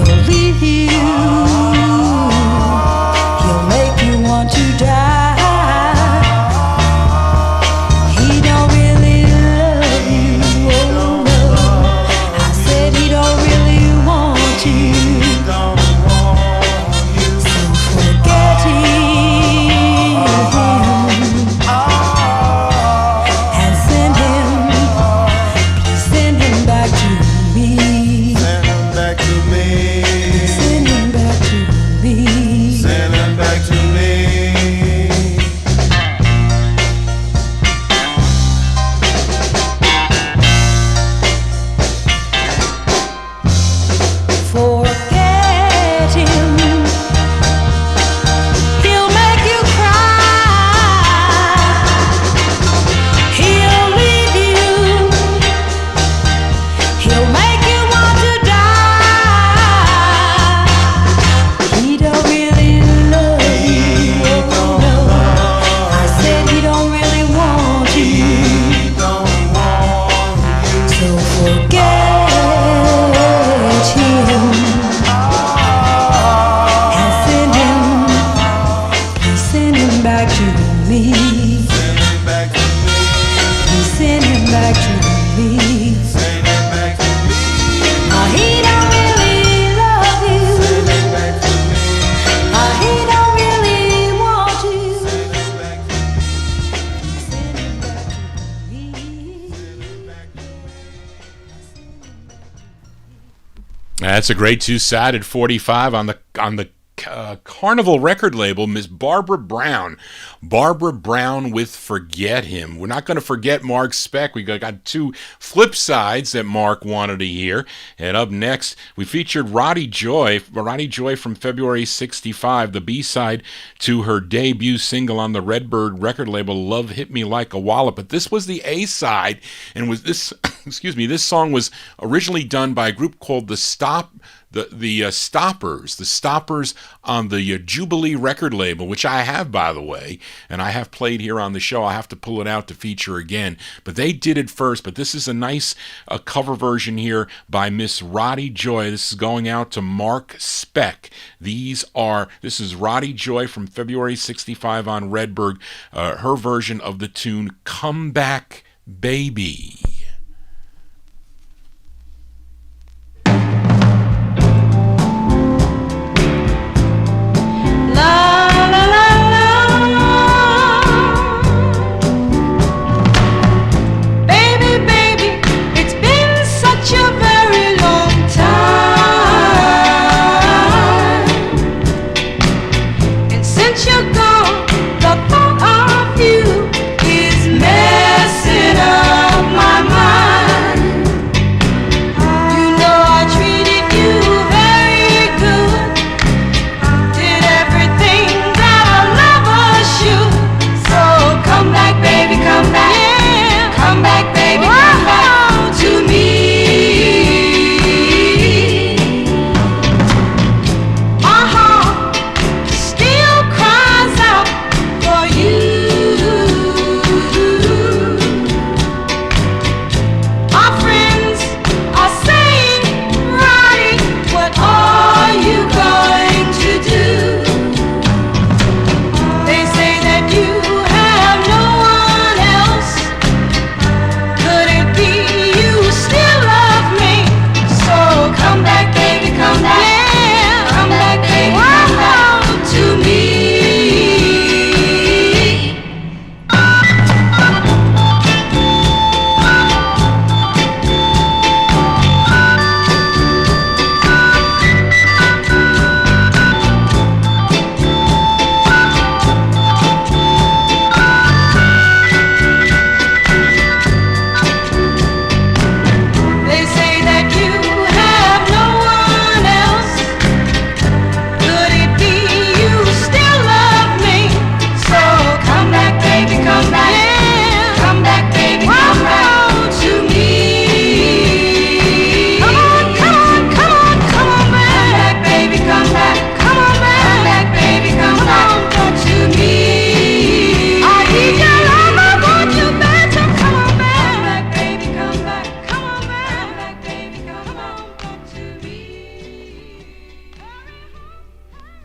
That's a great two-sided 45 on the Carnival record label, Miss Barbara Brown. Barbara Brown with Forget Him. We're not going to forget Mark Speck. We got two flip sides that Mark wanted to hear. And up next, we featured Roddy Joy from February 65, the B-side to her debut single on the Redbird record label, Love Hit Me Like a Wallop. But this was the A-side, and was this, excuse me, this song was originally done by a group called The Stoppers on the Jubilee record label, which I have, by the way, and I have played here on the show. I have to pull it out to feature again, but they did it first. But this is a nice cover version here by Miss Roddy Joy. This is going out to Mark Speck. This is Roddy Joy from February 65 on Redbird, her version of the tune Come Back Baby.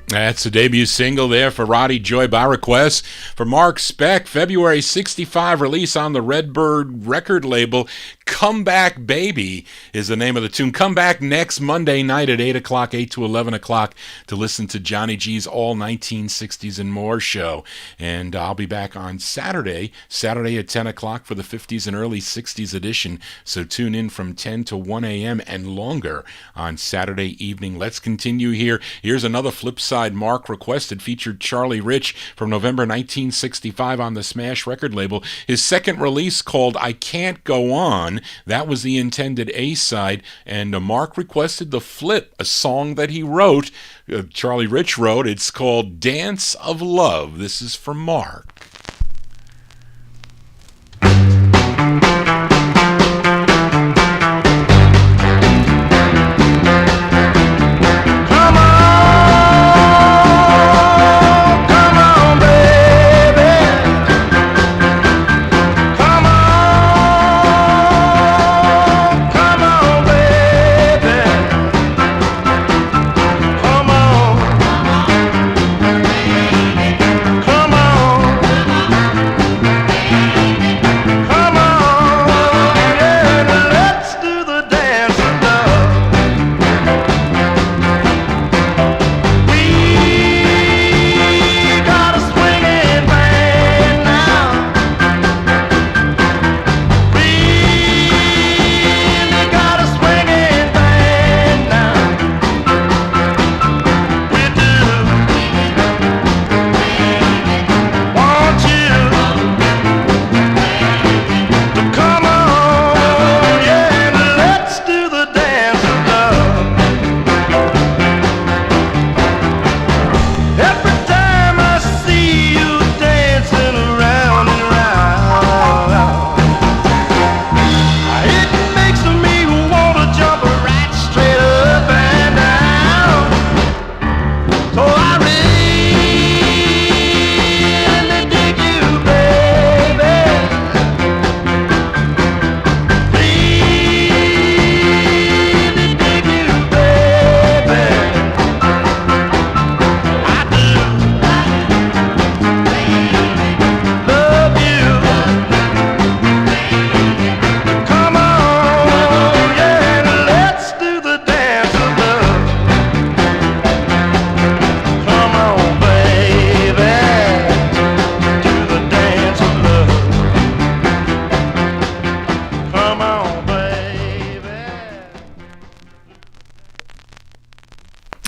That's the debut single there for Roddy Joy by request. For Mark Speck, February 65 release on the Redbird record label. Come Back Baby is the name of the tune. Come back next Monday night at 8 o'clock, 8 to 11 o'clock to listen to Johnny G's All 1960s and More show. And I'll be back on Saturday at 10 o'clock for the 50s and early 60s edition. So tune in from 10 to 1 a.m. and longer on Saturday evening. Let's continue here. Here's another flip side Mark requested, featured Charlie Rich from November 1965 on the Smash record label. His second release called I Can't Go On. That was the intended A-side, and Mark requested the flip, a song that he wrote, Charlie Rich wrote. It's called Dance of Love. This is for Mark.
Come on.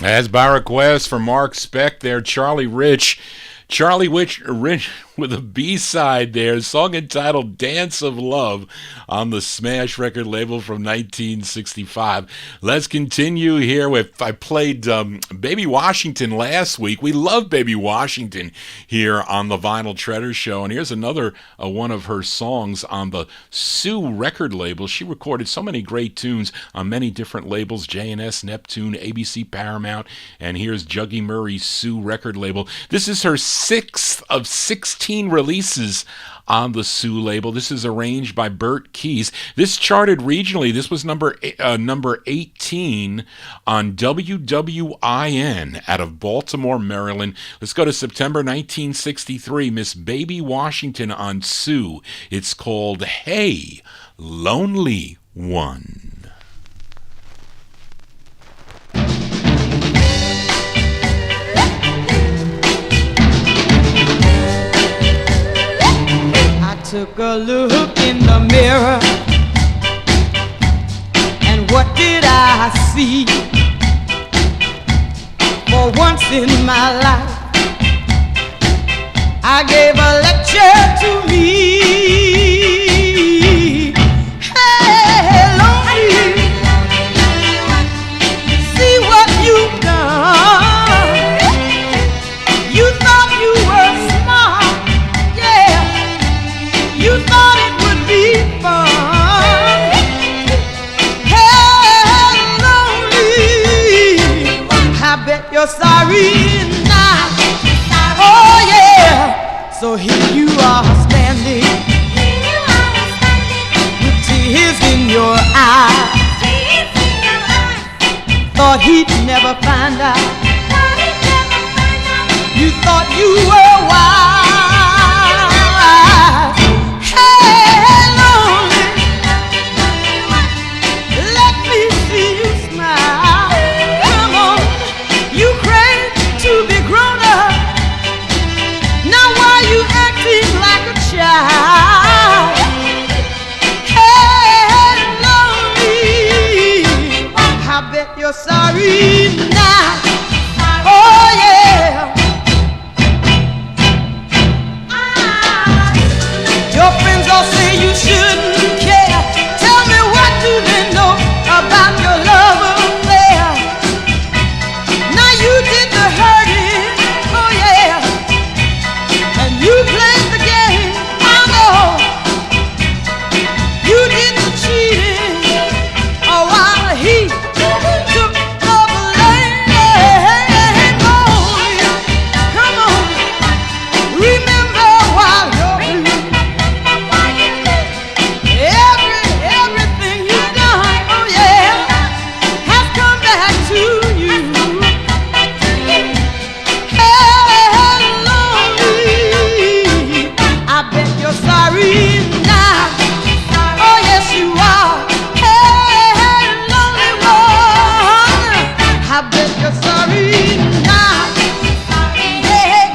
As by request for Mark Speck there, Charlie Rich with a B-side there, a song entitled Dance of Love on the Smash record label from 1965. Let's continue here with, I played Baby Washington last week. We love Baby Washington here on the Vinyl Treasure Show, and here's another one of her songs on the Sue record label. She recorded so many great tunes on many different labels, J&S, Neptune, ABC, Paramount, and here's Juggy Murray's Sue record label. This is her 6th of 16 releases on the Sue label. This is arranged by Bert Keys. This charted regionally. This was number 18 on WWIN out of Baltimore, Maryland. Let's go to September 1963. Miss Baby Washington on Sue. It's called Hey, Lonely One.
Took a look in the mirror, and what did I see? For once in my life, I gave a lecture to me. Hey, lonely, see what you've done. You thought you were smart, yeah. You thought it would be fun. Hey, lonely, I bet you're sorry now. Oh yeah. So here you are standing with tears in your eyes. Thought he'd never find out. You thought you were wise. Hey, lonely, let me see you smile. Come on, you crave to be grown up. Now why you acting like a child? Hey, lonely, I bet you're sorry now. Oh yeah. Your friends all say you shouldn't care. Tell me, what do they know about your love affair? Now you did the hurting, oh yeah, and you played the game. I know you did the cheating, oh while he took the blame. Lonely, come on, remember while you're blue. Everything you've done, oh yeah, has come back to you. Hey, lonely, I bet you're sorry now. Oh yes you are. Hey, lonely one, I bet you're sorry now. Hey,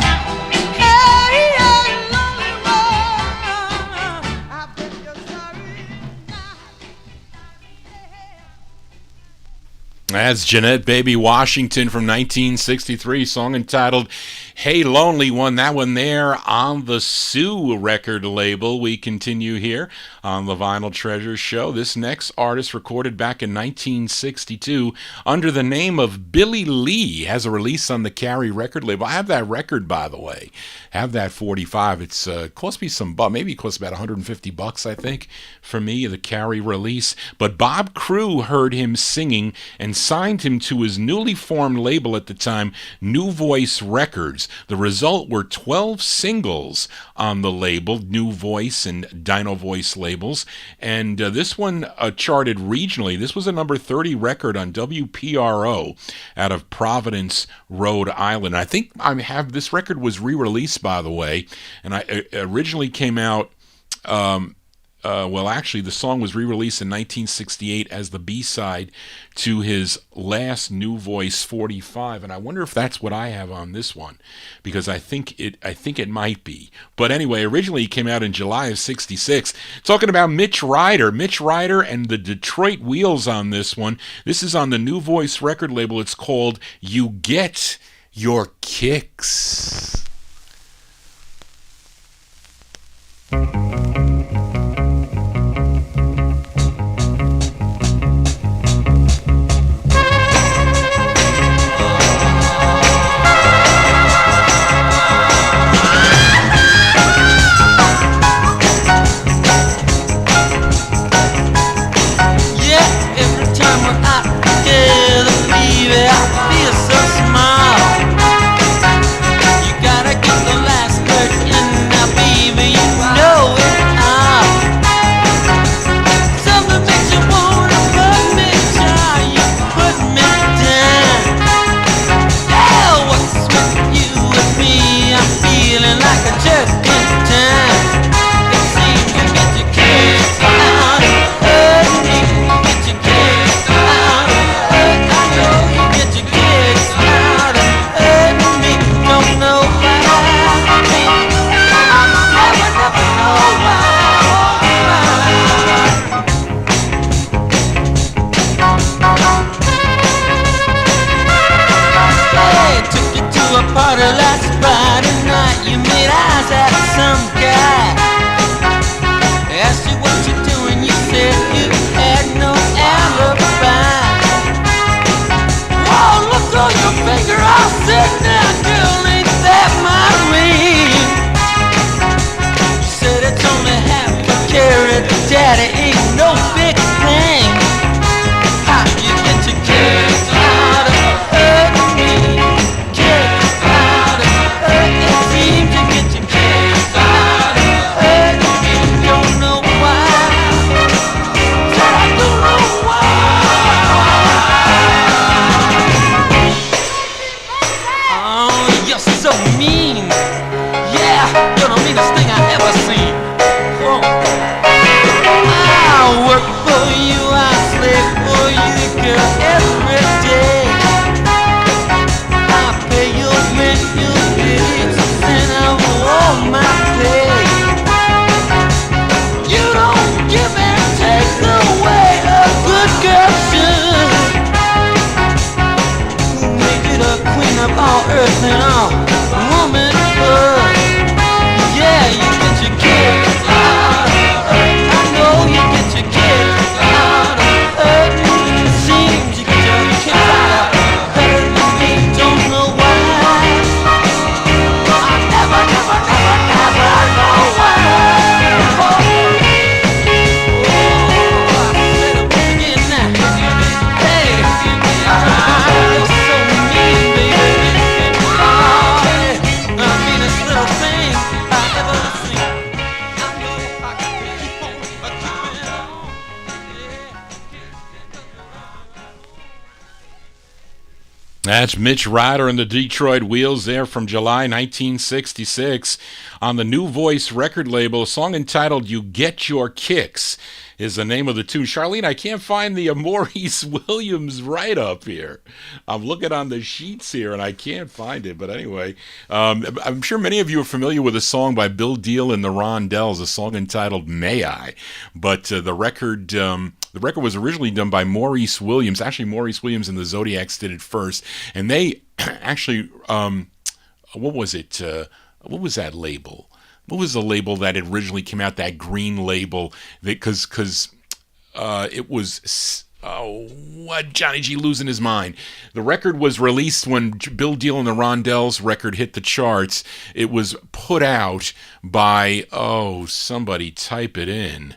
lonely one, I bet you're sorry now.
That's Jeanette Baby Washington from 1963, song entitled Hey Lonely One. That one there on the Sue record label. We continue here on the Vinyl Treasure Show. This next artist recorded back in 1962 under the name of Billy Lee, has a release on the Carrie record label. I have that record, by the way. Have that 45. It's cost me some maybe it cost about $150, I think, for me, the Carrie release. But Bob Crew heard him singing and signed him to his newly formed label at the time, New Voice Records. The result were 12 singles on the label, New Voice and Dino Voice labels, and this one charted regionally. This was a number 30 record on WPRO out of Providence, Rhode Island. I think this record was re-released, by the way, and I originally came out well, actually, the song was re-released in 1968 as the B-side to his last New Voice 45, and I wonder if that's what I have on this one, because I think it might be. But anyway, originally it came out in July of '66. Talking about Mitch Ryder and the Detroit Wheels on this one. This is on the New Voice record label. It's called "You Get Your Kicks." That's Mitch Ryder and the Detroit Wheels there from July 1966 on the New Voice record label. A song entitled "You Get Your Kicks" is the name of the tune. Charlene, I can't find the Maurice Williams write-up here. I'm looking on the sheets here and I can't find it. But anyway, I'm sure many of you are familiar with a song by Bill Deal and the Rondells, a song entitled "May I?" But the record was originally done by Maurice Williams. Actually, Maurice Williams and the Zodiacs did it first. And they actually, what was it? What was that label? What was the label that originally came out, that green label? Because it was... Oh, what? Johnny G losing his mind. The record was released when Bill Deal and the Rondells record hit the charts. It was put out by, somebody type it in.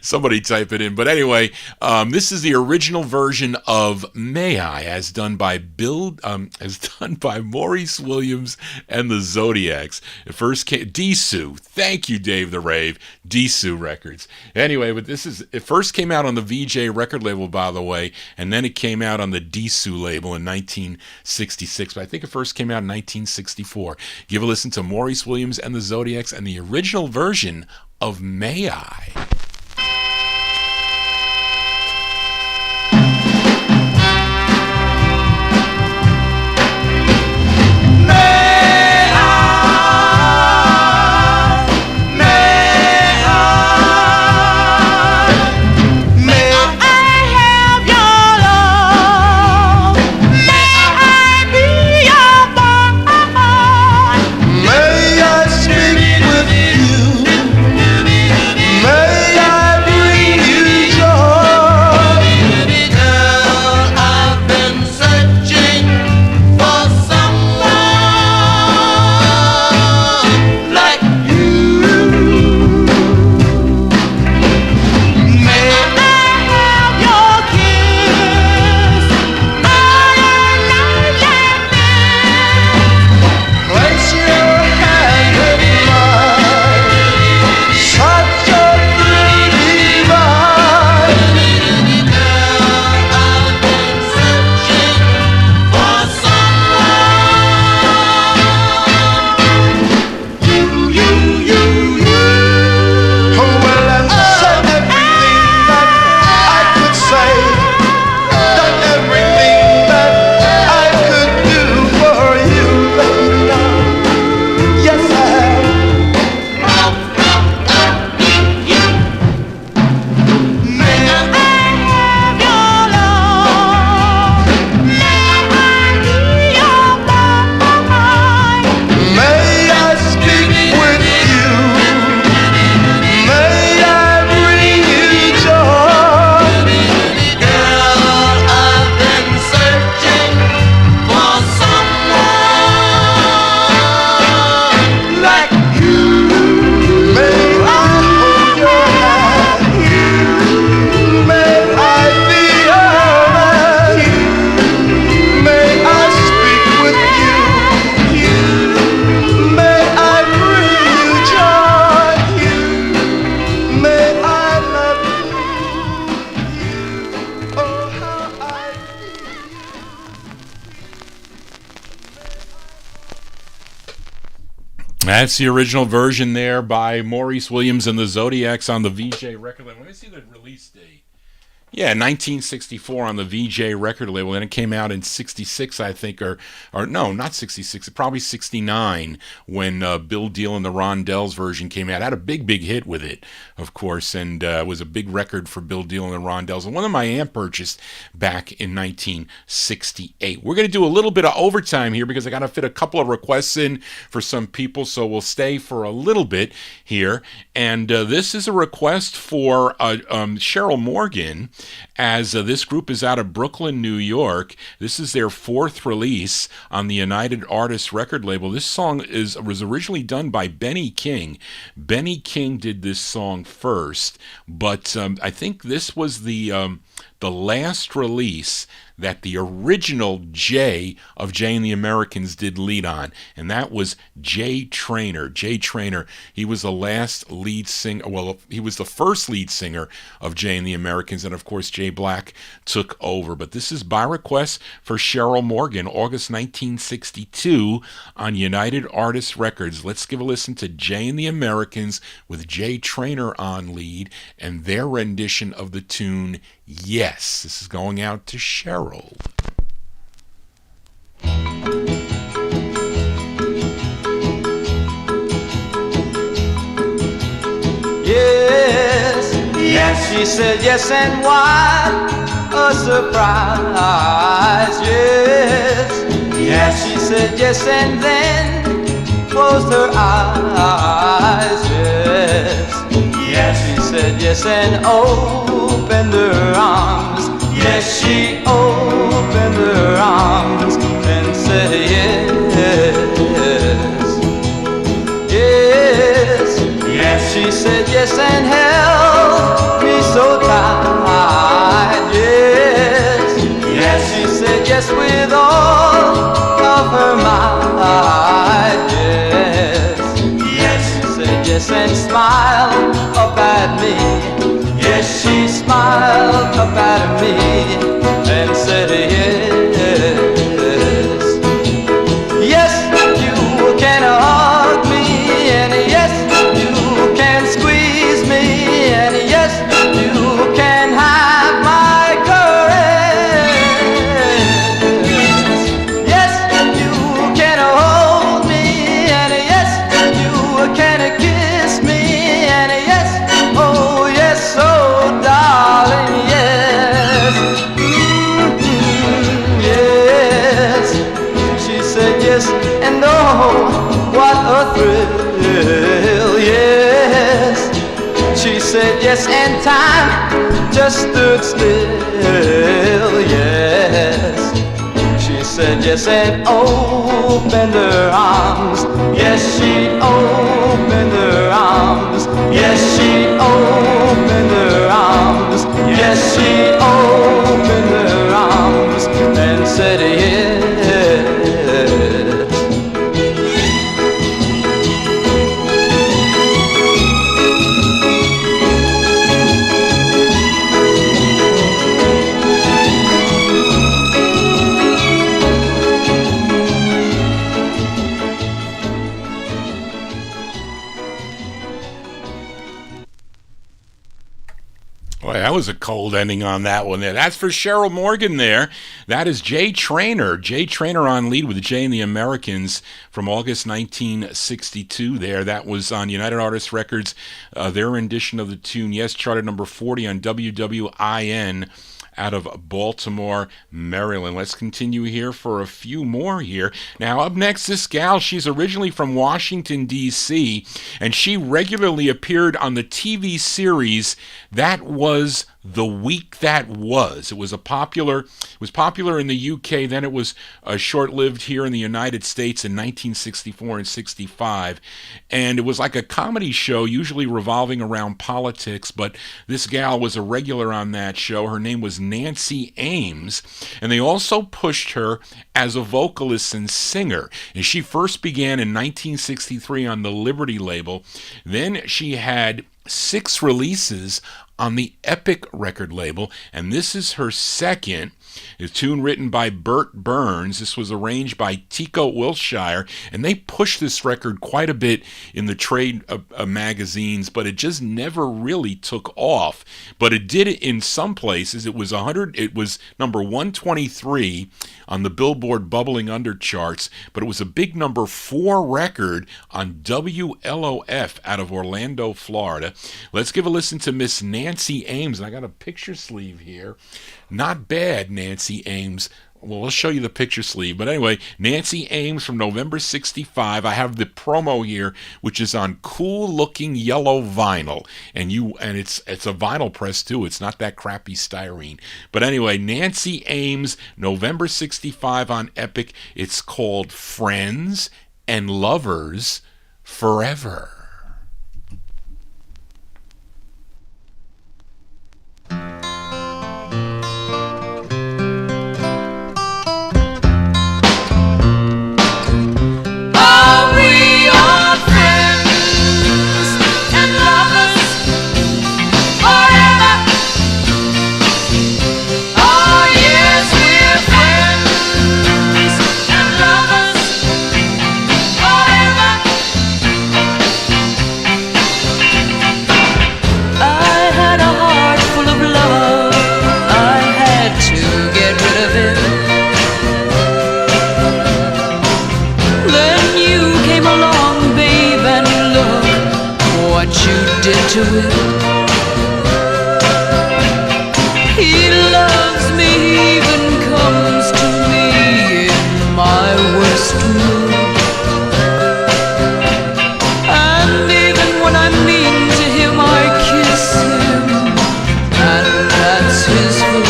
Somebody type it in. But anyway, this is the original version of "May I," as done by Maurice Williams and the Zodiacs. It first came D-Sue. Thank you, Dave the Rave. D-Sue Records. Anyway, but it first came out on the VJ record label, by the away, and then it came out on the Disu label in 1966, but I think it first came out in 1964. Give a listen to Maurice Williams and the Zodiacs and the original version of May I. That's the original version there by Maurice Williams and the Zodiacs on the VJ record label. Let me see the release date. Yeah, 1964 on the VJ record label, and it came out in 66, I think, or no, not 66, probably 69 when Bill Deal and the Rondells version came out. Had a big hit with it, of course, and was a big record for Bill Deal and the Rondells, and one that my aunt purchased back in 1968. We're going to do a little bit of overtime here because I got to fit a couple of requests in for some people, so we'll stay for a little bit here. And this is a request for Cheryl Morgan, as this group is out of Brooklyn, New York. This is their fourth release on the United Artists record label. This song was originally done by Benny King. Benny King did this song first, but I think this was the last release that the original Jay of Jay and the Americans did lead on, and that was Jay Traynor. Jay Traynor, he was the last lead singer, well, he was the first lead singer of Jay and the Americans, and of course Jay Black took over. But this is by request for Cheryl Morgan, August 1962 on United Artists Records. Let's give a listen to Jay and the Americans with Jay Traynor on lead and their rendition of the tune Yes. This is going out to Cheryl.
Yes, yes, she said yes, and why a surprise. Yes, yes, she said yes, and then closed her eyes. Yes, yes, she said yes, and opened her arms. Yes, she opened her arms and said yes. Yes, yes, she said yes and held me so tight. Yes, yes, she said yes with all of her might. Yes, yes, she said yes and smiled up at me. Yes. Yes, she smiled up at me and said yes. Yes, you can hug me, and yes, you can squeeze me, and yes, you can have my caress. Yes, you can hold me, and yes, you can kiss me, and yes, oh yes, oh darling, yes. Yes, she said yes, and oh, what a thrill, yes. She said yes, and time just stood still, yes. She said yes and opened her arms. Yes, she opened her arms. Yes, she opened her arms. Yes, she opened her arms and said yes.
Boy, that was a cold ending on that one there. That's for Cheryl Morgan there. That is Jay Traynor. Jay Traynor on lead with Jay and the Americans from August 1962 there. That was on United Artists Records. Their rendition of the tune, yes, charted number 40 on WWIN out of Baltimore, Maryland. Let's continue here for a few more here. Now, up next, this gal, she's originally from Washington, D.C., and she regularly appeared on the TV series That Was The Week That Was. It was popular in the UK, then it was short-lived here in the United States in 1964 and 65, and it was like a comedy show, usually revolving around politics, but this gal was a regular on that show. Her name was Nancy Ames, and they also pushed her as a vocalist and singer, and she first began in 1963 on the Liberty label. Then she had 6 releases on the Epic record label, and this is her second. A tune written by Bert Burns. This was arranged by Tico Wilshire, and they pushed this record quite a bit in the trade magazines, but it just never really took off. But it did in some places. It was number 123 on the Billboard Bubbling Under charts, but it was a big number 4 record on WLOF out of Orlando, Florida. Let's give a listen to Miss Nancy Ames, and I got a picture sleeve here. Not bad, Nancy Ames. Well, we'll show you the picture sleeve. But anyway, Nancy Ames from November 65. I have the promo here, which is on cool-looking yellow vinyl. And it's a vinyl press, too. It's not that crappy styrene. But anyway, Nancy Ames, November 65 on Epic. It's called Friends and Lovers Forever.
To it. He loves me, even comes to me in my worst mood. And even when I'm mean to him, I kiss him, and that's his food.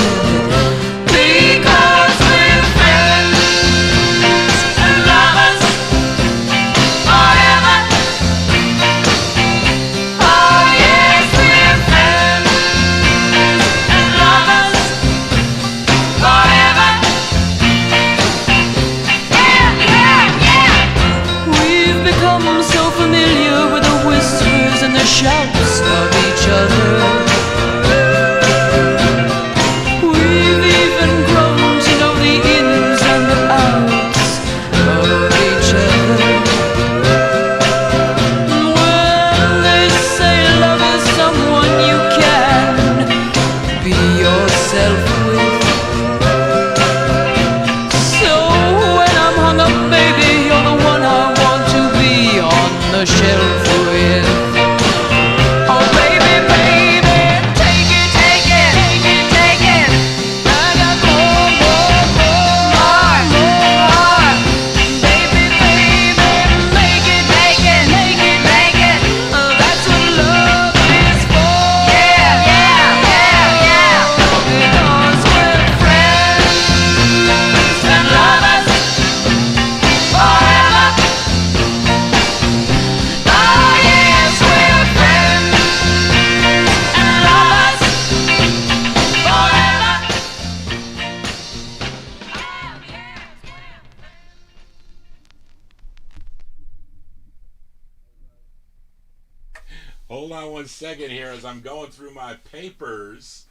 Because we're friends and lovers forever. Oh yes.
Hold on one second here as I'm going through my papers.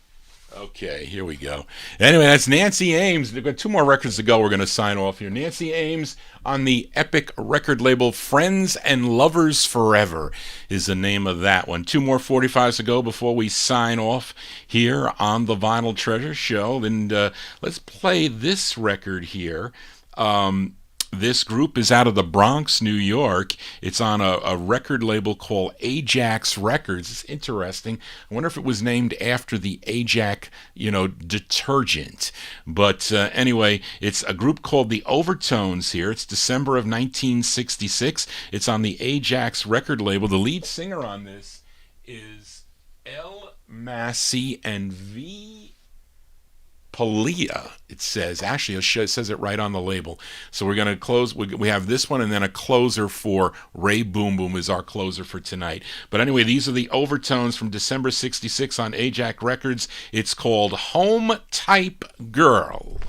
Okay, here we go. Anyway, that's Nancy Ames. We've got 2 more records to go. We're going to sign off here. Nancy Ames on the epic record label Friends and Lovers Forever is the name of that one. 2 more 45s to go before we sign off here on the Vinyl Treasure Show. And let's play this record here. This group is out of the Bronx, New York. It's on a record label called Ajax Records. It's interesting. I wonder if it was named after the Ajax, detergent. But anyway, it's a group called the Overtones here. It's December of 1966. It's on the Ajax record label. The lead singer on this is L. Massey and V. Palia, it says. Actually, it says it right on the label. So we're going to close. We have this one and then a closer for Ray Boom Boom is our closer for tonight. But anyway, these are the Overtones from December 66 on Ajax Records. It's called Home Type Girl.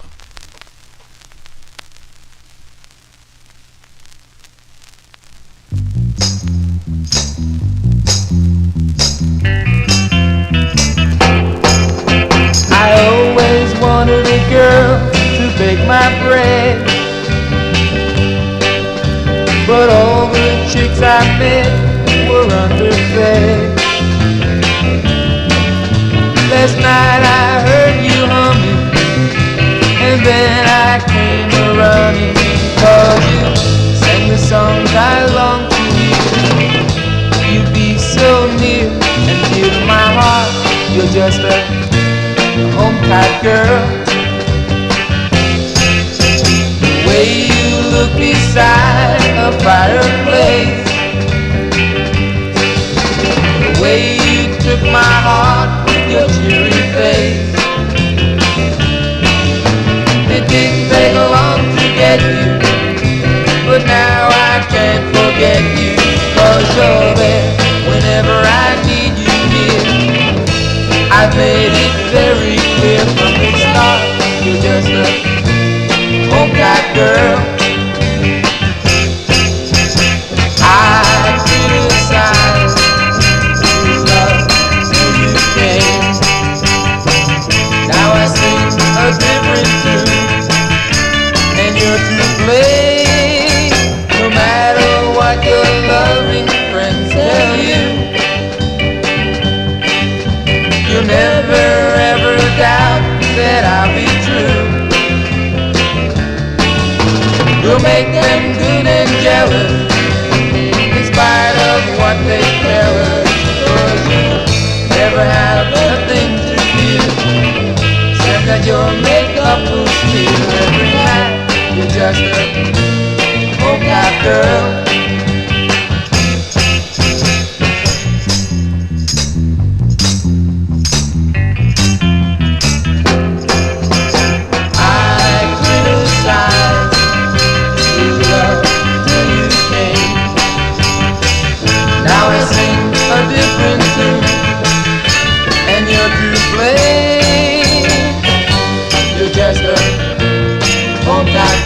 I always wanted a girl to bake my bread, but all the chicks I met were underfed. Last night I heard you humming, and then I came a-running, 'cause you sang the songs I long to hear. You be so near and dear to my heart. You're just a home-type girl. The way you look beside a fireplace, the way you took my heart with your cheery face. It didn't take long to get you, but now I can't forget you, 'cause you're there whenever I need you near. I've made it very clear from the start, you're just a home-type girl. I criticized your love till you came. Now I sing a different tune, and you're to blame. No matter what your loving friends tell you, you'll never ever doubt that I'll be true. You'll make them good and jealous, in spite of what they tell us, 'cause you never have a thing to fear, except that your makeup will smear every night. You're just a home-type girl.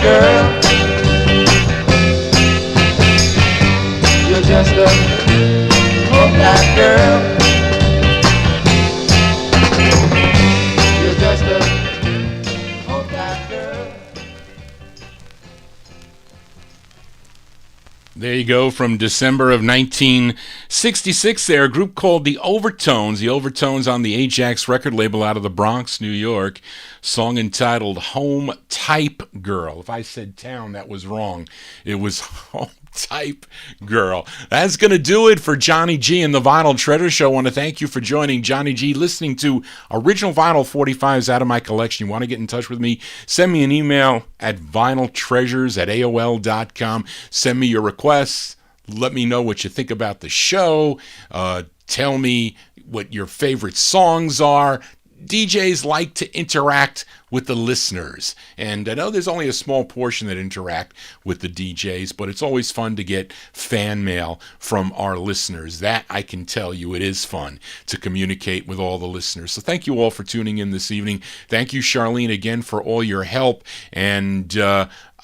Girl, you're just a home-type girl. You're just a home-type girl.
There you go, from December of 1966 there, a group called the Overtones. The Overtones on the Ajax record label out of the Bronx, New York. Song entitled Home Type Girl. If I said town, that was wrong. It was Home Type Girl. That's going to do it for Johnny G and the Vinyl Treasure Show. I want to thank you for joining Johnny G, listening to original vinyl 45s out of my collection. You want to get in touch with me? Send me an email at vinyltreasures@aol.com. Send me your requests. Let me know what you think about the show. Tell me what your favorite songs are. DJs like to interact with the listeners. And I know there's only a small portion that interact with the DJs, but it's always fun to get fan mail from our listeners. That I can tell you, it is fun to communicate with all the listeners. So thank you all for tuning in this evening. Thank you, Charlene, again for all your help. And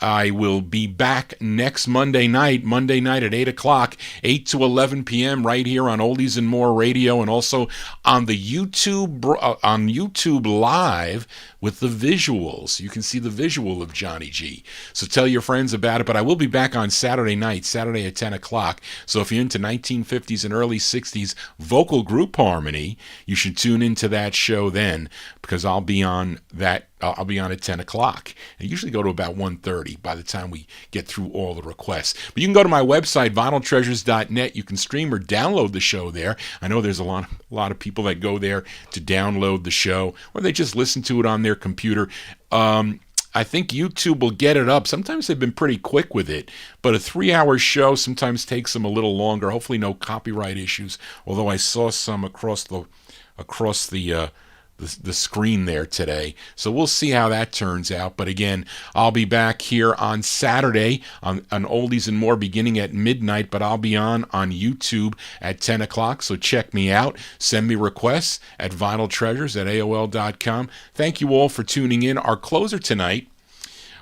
I will be back next Monday night at 8 o'clock, 8 to 11 p.m. right here on Oldies and More Radio, and also on the YouTube Live with the visuals. You can see the visual of Johnny G. So tell your friends about it. But I will be back on Saturday night, Saturday at 10 o'clock. So if you're into 1950s and early 60s vocal group harmony, you should tune into that show then, because I'll be on that. I'll be on at 10 o'clock. I usually go to about 1:30 by the time we get through all the requests. But you can go to my website, vinyltreasures.net. You can stream or download the show there. I know there's a lot of people that go there to download the show, or they just listen to it on their computer. I think YouTube will get it up. Sometimes they've been pretty quick with it, but a 3-hour show sometimes takes them a little longer. Hopefully no copyright issues, although I saw some across the screen there today. So we'll see how that turns out. But again, I'll be back here on Saturday on Oldies and More beginning at midnight, but I'll be on YouTube at 10 o'clock. So check me out. Send me requests at vinyltreasures@aol.com. Thank you all for tuning in. Our closer tonight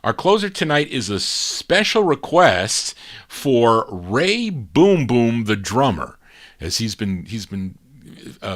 is a special request for Ray Boom Boom, the drummer, as he's been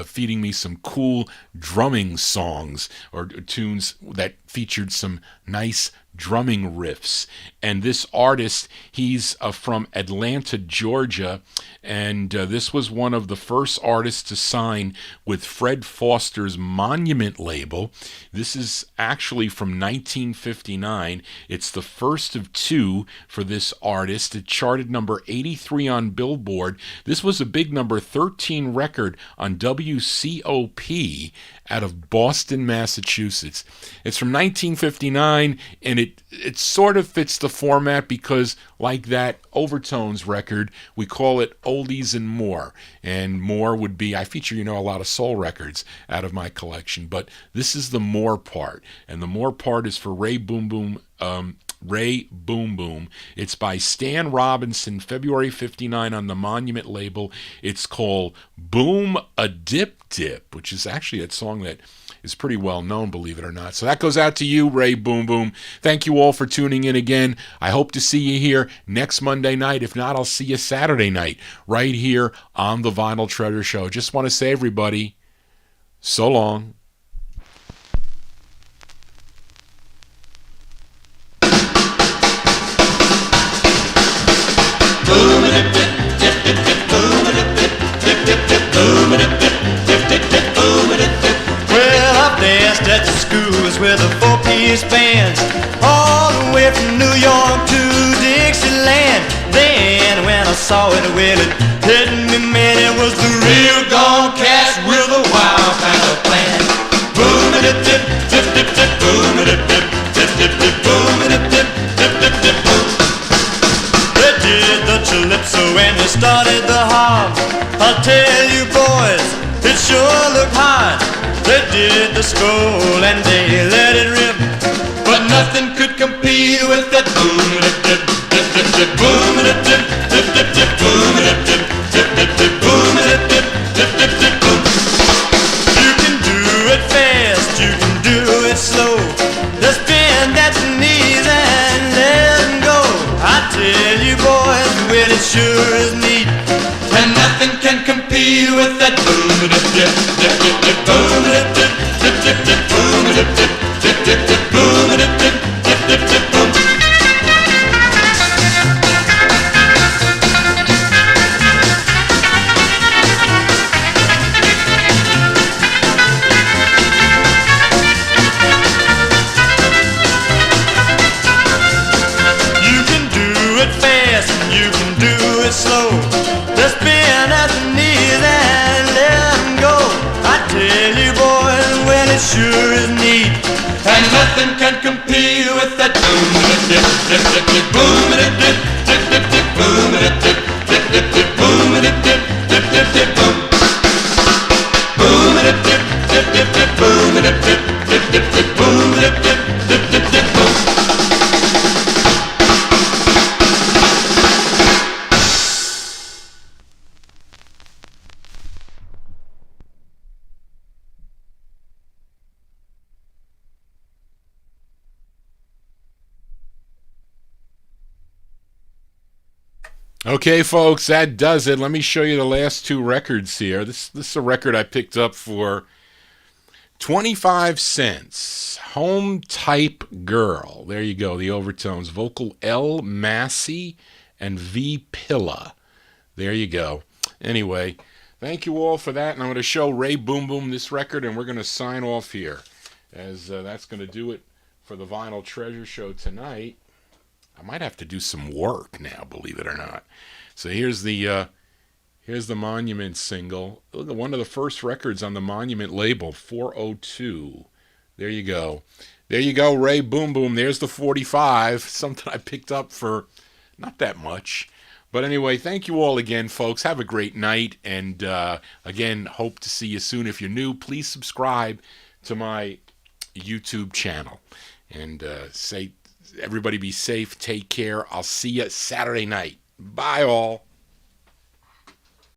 feeding me some cool drumming songs or tunes that featured some nice drumming riffs. And this artist, he's from Atlanta, Georgia, and this was one of the first artists to sign with Fred Foster's Monument label. This is actually from 1959. It's the first of two for this artist. It charted number 83 on Billboard. This was a big number 13 record on WCOP out of Boston, Massachusetts. It's from 1959, and it sort of fits the format because, like that Overtones record, we call it Oldies and More. And More would be, I feature, a lot of soul records out of my collection, but this is the More part. And the More part is for Ray Boom Boom. Ray Boom Boom. It's by Stan Robinson, February 59 on the Monument label. It's called Boom a Dip Dip, which is actually a song that is pretty well known, believe it or not. So that goes out to you, Ray Boom Boom. Thank you all for tuning in again. I hope to see you here next Monday night. If not, I'll see you Saturday night right here on the Vinyl Treasure Show. Just want to say, everybody, so long.
Well, I've danced at the schools with a four-piece band, all the way from New York to Dixieland. Then when I saw it, well, it hit me, man, it was the real gone cast with a wild kind of plan. Boom-a-dip-dip, dip-dip-dip, boom-a-dip-dip, dip-dip-dip, boom-a-dip-dip, dip-dip-dip, boom. They did the calypso and they started the hop. I'll tell you boys, it sure looked hot. They did the stroll and they let it rip, but nothing could compete with that boom-a-dip-dip, dip-dip-dip, boom-a-dip-dip, dip-dip-dip, boom-a-dip-dip, dip-dip-dip, boom-a-dip-dip, dip-dip-dip, boom. You can do it fast, you can do it slow. Just bend at your knees and let them go. I tell you boys, well, it sure is neat, and nothing can compete with that boom-a-dip-dip, dip-dip-dip, boom-a-dip-dip, dip-dip-dip, boom-a-dip-dip, dip-dip-dip, boom-a-dip-dip, dip-dip-dip, boom. You can do it fast and you can do it slow. Just bend at the knees and let them go. I tell you boys, well, it sure is neat, and nothing can compete with that boom-a-dip, dip-dip-dip, boom-a-dip-dip, dip-dip-dip, boom-a-dip-dip, dip-dip-dip, boom-a-dip-dip, dip-dip-dip, boom. Boom-a-dip-dip, dip-dip-dip, boom-a-dip-dip, dip-dip-dip, boom-a-dip-dip,
Okay, folks, that does it. Let me show you the last two records here. This is a record I picked up for 25 cents. Home Type Girl. There you go, the overtones. Vocal L. Massey and V. Pilla. There you go. Anyway, thank you all for that, and I'm going to show Ray Boom Boom this record, and we're going to sign off here, as that's going to do it for the Vinyl Treasure Show tonight. I might have to do some work now, believe it or not. So here's the Monument single. Look at one of the first records on the Monument label, 402. There you go. There you go, Ray Boom Boom. There's the 45, something I picked up for not that much. But anyway, thank you all again, folks. Have a great night. And again, hope to see you soon. If you're new, please subscribe to my YouTube channel. And everybody be safe. Take care. I'll see you Saturday night. Bye, all.